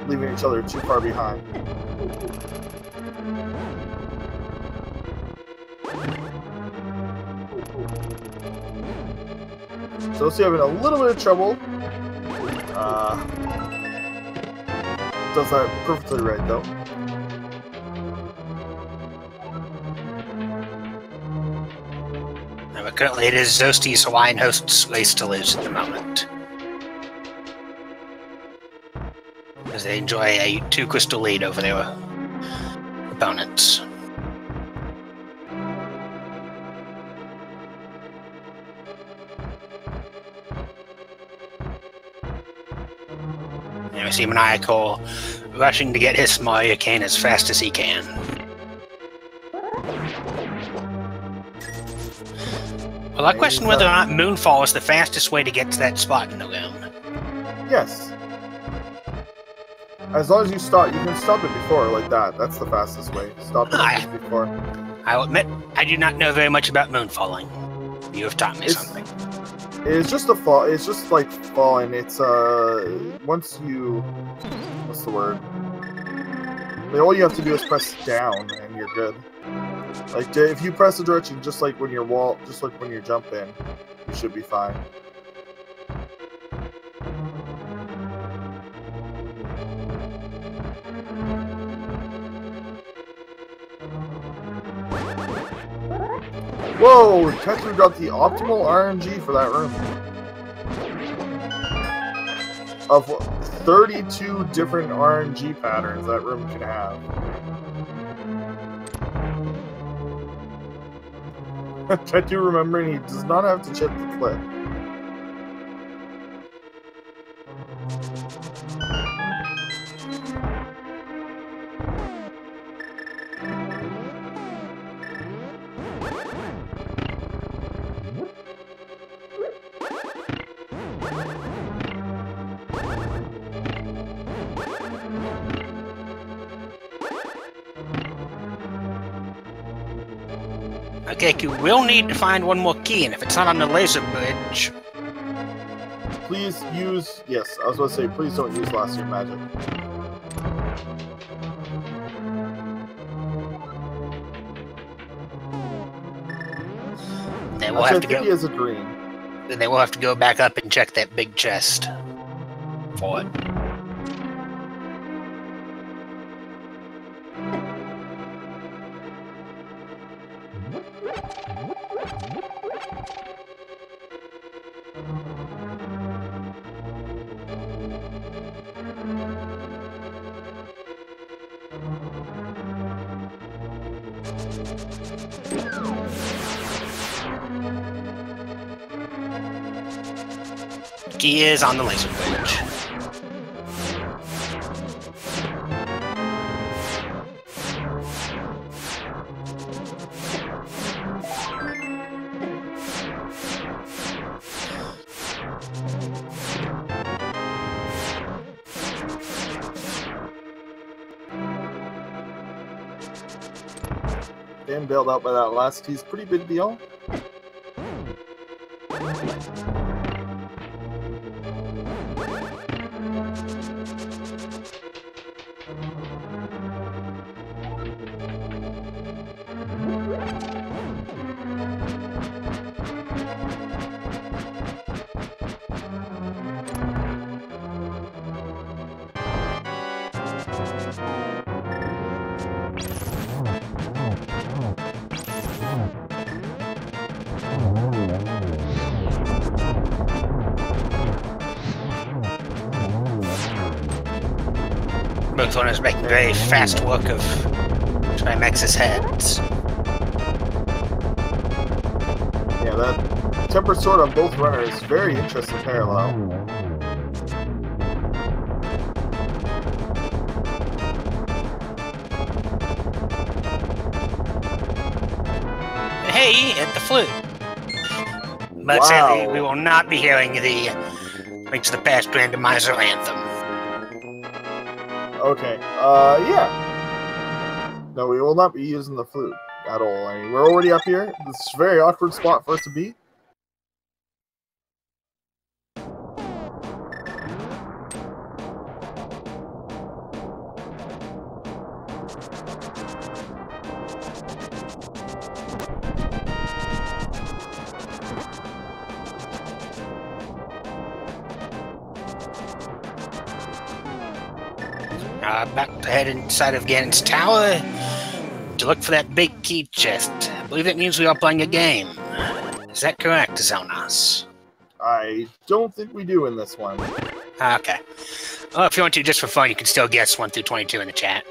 leaving each other too far behind. So Solski having a little bit of trouble. Does that perfectly right though. But currently it is Zoasty's Hawaiian host's race to lose at the moment, as they enjoy a 2 crystal lead over their opponents. And we see Maniacal rushing to get his Mario cane as fast as he can. Well, I question whether or not Moonfall is the fastest way to get to that spot in the room. Yes. As long as you stop, you can stop it before, like that. That's the fastest way. Stop it before. I'll admit, I do not know very much about moonfalling. You have taught me something. It's just a fall. It's just like falling. It's once you, what's the word? All you have to do is press down, and you're good. Like if you press the direction, just like when you're jumping, you should be fine. Whoa! Keku got the optimal RNG for that room. Of 32 different RNG patterns that room can have. Keku remembering he does not have to chip the clip. Okay, we'll need to find one more key, and if it's not on the laser bridge... Please use... Yes, I was going to say, please don't use last year magic. Then we'll have to go... As a dream. Then they will have to go back up and check that big chest for it. Key is on the laser bridge. Getting bailed out by that last key's pretty big deal. Both runners making very fast work of Trimex's heads. Yeah, that temper sword on both runners, very interesting parallel. Hey, hit the flute. But sadly, we will not be hearing the Link to the Past Randomizer anthem. Okay, yeah. No, we will not be using the flute at all. I mean, we're already up here. This is a very awkward spot for us to be. Back to head inside of Ganon's tower to look for that big key chest. I believe that means we are playing a game. Is that correct, Zonas? I don't think we do in this one. Okay. Well, if you want to, just for fun, you can still guess 1 through 22 in the chat.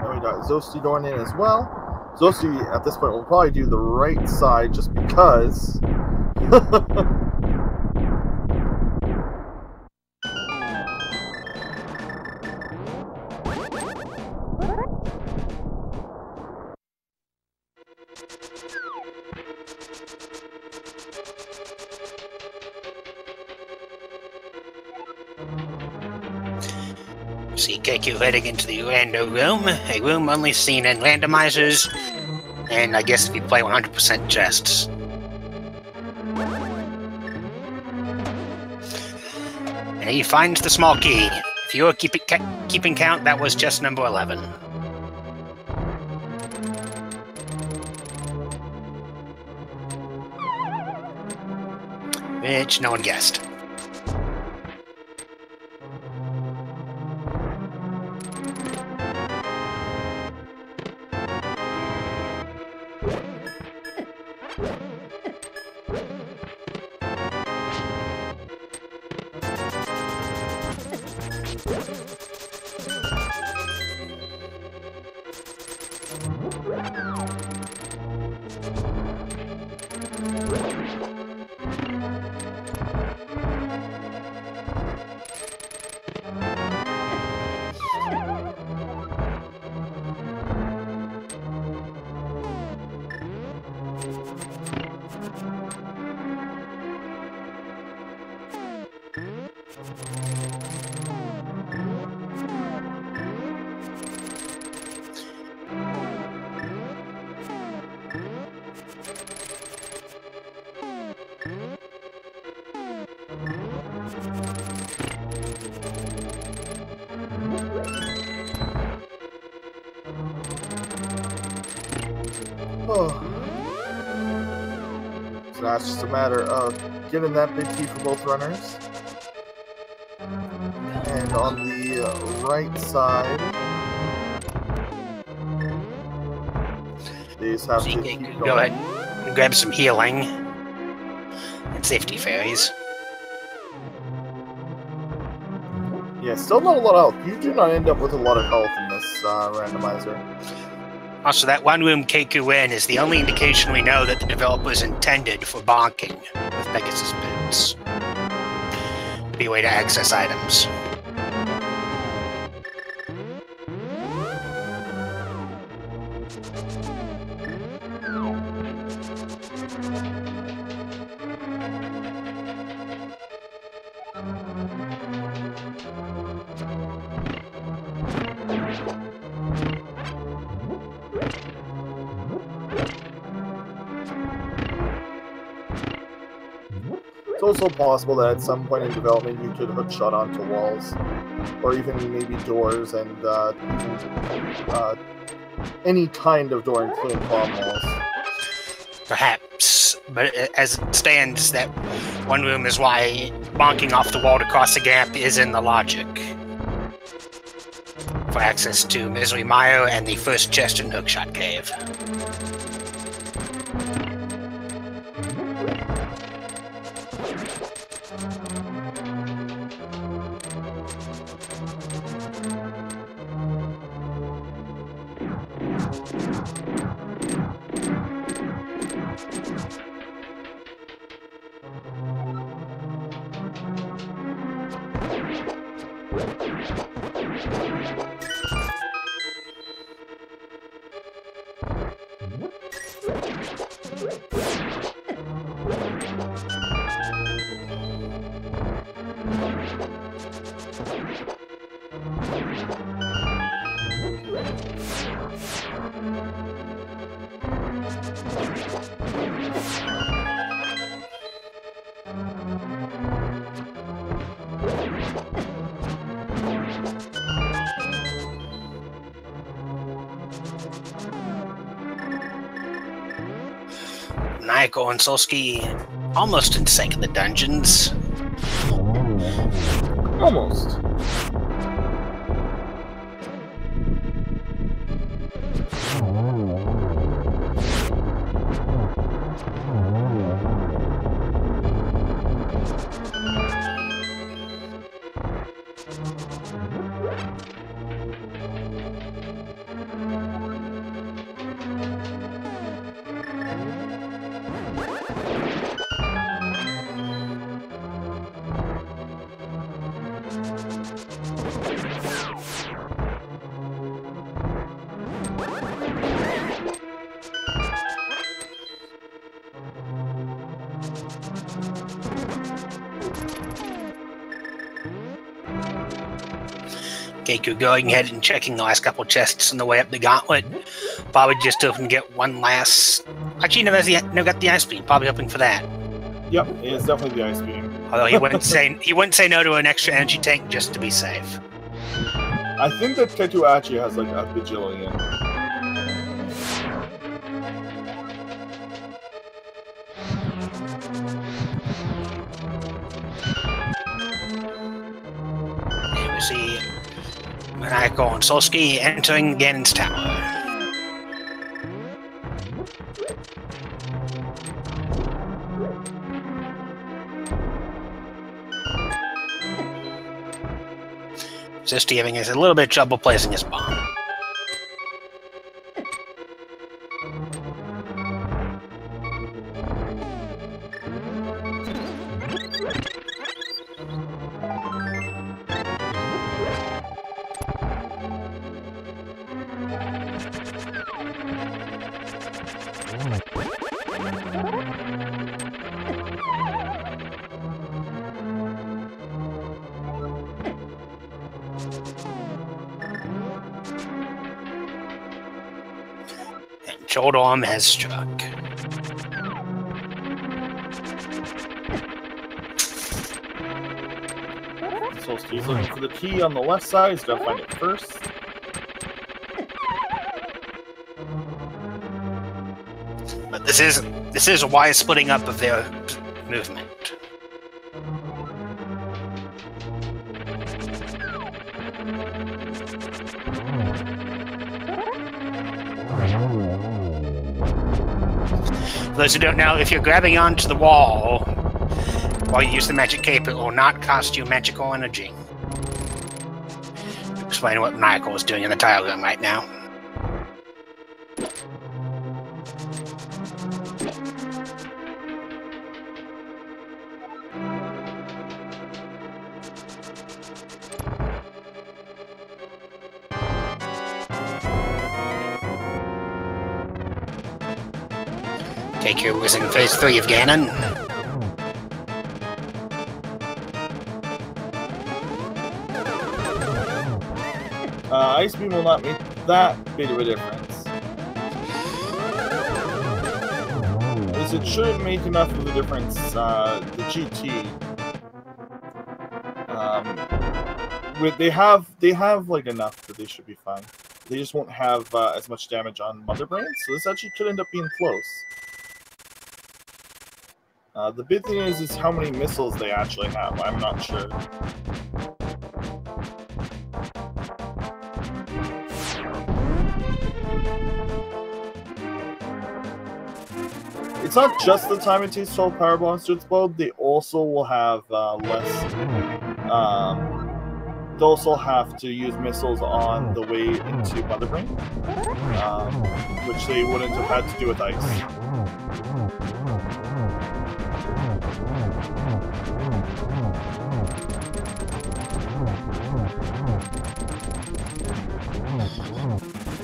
We got zoasty going in as well. Zoasty, at this point, will probably do the right side just because. See Keku heading into the rando room, a room only seen in randomizers, and I guess if you play 100% chests. And he finds the small key. If you were keeping count, that was chest number 11. which no one guessed. Oh. So now it's just a matter of getting that big key for both runners. And on the right side, they just have So to you keep can going. go ahead and grab some healing and safety fairies. Yeah, still not a lot of health. You do not end up with a lot of health in this randomizer. Also, that one-room Keku-in is the only indication we know that the developers intended for bonking with Pegasus boots. Be a way to access items. It's also possible that at some point in development you could hook shot onto walls, or even maybe doors, and even any kind of door, including palm walls. Perhaps, but as it stands, that one room is why bonking off the wall to cross the gap is in the logic. For access to Misery Mayo and the first chest in Hookshot Cave. Maniacal and Solski almost in sync in the dungeons. Almost. Keku going ahead and checking the last couple chests on the way up the gauntlet. Probably just hoping to get one last... Actually, never got the ice beam. Probably hoping for that. Yep, it's definitely the ice beam. Although he wouldn't say no to an extra energy tank just to be safe. I think that Ketu actually has like a bajillion. see Maniacal and Solski entering Ganon's tower. Zoasty having a little bit of trouble placing his bomb. Shoulder has struck. Solski's looking for the key on the left side. He's got to find it first. But this is a wise splitting up of their movement. For those who don't know, if you're grabbing onto the wall while you use the magic cape, it will not cost you magical energy. Explain what Maniacal is doing in the tile room right now. Keku was in phase 3 of Ganon. Ice Beam will not make that big of a difference. As it shouldn't make enough of a difference, the GT. They have like enough that they should be fine. They just won't have as much damage on Mother Brain, so this actually could end up being close. The big thing is how many missiles they actually have. I'm not sure. It's not just the time it takes 12 power bombs to explode. They also will have less. They also have to use missiles on the way into Mother Brain, which they wouldn't have had to do with ice.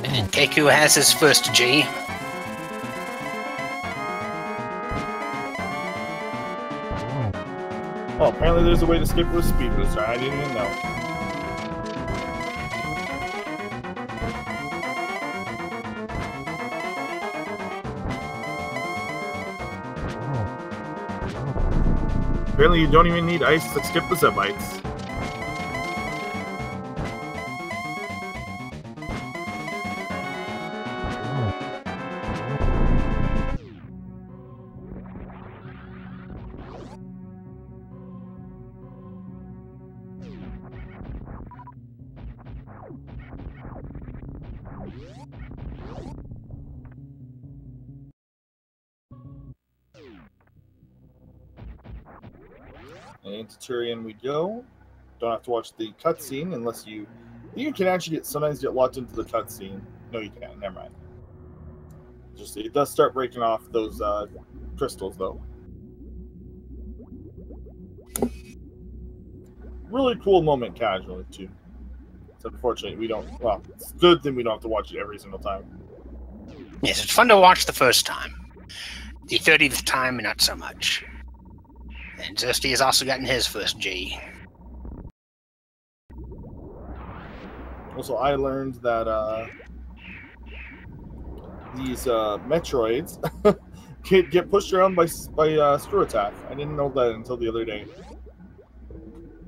And Keku has his first G. Oh, apparently there's a way to skip with a speed booster. I didn't even know. Apparently you don't even need ice to skip the Zebites. And into Turian we go. Don't have to watch the cutscene unless you can actually sometimes get locked into the cutscene. No, you can't. Never mind. Just it does start breaking off those crystals though. Really cool moment casually too. It's unfortunate we don't. Well, it's good that we don't have to watch it every single time. Yes, it's fun to watch the first time. The 30th time, not so much. And Zoasty has also gotten his first G. Also, I learned that these Metroids get pushed around by screw attack. I didn't know that until the other day.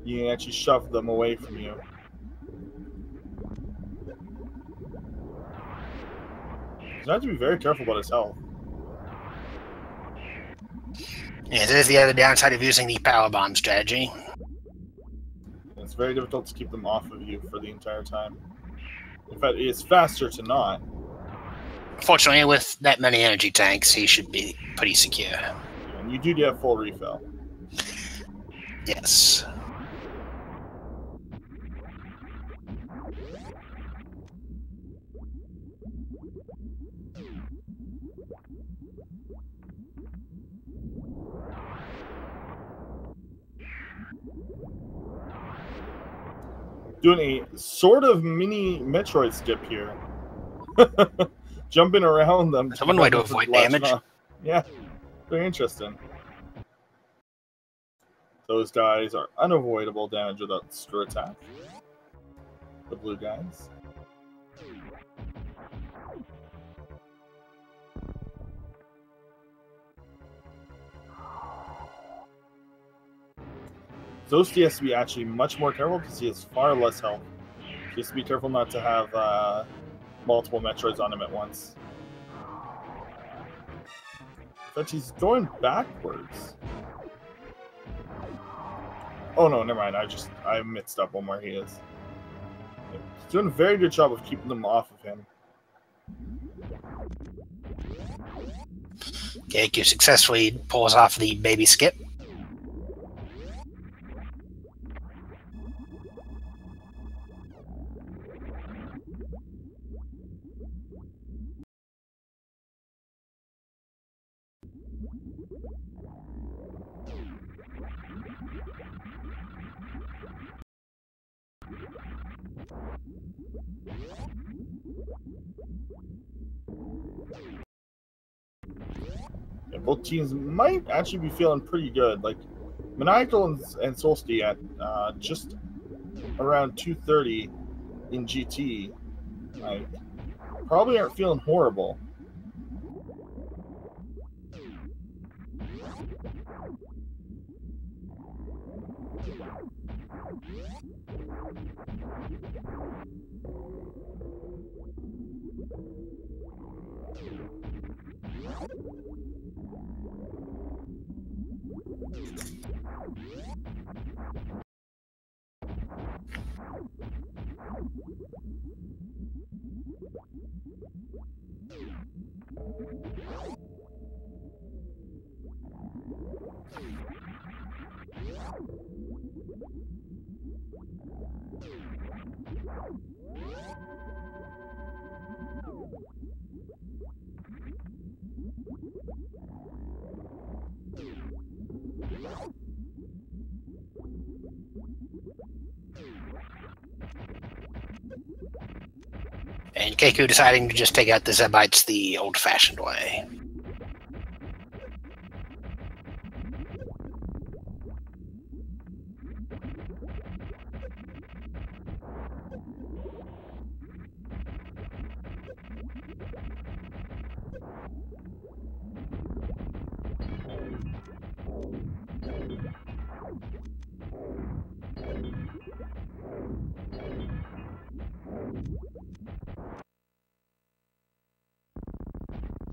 You can actually shove them away from you. You have to be very careful about his health. Yeah, there's the other downside of using the power bomb strategy. It's very difficult to keep them off of you for the entire time. In fact, it's faster to not. Fortunately, with that many energy tanks, he should be pretty secure. And you do get full refill. Yes. Doing a sort of mini Metroid skip here. Jumping around them. That's one way to avoid damage. Yeah, very interesting. Those guys are unavoidable damage without screw attack. The blue guys. Zoasty has to be actually much more careful because he has far less health. He has to be careful not to have multiple Metroids on him at once. But he's going backwards. Oh no, never mind. I mixed up on where he is. He's doing a very good job of keeping them off of him. Keku successfully pulls off the baby skip. Yeah, both teams might actually be feeling pretty good. Like Maniacal and Solski at just around 230 in GT, like probably aren't feeling horrible. And Keku deciding to just take out the Zebites the old-fashioned way.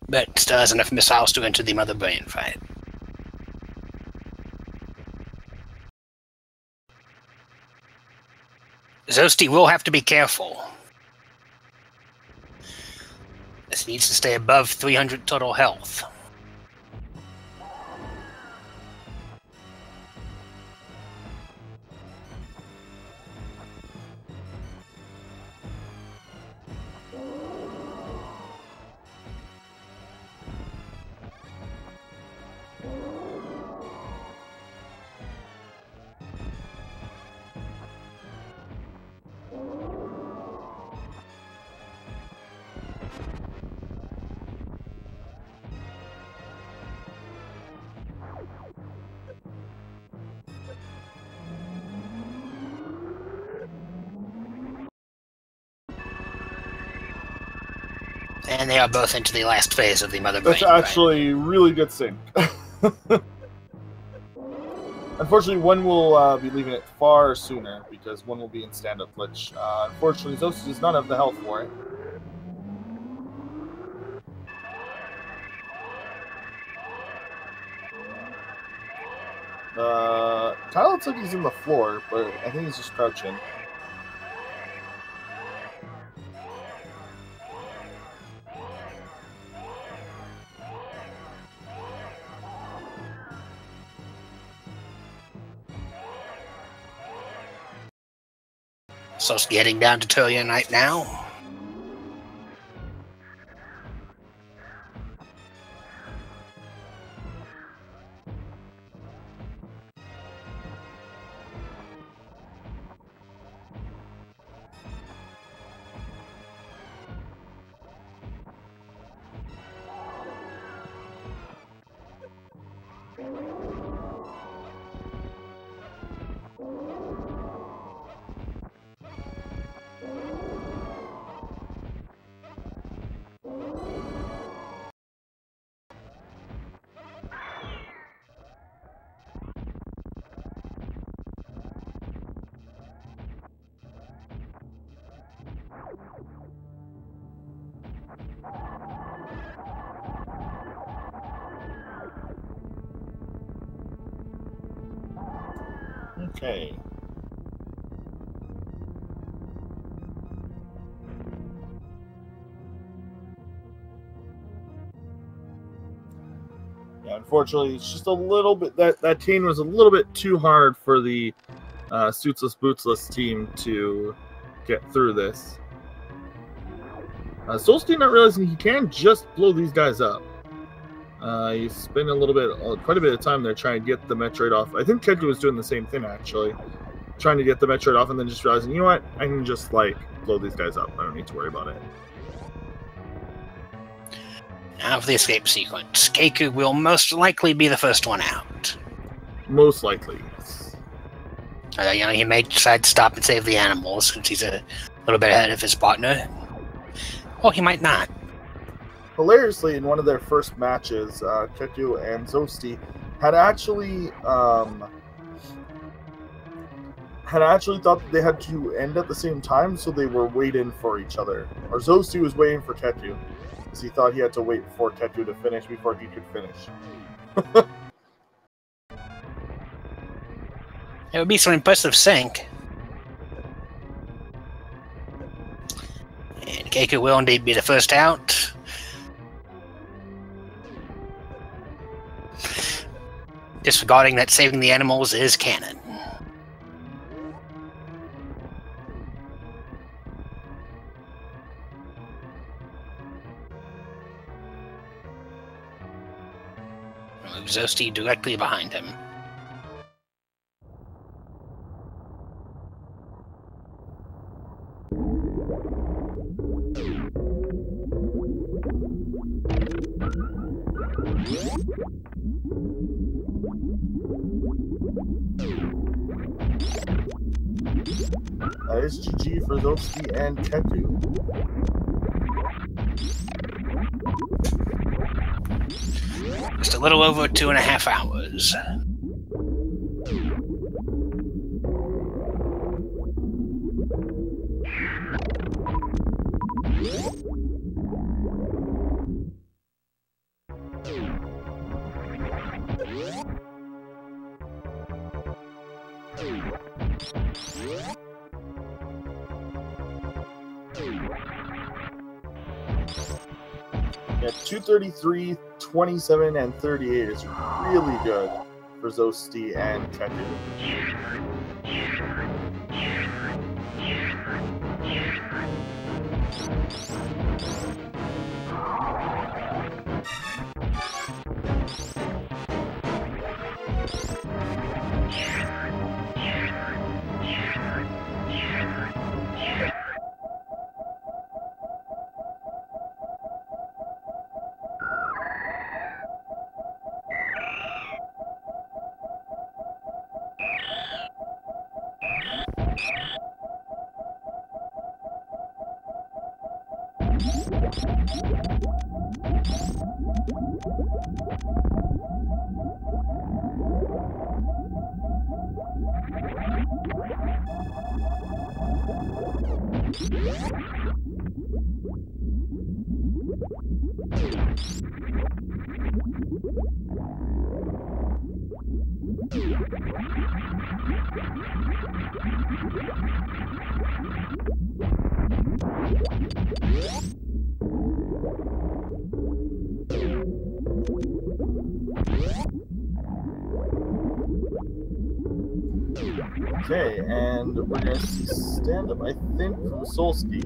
But still has enough missiles to enter the Mother Brain fight. Zoasty will have to be careful. This needs to stay above 300 total health. And they are both into the last phase of the Mother Brain. That's actually really good sync. Unfortunately, one will be leaving it far sooner because one will be in stand-up glitch. Unfortunately, Zoasty does not have the health for it. Kind of looks like he's in the floor, but I think he's just crouching. Solski heading down to Toya Night now. Okay. Yeah, unfortunately, it's just a little bit that team was a little bit too hard for the suitsless bootsless team to get through this. Solski not realizing he can just blow these guys up. He's spending quite a bit of time there trying to get the Metroid off. I think Keku was doing the same thing actually, trying to get the Metroid off and then just realizing, you know what, I can just like blow these guys up. I don't need to worry about it. Now for the escape sequence. Keku will most likely be the first one out. Most likely, yes. You know, he may decide to stop and save the animals since he's a little bit ahead of his partner. Or he might not. Hilariously, in one of their first matches, Keku and zoasty had actually thought that they had to end at the same time, so they were waiting for each other. Or zoasty was waiting for Keku, because he thought he had to wait for Keku to finish before he could finish. It would be some impressive sync. And Keku will indeed be the first out. Disregarding that saving the animals is canon. zoasty directly behind him. That is GG for Solski and Keku. Just a little over 2.5 hours. Yeah, 233, 27, and 38 is really good for Zoasty and Keku. Okay, and we're going to see stand-up, I think, from Solski.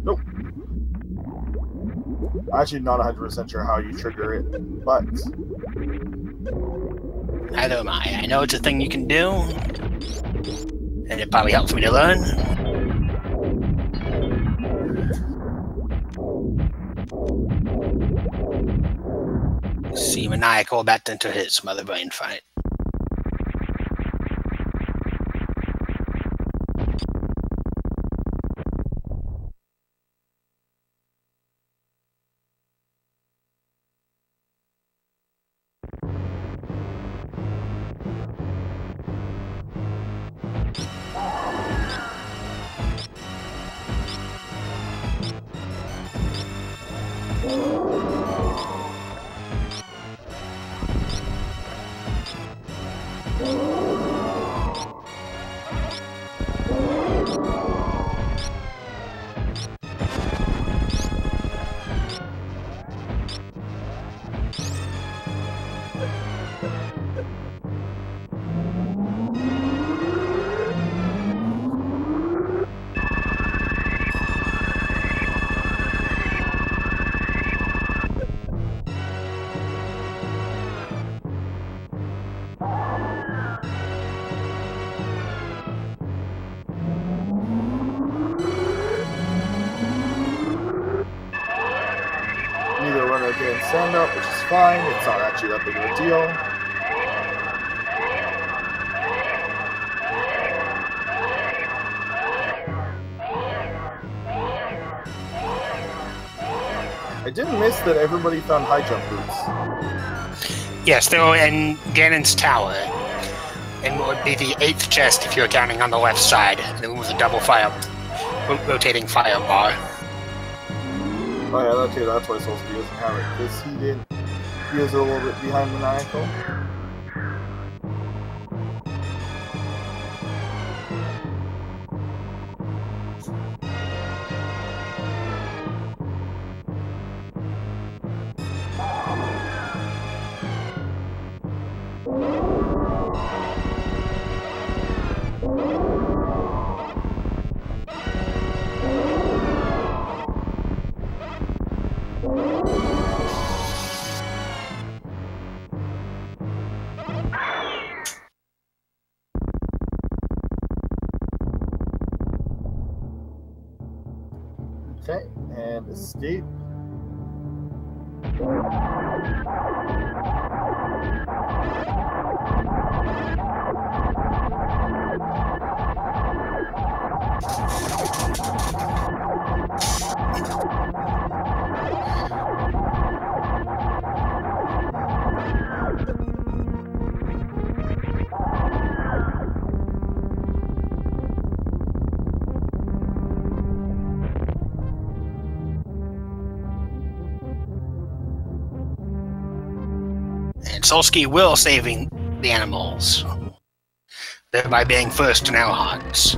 Nope. Actually, not 100% sure how you trigger it, but... Neither am I. I know it's a thing you can do, and it probably helps me to learn. See Maniacal about to enter his mother brain fight. Stand up, which is fine. It's not actually that big of a deal. I did miss that everybody found high jump boots. Yes, they were in Ganon's tower. And it would be the 8th chest if you're counting on the left side. And it was a double fire, rotating fire bar. Oh yeah, that's why Solski doesn't have it, because he is a little bit behind Maniacal. Okay, and escape. Solski will saving the animals, thereby being first in our hearts.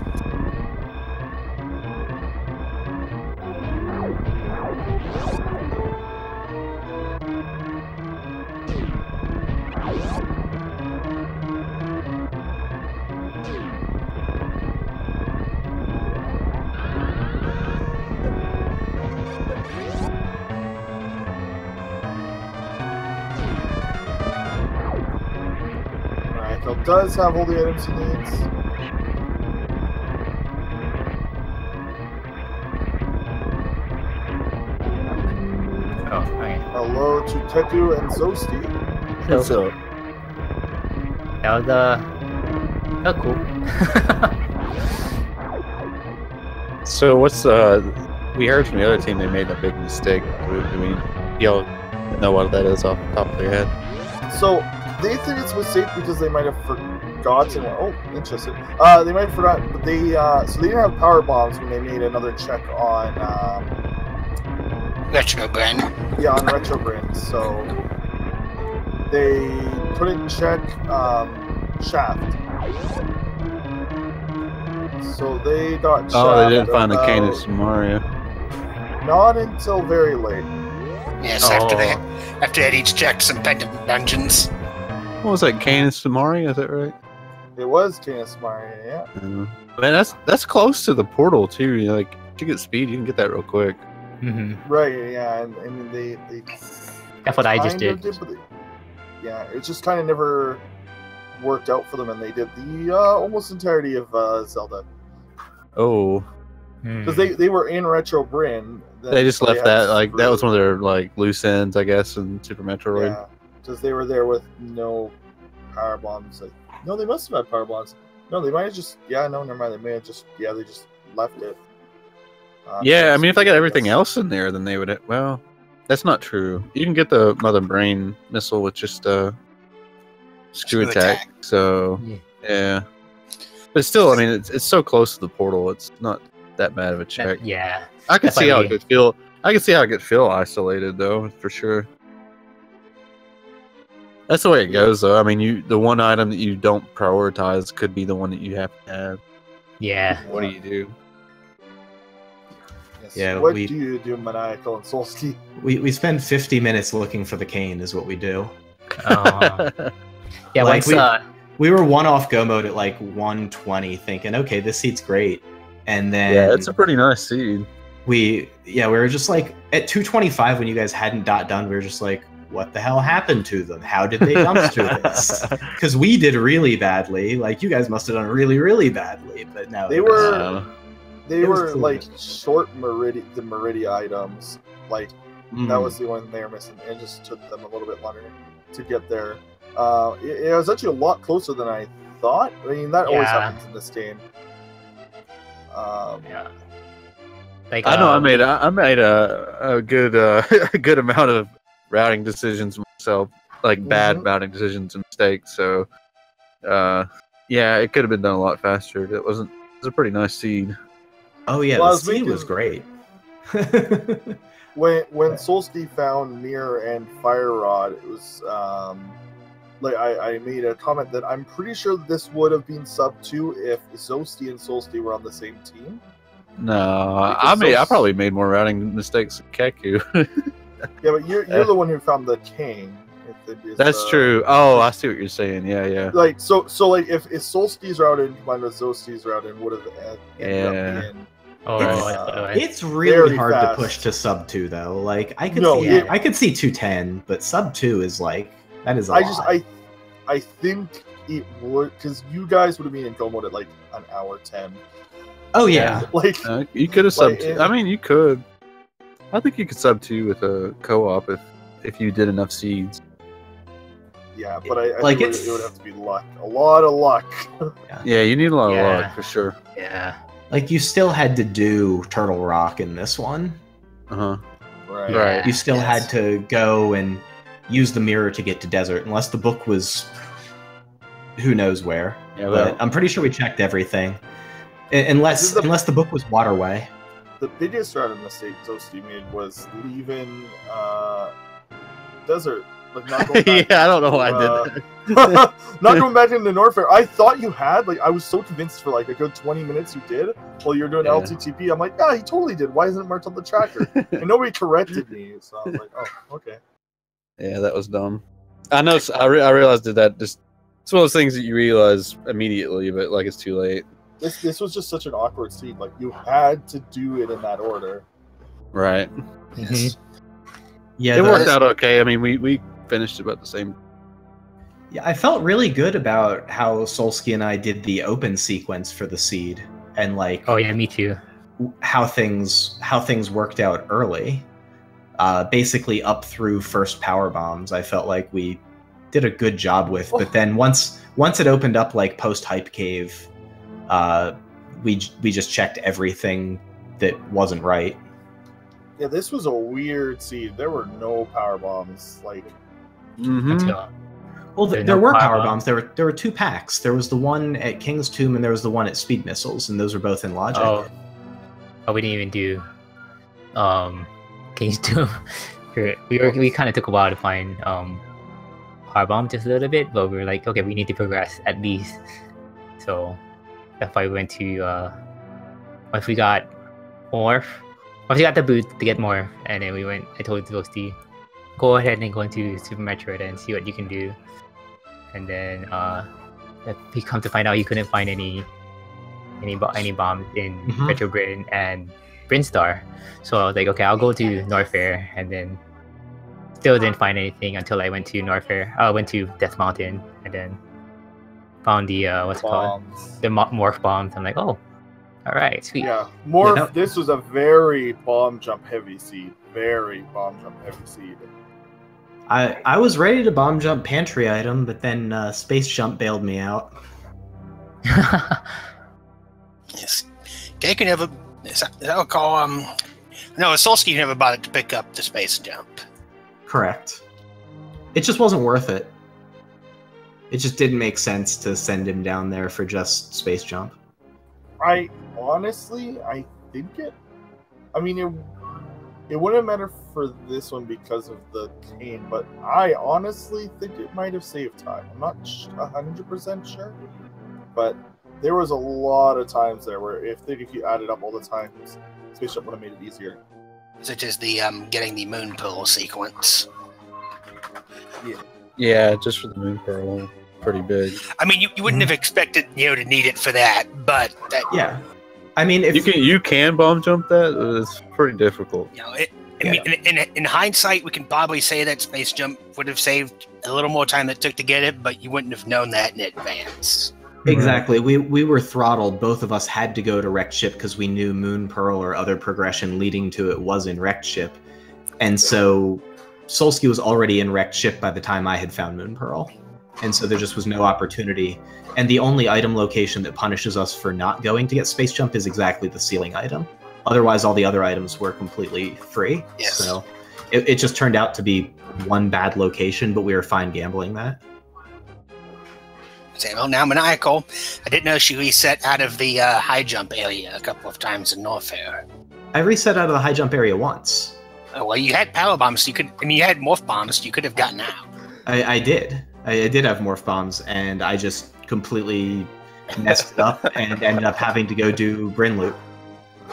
Does have all the items he needs. Oh, hi. Hello to Teku and Zoasty. So, that was cool. So what's we heard from the other team they made a big mistake. Do we y'all know what that is off the top of your head? So they think it's a mistake because they might have forgotten. Oh, interesting. They might have forgotten, but they so they didn't have power bombs when they made another check on Retro Bren. Yeah, on Retro Brin. So they couldn't check Shaft. So they got Shaft. Oh, they didn't find the Canis Mario. Not until very late. Yes, after they had each checked some pendant dungeons. What was that, Canis Mario? Is that right? It was Canis Mario, yeah. Man, that's close to the portal too. You know, like to get speed, you can get that real quick. Right, yeah, and I mean they That's what I just did. Yeah, it just kind of never worked out for them, and they did the almost entirety of Zelda. Oh, because they were in Retro Brin. They just left that like that was one of their like loose ends, I guess, in Super Metroid. Yeah, because they were there with no power bombs. Like, no, they must have had power bombs. No, they might have just never mind. They may have just they just left it. Yeah, I mean, if they got everything else in there, then they would. Well, that's not true. You can get the Mother Brain missile with just screw attack. So yeah, but still, I mean, it's so close to the portal. It's not that bad of a check. Yeah, I can see how it could feel. I can see how it could feel isolated, though, for sure. That's the way it goes, though. I mean, the one item that you don't prioritize could be the one that you have to have. Yeah. What do you do? Yes. Yeah, What do you do, Maniacal and Solski? We spend 50 minutes looking for the cane, is what we do. Yeah, Like, once We were one off go mode at like 120, thinking, okay, this seat's great, and then Yeah, it's a pretty nice seed. we were just like at 225 when you guys hadn't done. We were just like, what the hell happened to them? How did they dumpster this? Because we did really badly. Like, you guys must have done really, really badly. But no, They were cool. like short the Meridia items. Like that was the one they were missing. It just took them a little bit longer to get there. It was actually a lot closer than I thought. I mean, that always happens in this game. yeah. Like, I know I made a good a good amount of routing decisions myself, like bad routing decisions and mistakes. So, yeah, it could have been done a lot faster. It was a pretty nice seed. Oh yeah, Well, the seed was great. When Solski found Mirror and Fire Rod, it was like I made a comment that I'm pretty sure this would have been sub 2 if Zoasty and Solski were on the same team. No, I probably made more routing mistakes than Keku. Yeah, but you're the one who found the king. That's true. Oh, I see what you're saying. Yeah. Like so like if Solsti's routed combined with Zoasty's routed would have ended up being. It's really hard fast to push to sub 2 though. Like I could see 210, but sub 2 is like that is a lot. I think it would, because you guys would have been in go mode at like an hour 10. Oh yeah, like you could have subbed. I mean, you could. I think you could sub 2 with a co-op if you did enough seeds. Yeah, but I like think it would have to be luck. A lot of luck. Yeah, you need a lot of luck for sure. Yeah. Like you still had to do Turtle Rock in this one. Right. You still had to go and use the mirror to get to desert, unless the book was who knows where. Yeah, but I'm pretty sure we checked everything, unless the book was Waterway. The biggest random mistake Zoasty made was leaving desert. Like not going back I don't know why I did that. Not going back into Norfair. I thought you had. Like, I was so convinced for like a good 20 minutes you did while you were doing LTTP. I'm like, yeah, he totally did. Why isn't it marked on the tracker? And nobody corrected me. So I was like, oh, okay. Yeah, that was dumb. I know. I realized that just it's one of those things that you realize immediately, but like it's too late. This was just such an awkward scene. Like, you had to do it in that order. Right. Yes. Yeah, it worked out okay. I mean, we finished about the same. Yeah, I felt really good about how Solski and I did the open sequence for the seed, and like, oh yeah, me too. How things worked out early, basically up through first power bombs. I felt like we did a good job with, but then once it opened up like post hype cave, we just checked everything that wasn't right. Yeah, this was a weird seed. There were no power bombs. Like, well, there were power bombs. There were 2 packs. There was the one at King's Tomb, and there was the one at Speed Missiles, and those were both in Logic. Oh, we didn't even do case too. We kind of took a while to find power bomb just a little bit, but we were like, okay, we need to progress at least. So that's why we went to once we got Morph, once we got the boot to get Morph, and then we went. I told Solski, go ahead and go into Super Metroid and see what you can do. And then we come to find out you couldn't find any bombs in Metro Britain and Brinstar. So I was like, okay, I'll go to Norfair, and then still didn't find anything until I went to Norfair. I went to Death Mountain, and then found the what's it called? The Morph bombs. I'm like, oh, all right, sweet. Yeah, Morph. This was a very bomb jump heavy seed. Very bomb jump heavy seed. I was ready to bomb jump pantry item, but then Space Jump bailed me out. Yes. Keku never. Is that what call No, Solski never bothered to pick up the Space Jump. Correct. It just wasn't worth it. It just didn't make sense to send him down there for just Space Jump. I think it. I mean, it wouldn't matter for this one because of the cane, but I honestly think it might have saved time. I'm not 100% sure, but there was a lot of times there where if you added up all the times, Space Jump would have made it easier. Such as the getting the moon pearl sequence. Yeah, just for the moon pearl, pretty big. I mean, you wouldn't have expected to need it for that, but yeah. I mean, if you can bomb jump that, it's pretty difficult. In hindsight, we can probably say that Space Jump would have saved a little more time that it took to get it, but you wouldn't have known that in advance. Exactly. We were throttled. Both of us had to go to Wrecked Ship because we knew Moon Pearl or other progression leading to it was in Wrecked Ship. And so Solski was already in Wrecked Ship by the time I had found Moon Pearl. And so there just was no opportunity. And the only item location that punishes us for not going to get Space Jump is exactly the ceiling item. Otherwise, all the other items were completely free. Yes. So it just turned out to be one bad location, but we were fine gambling that. Well, now Maniacal, I didn't know she reset out of the high jump area a couple of times in Norfair. I reset out of the high jump area once. Oh, well, you had power bombs, so you had morph bombs, you could have gotten out. I did. I did have morph bombs, and I just completely messed it up and ended up having to go do Bryn Loop.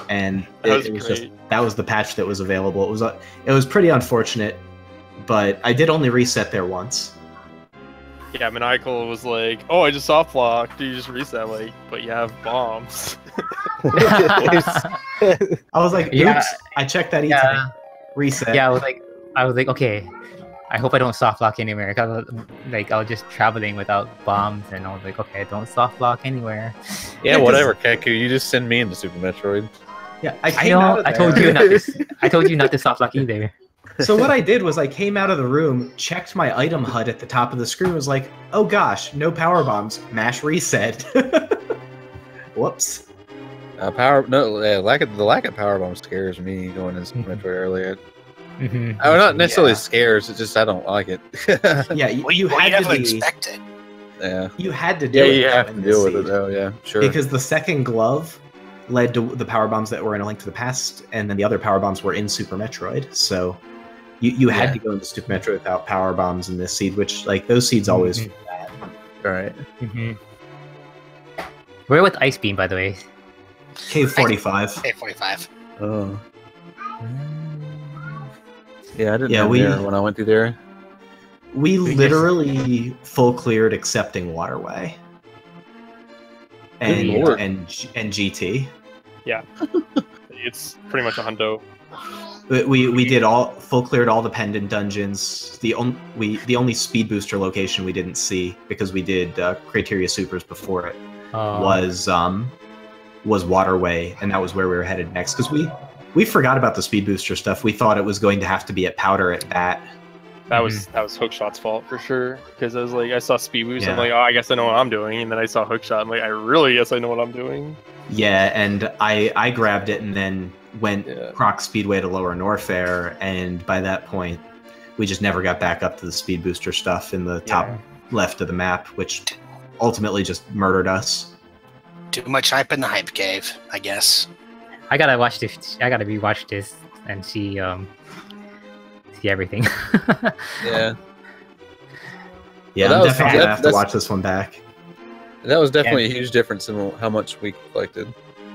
And that was the patch that was available. It was pretty unfortunate, but I did only reset there once. Yeah, Maniacal was like, "Oh, I just soft blocked. You just reset, but you have bombs." I was like, "Oops!" Yeah. I checked that today. Reset. Yeah, I was like, okay, I hope I don't soft block anywhere. Cause I was just traveling without bombs, and I was like, okay, don't soft block anywhere. Yeah, whatever, Keku. You just send me into Super Metroid. Yeah, I know. I told you not to. I told you not to soft block either. So what I did was I came out of the room, checked my item HUD at the top of the screen, was like, oh gosh, no power bombs. Mash reset. Whoops. The lack of power bomb scares me going into Super Metroid earlier. Mm-hmm. Oh, not necessarily scares. It's just I don't like it. Yeah, you had to expect it. Yeah. You had to do it. Yeah, you have to deal with it though. Yeah, sure. Because the second glove led to the power bombs that were in A Link to the Past, and then the other power bombs were in Super Metroid. So you had to go into Super Metroid without power bombs in this seed, which those seeds always feel bad. All right. Mm-hmm. Where with Ice Beam, by the way? Cave 45. Cave 45. Oh. Yeah, I didn't know there when I went through there. We literally full cleared accepting Waterway. And GT. Yeah. It's pretty much a hundo. We did full cleared all the pendant dungeons. The only speed booster location we didn't see because we did Criteria Supers before it was Waterway, and that was where we were headed next because we forgot about the speed booster stuff. We thought it was going to have to be at Powder at that. That was Hookshot's fault for sure because I saw speed boost. Yeah. I'm like, oh, I guess I know what I'm doing, and then I saw Hookshot. I'm like, I really guess I know what I'm doing. Yeah, and I grabbed it and then went Croc Speedway to Lower Norfair, and by that point, we just never got back up to the speed booster stuff in the top left of the map, which ultimately just murdered us. Too much hype in the hype cave, I guess. I gotta watch this. I gotta rewatch this and see everything. Yeah. Yeah, Well, I'm that was- definitely gonna have to that's- watch this one back. That was definitely a huge difference in how much we collected.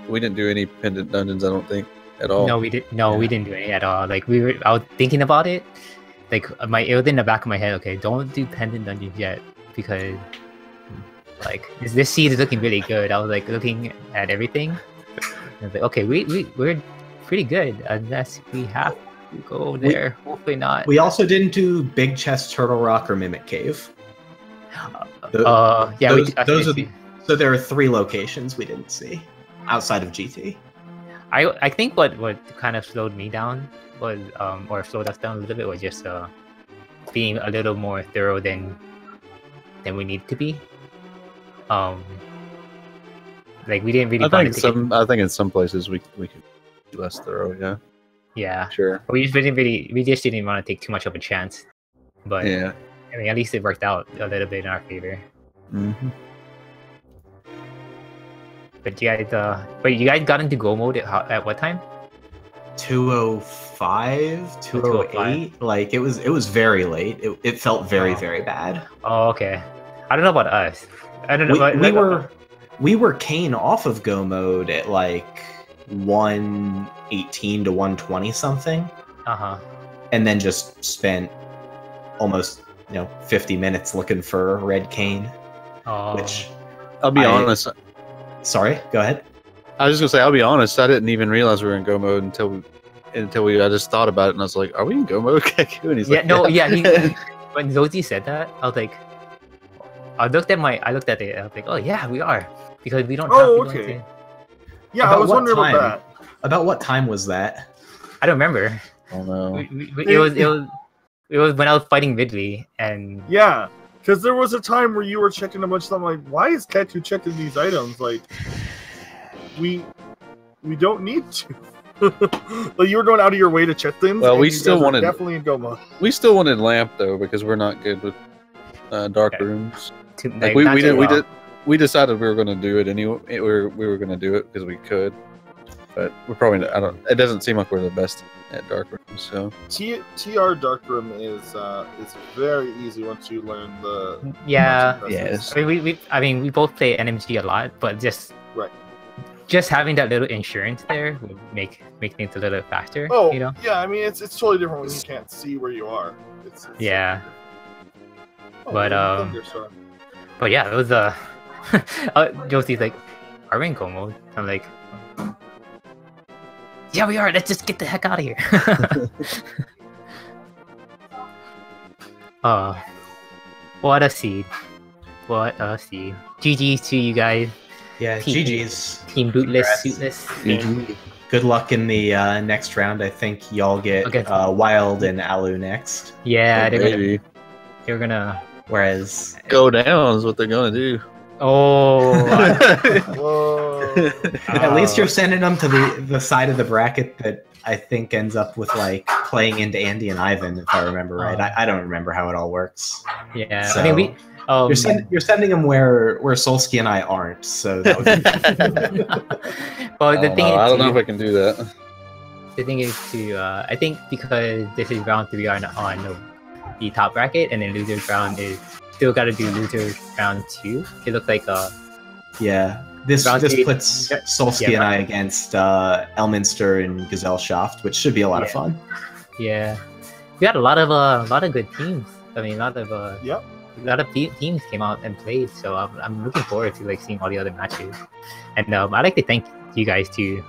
We didn't do any pendant dungeons, I don't think, at all. No, we did. No, we didn't do it at all. Like I was thinking about it. Like it was in the back of my head. Okay, don't do pendant dungeons yet because like this seed is looking really good. I was like looking at everything. I was like, okay, we're pretty good unless we have to go there. Hopefully not. We also didn't do Big Chest, Turtle Rock, or Mimic Cave. Yeah, So there are 3 locations we didn't see outside of GT. I think what kind of slowed me down was or slowed us down a little bit was just being a little more thorough than we need to be. Like we didn't really. I think in some places we could be less thorough. Yeah. Yeah. Sure. We just didn't want to take too much of a chance. But Yeah. I mean, at least it worked out a little bit in our favor. Mm-hmm. But you guys got into go mode at what time? 205, 208. Like it was very late. It felt very bad. Oh, okay. I don't know about us. I don't know. We were Kane off of go mode at like 118 to 120 something. And then just spent almost 50 minutes looking for red Kane. Oh. Which I'll be honest. Sorry, go ahead. I was just gonna say, I'll be honest. I didn't even realize we were in go mode until I just thought about it, and I was like, "Are we in go mode, Keku?" And he's like, When Zoasty said that, I was like, I looked at it. I was like, "Oh yeah, we are," because we don't. Okay. Yeah, I was wondering about that. About what time was that? I don't remember. Oh no. It was when I was fighting Ridley, and yeah. Because there was a time where you were checking a bunch of stuff. I'm like, why is Keku checking these items? Like, we don't need to. Like, you were going out of your way to check things. Well, we still wanted definitely in Goma. We still wanted lamp though because we're not good with dark rooms. Like we decided we were going to do it anyway. We were going to do it because we could, but we're probably not, it doesn't seem like we're the best at dark rooms. So TR dark room is very easy once you learn the yes. I mean we both play NMG a lot, but just having that little insurance there would make things a little faster. Oh, yeah. I mean it's totally different when you can't see where you are. It's yeah. Oh, but yeah, it was Josie's like, "Are we in go mode?" I'm like, "Yeah, we are. Let's just get the heck out of here." What a seed! What a seed! GG's to you guys. Yeah, GG's. Team Bootless, Suitless. GG. Good luck in the next round. I think y'all get Wild and Alu next. Yeah, maybe. They're gonna. Whereas go down is what they're gonna do. Oh. At least you're sending them to the side of the bracket that I think ends up with like playing into Andy and Ivan, if I remember right. I don't remember how it all works. Yeah, so, I mean you're sending them where Solski and I aren't. So that would well, the thing is, I don't know if I can do that. The thing is I think because this is round 3 on the top bracket, and then loser's round is still got to do loser's round 2. It looks like yeah. This puts Solski and I against Elminster and Gesellschaft, which should be a lot of fun. Yeah, we got a lot of good teams. I mean, a lot of teams came out and played. So I'm looking forward to seeing all the other matches. And I'd like to thank you guys too,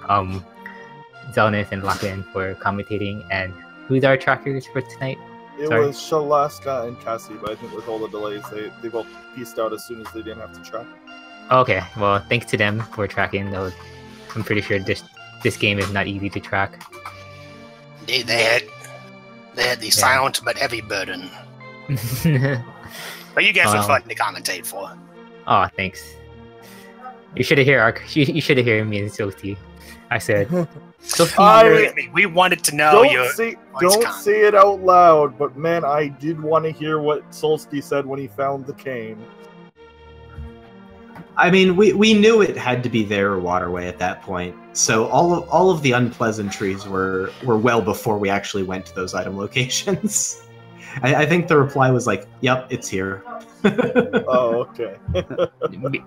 Zelnus and Lachlan, for commentating. And who's our trackers for tonight? It was Shalaska and Cassie, but I think with all the delays, they both pieced out as soon as they didn't have to track. Okay, well, thanks to them for tracking. I'm pretty sure this game is not easy to track. Indeed, they had the silent but heavy burden. But you guys were fun to commentate for. Oh, thanks. You should have heard me and Sophie. I said, we wanted to know Don't say it out loud, but man, I did want to hear what Solski said when he found the cane. I mean, we knew it had to be their waterway at that point, so all of the unpleasantries were well before we actually went to those item locations. I think the reply was like, "Yep, it's here." Oh, okay.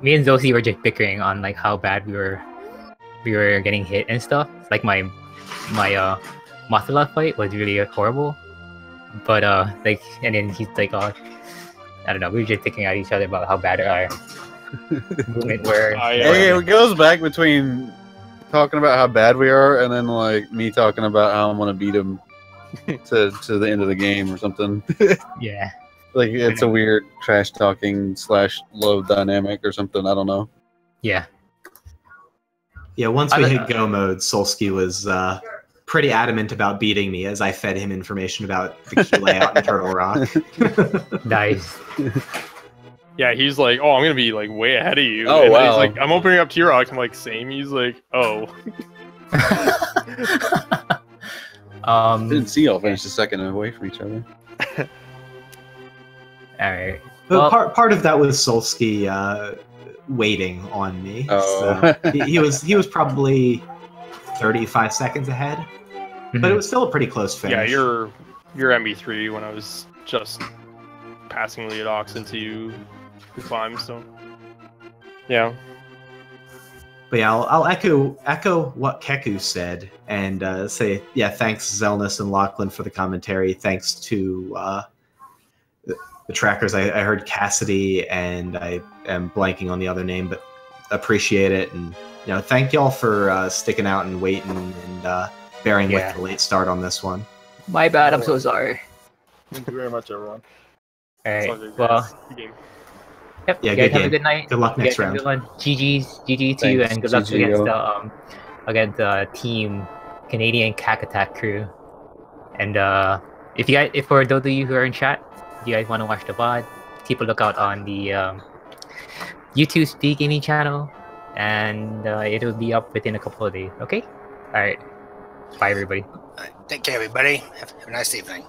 Me and Zoasty were just bickering on like how bad we were getting hit and stuff. Like my Mothra fight was really horrible, but like, and then he's like, I don't know, we were just picking at each other about how bad our movement were. Hey, it goes back between talking about how bad we are and then like me talking about how I'm gonna beat him to the end of the game or something. Yeah. Like it's a weird trash talking / low dynamic or something. I don't know. Yeah. Yeah. Once we hit go mode, Solski was pretty adamant about beating me as I fed him information about the key layout in Turtle Rock. Nice. Yeah, he's like, "Oh, I'm gonna be like way ahead of you." Oh, and wow. He's like, "I'm opening up T-Rock." I'm like, "Same." He's like, "Oh." Didn't see y'all finish a second away from each other. All right. But Well, part of that was Solski waiting on me. Oh. So he was probably 35 seconds ahead, but it was still a pretty close finish. Yeah, you're MB3 when I was just passing Leodox into you climb. So yeah. But yeah, I'll echo what Keku said and say, yeah, thanks Zelnus and Lachlan for the commentary. Thanks to the trackers. I heard Cassidy, and I am blanking on the other name, but appreciate it. And thank y'all for sticking out and waiting and bearing with the late start on this one. my bad. I'm so sorry. Thank you very much, everyone. All right. Good Well, game. yep. Yeah, You guys good have a game. good night. Good luck You next guys have a round. good one. GG to you, Thanks, and good luck GG, against the team Canadian Cack Attack crew. And if for those of you who are in chat, if you guys want to watch the VOD, keep a lookout on the YouTube Speed Gaming channel, and it'll be up within a couple of days. Okay. All right. Bye, everybody. Take care, everybody. Have a nice evening.